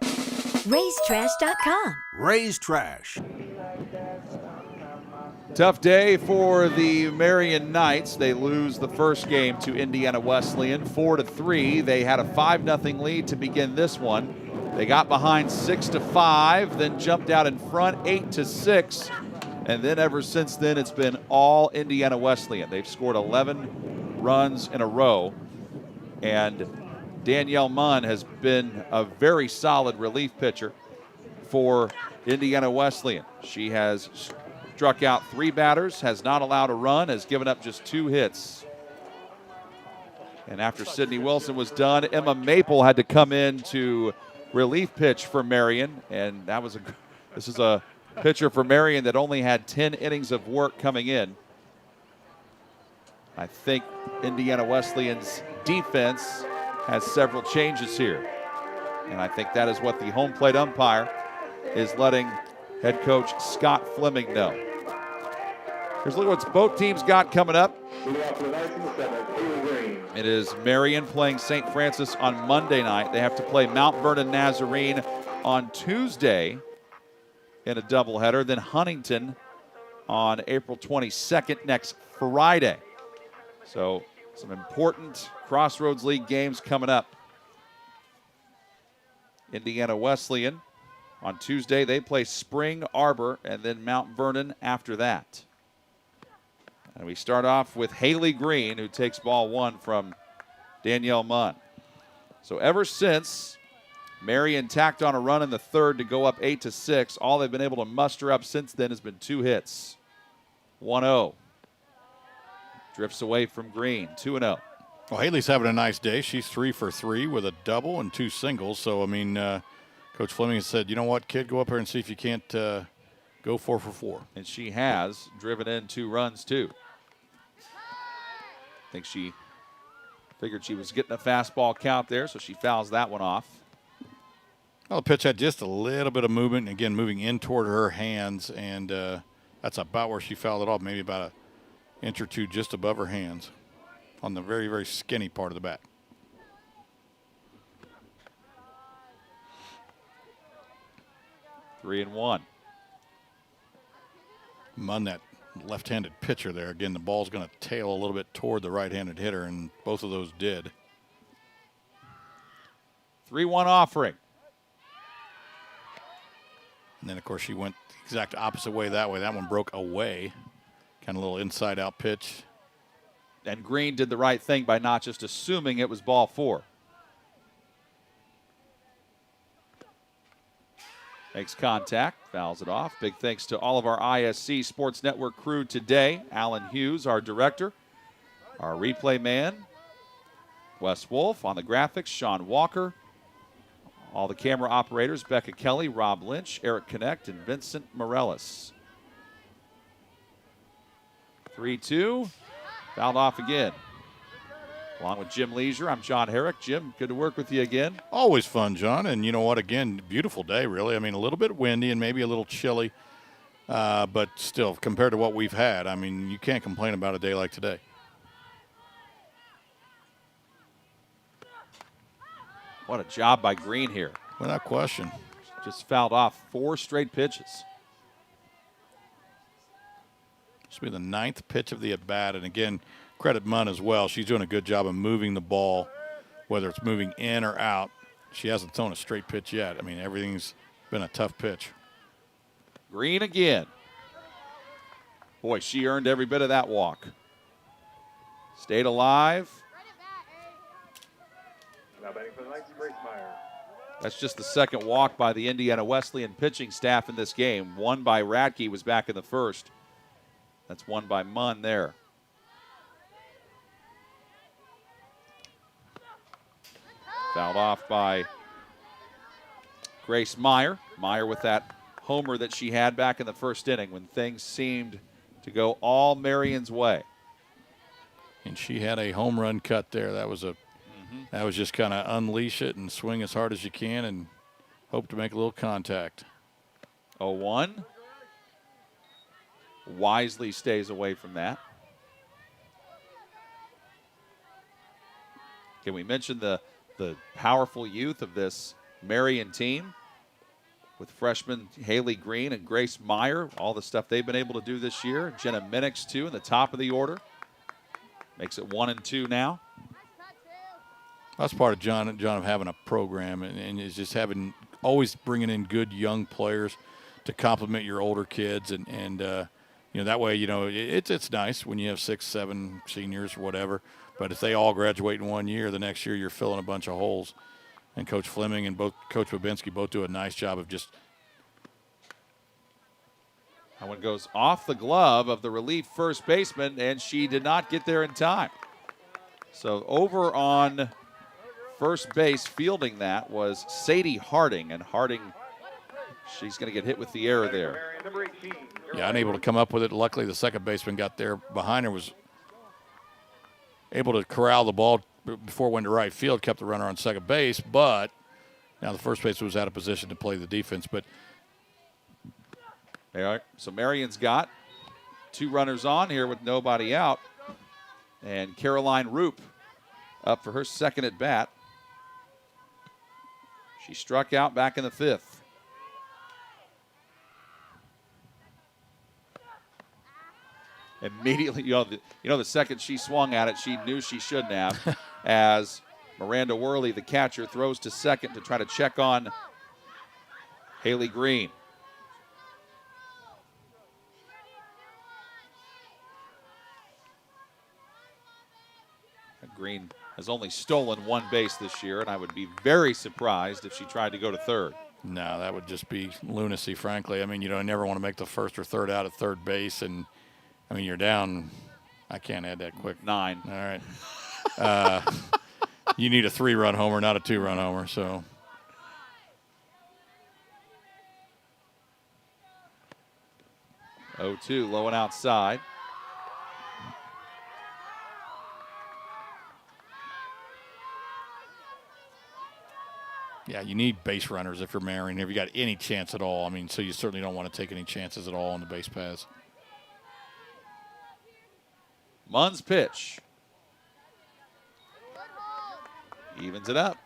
RaiseTrash.com.
Raise Trash.
Tough day for the Marian Knights. They lose the first game to Indiana Wesleyan 4-3. They had a 5-0 lead to begin this one. They got behind 6-5, then jumped out in front 8-6. And then ever since then, it's been all Indiana Wesleyan. They've scored 11 runs in a row. And Danielle Munn has been a very solid relief pitcher for Indiana Wesleyan. She has struck out 3 batters, has not allowed a run, has given up just 2 hits. And after Sydney Wilson was done, Emma Maple had to come in to relief pitch for Marian. And this is a pitcher for Marian that only had 10 innings of work coming in. I think Indiana Wesleyan's defense has several changes here. And I think that is what the home plate umpire is letting head coach Scott Fleming know. Here's a look at what both teams got coming up. It is Marian playing St. Francis on Monday night. They have to play Mount Vernon Nazarene on Tuesday in a doubleheader. Then Huntington on April 22nd, next Friday. So some important Crossroads League games coming up. Indiana Wesleyan on Tuesday, they play Spring Arbor and then Mount Vernon after that. And we start off with Haley Green, who takes ball 1 from Danielle Munn. So ever since Marian tacked on a run in the third to go up 8-6, all they've been able to muster up since then has been 2 hits. 1-0. Drifts away from Green, 2-0.
Well, Haley's having a nice day. She's 3 for 3 with a double and 2 singles. So, I mean, Coach Fleming said, you know what, kid, go up here and see if you can't go 4 for 4.
And she has driven in 2 runs, too. I think she figured she was getting a fastball count there, so she fouls that one off.
Well, the pitch had just a little bit of movement, and again, moving in toward her hands, and that's about where she fouled it off, maybe about an inch or 2 just above her hands on the very, very skinny part of the bat.
Three and one.
Munn, that left-handed pitcher there. Again, the ball's going to tail a little bit toward the right-handed hitter, and both of those did.
3-1 offering.
And then, of course, she went the exact opposite way that way. That one broke away. Kind of a little inside-out pitch.
And Green did the right thing by not just assuming it was ball 4. Makes contact, fouls it off. Big thanks to all of our ISC Sports Network crew today. Alan Hughes, our director. Our replay man, Wes Wolf. On the graphics, Sean Walker. All the camera operators, Becca Kelly, Rob Lynch, Eric Connect, and Vincent Morellis. 3-2. Fouled off again. Along with Jim Leisure, I'm John Herrick. Jim, good to work with you again.
Always fun, John. And you know what? Again, beautiful day, really. I mean, a little bit windy and maybe a little chilly. But still, compared to what we've had, I mean, you can't complain about a day like today.
What a job by Green here.
Without question.
Just fouled off 4 straight pitches.
This will be the 9th pitch of the at-bat. And, again, credit Munn as well. She's doing a good job of moving the ball, whether it's moving in or out. She hasn't thrown a straight pitch yet. I mean, everything's been a tough pitch.
Green again. Boy, she earned every bit of that walk. Stayed alive.
Now batting for the Knights, Grace Meyer.
That's just the second walk by the Indiana Wesleyan pitching staff in this game. One by Radke was back in the first. That's one by Munn there. Fouled off by Grace Meyer. Meyer with that homer that she had back in the first inning when things seemed to go all Marian's way.
And she had a home run cut there. That was just kind of unleash it and swing as hard as you can and hope to make a little contact.
0-1. Wisely stays away from that. Can we mention the powerful youth of this Marian team with freshman Haley Green and Grace Meyer, all the stuff they've been able to do this year. Jenna Minix, too, in the top of the order. Makes it 1-2 now.
That's part of John of having a program and is just always bringing in good young players to complement your older kids and that way, it's nice when you have 6, 7 seniors or whatever. But if they all graduate in 1 year, the next year you're filling a bunch of holes. And Coach Fleming and Coach Babinski both do a nice job of just.
That one goes off the glove of the relief first baseman, and she did not get there in time. So over on first base fielding that was Sadie Harding, and Harding, she's going to get hit with the error there.
Yeah, unable to come up with it. Luckily, the second baseman got there behind her, was able to corral the ball before it went to right field, kept the runner on second base, but now the first baseman was out of position to play the defense. But
all right, so Marian's got 2 runners on here with nobody out, and Caroline Roop up for her second at bat. She struck out back in the 5th. Immediately, the second she swung at it, she knew she shouldn't have, as Miranda Worley, the catcher, throws to second to try to check on Haley Green. Green has only stolen 1 base this year, and I would be very surprised if she tried to go to third.
No, that would just be lunacy, frankly. I mean, I never want to make the first or third out at third base, and I mean, you're down. I can't add that quick.
9.
All right. You need a 3-run homer, not a 2-run homer. So.
Oh, 2, low and outside.
Yeah, you need base runners if you're Marian. If you got any chance at all, I mean, so you certainly don't want to take any chances at all on the base paths.
Munn's pitch. Evens it up.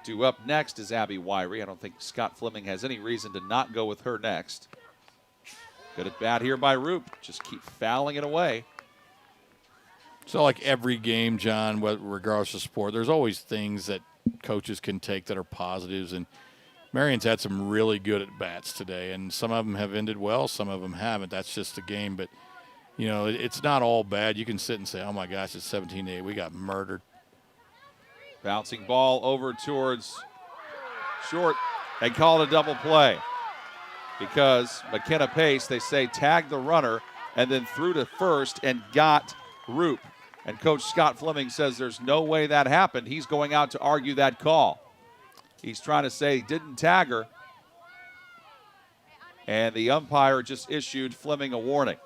Due up next is Abby Wyrie. I don't think Scott Fleming has any reason to not go with her next. Good at bat here by Roop. Just keep fouling it away.
So like every game, John, regardless of sport, there's always things that coaches can take that are positives, and Marian's had some really good at-bats today, and some of them have ended well, some of them haven't. That's just the game, but, it's not all bad. You can sit and say, oh, my gosh, it's 17-8. We got murdered.
Bouncing ball over towards short and called a double play because McKenna Pace, they say, tagged the runner and then threw to first and got Roop. And Coach Scott Fleming says there's no way that happened. He's going out to argue that call. He's trying to say he didn't tag her. And the umpire just issued Fleming a warning.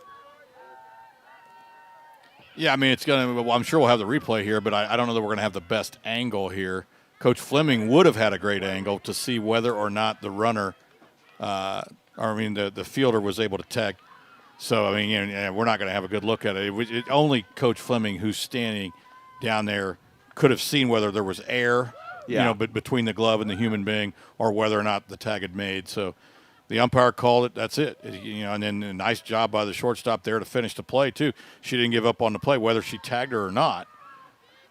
Yeah, I mean, I'm sure we'll have the replay here, but I don't know that we're going to have the best angle here Coach Fleming would have had a great angle to see whether or not the runner, the fielder was able to tag. So, I mean, we're not going to have a good look at it. Only Coach Fleming, who's standing down there, could have seen whether there was air, but between the glove and the human being, or whether or not the tag had made. So the umpire called it. That's it. And then a nice job by the shortstop there to finish the play, too. She didn't give up on the play, whether she tagged her or not.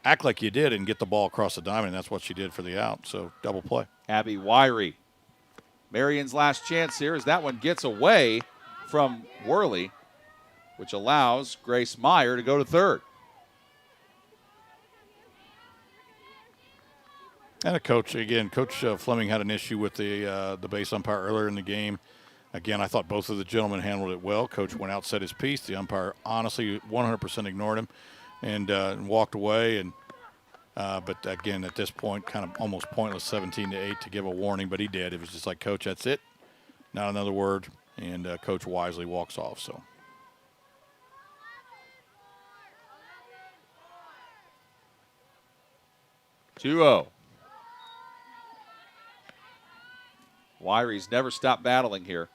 Act like you did and get the ball across the diamond, and that's what she did for the out. So double play.
Abby Wyrie. Marion's last chance here as that one gets away from Worley, which allows Grace Meyer to go to third.
And Coach Fleming had an issue with the base umpire earlier in the game. Again, I thought both of the gentlemen handled it well. Coach went out, said his piece. The umpire honestly 100% ignored him and walked away. But again, at this point, kind of almost pointless, 17-8 to give a warning. But he did. It was just like, Coach, that's it. Not another word. And Coach wisely walks off. So.
(2-0). Wyrie's never stopped battling here.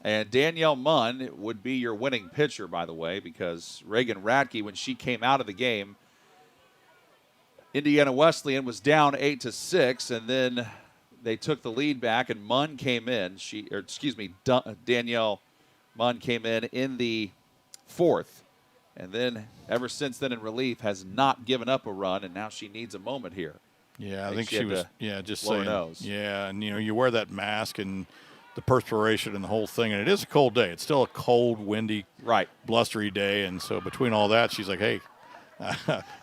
And Danielle Munn would be your winning pitcher, by the way, because Reagan Radke, when she came out of the game, Indiana Wesleyan was down 8-6, and then they took the lead back, and Munn came in. Danielle Munn came in the fourth. And then ever since then in relief has not given up a run, and now she needs a moment here.
Yeah, I think she was just
blow her
saying.
Nose.
Yeah, and you wear that mask and the perspiration and the whole thing, and it is a cold day. It's still a cold, windy, blustery day, and so between all that, she's like, hey,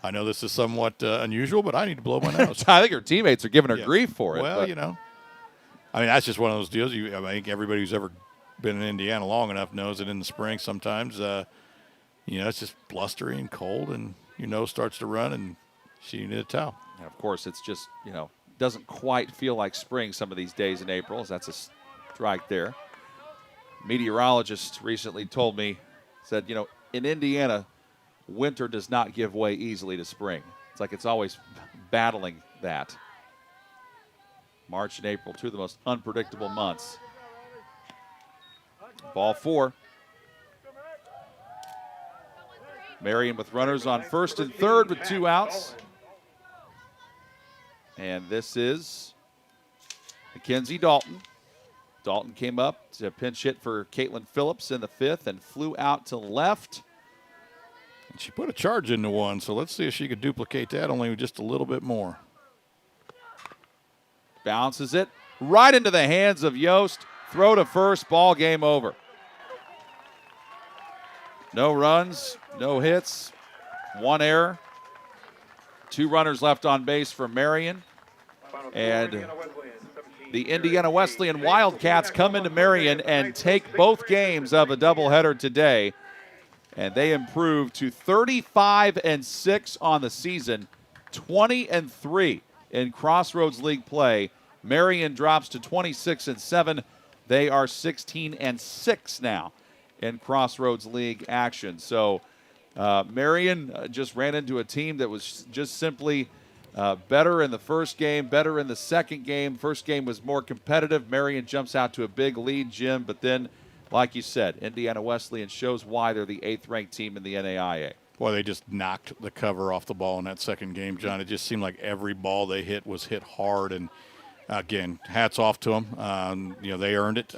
I know this is somewhat unusual, but I need to blow my nose.
I think her teammates are giving her grief for it.
Well, I mean, that's just one of those deals. I think everybody who's ever been in Indiana long enough knows that in the spring sometimes, it's just blustery and cold, and your nose starts to run, and she needed a towel.
And of course, it's just, doesn't quite feel like spring some of these days in April. That's a strike there. Meteorologist recently told me, said, in Indiana, winter does not give way easily to spring. It's like it's always battling that. March and April, two of the most unpredictable months. Ball 4. Marian with runners on first and third with 2 outs. And this is Mackenzie Dalton. Dalton came up to pinch hit for Caitlin Phillips in the 5th and flew out to left.
And she put a charge into one, so let's see if she could duplicate that, only just a little bit more.
Bounces it right into the hands of Yost. Throw to first, ball game over. No runs, no hits, 1 error. 2 runners left on base for Marian. And the Indiana Wesleyan Wildcats come into Marian and take both games of a doubleheader today. And they improve to 35-6 on the season, 20-3 in Crossroads League play. Marian drops to 26-7. They are 16-6 now in Crossroads League action. So Marian just ran into a team that was just simply better in the first game, better in the second game. First game was more competitive. Marian jumps out to a big lead, Jim, but then, like you said, Indiana Wesleyan shows why they're the 8th-ranked team in the NAIA.
Boy, they just knocked the cover off the ball in that second game, John. It just seemed like every ball they hit was hit hard, and again, hats off to them. They earned it.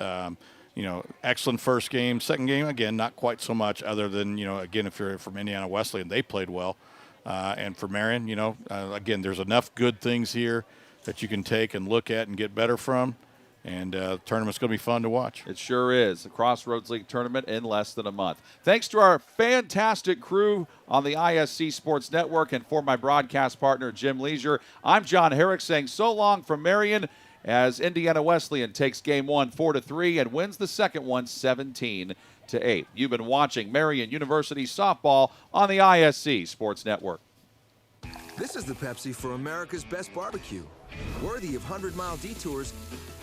Excellent first game. Second game, again, not quite so much other than, again, if you're from Indiana Wesleyan, they played well. And for Marian, again, there's enough good things here that you can take and look at and get better from. And the tournament's going to be fun to watch.
It sure is. The Crossroads League tournament in less than a month. Thanks to our fantastic crew on the ISC Sports Network and for my broadcast partner, Jim Leisure, I'm John Herrick saying so long from Marian as Indiana Wesleyan takes game 1 4-3 and wins the second one 17-8. You've been watching Marian University softball on the ISC Sports Network.
This is the Pepsi for America's best barbecue. Worthy of 100-mile detours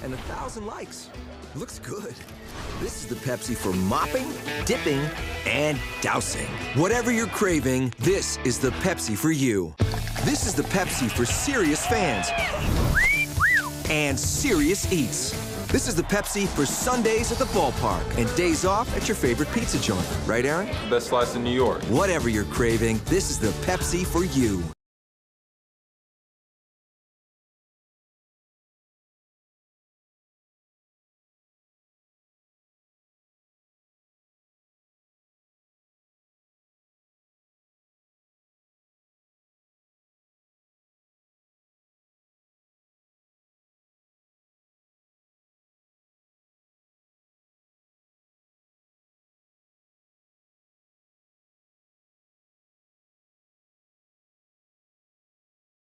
and 1,000 likes. Looks good. This is the Pepsi for mopping, dipping, and dousing. Whatever you're craving, this is the Pepsi for you. This is the Pepsi for serious fans and serious eats. This is the Pepsi for Sundays at the ballpark and days off at your favorite pizza joint. Right, Aaron?
Best slice in New York.
Whatever you're craving, this is the Pepsi for you.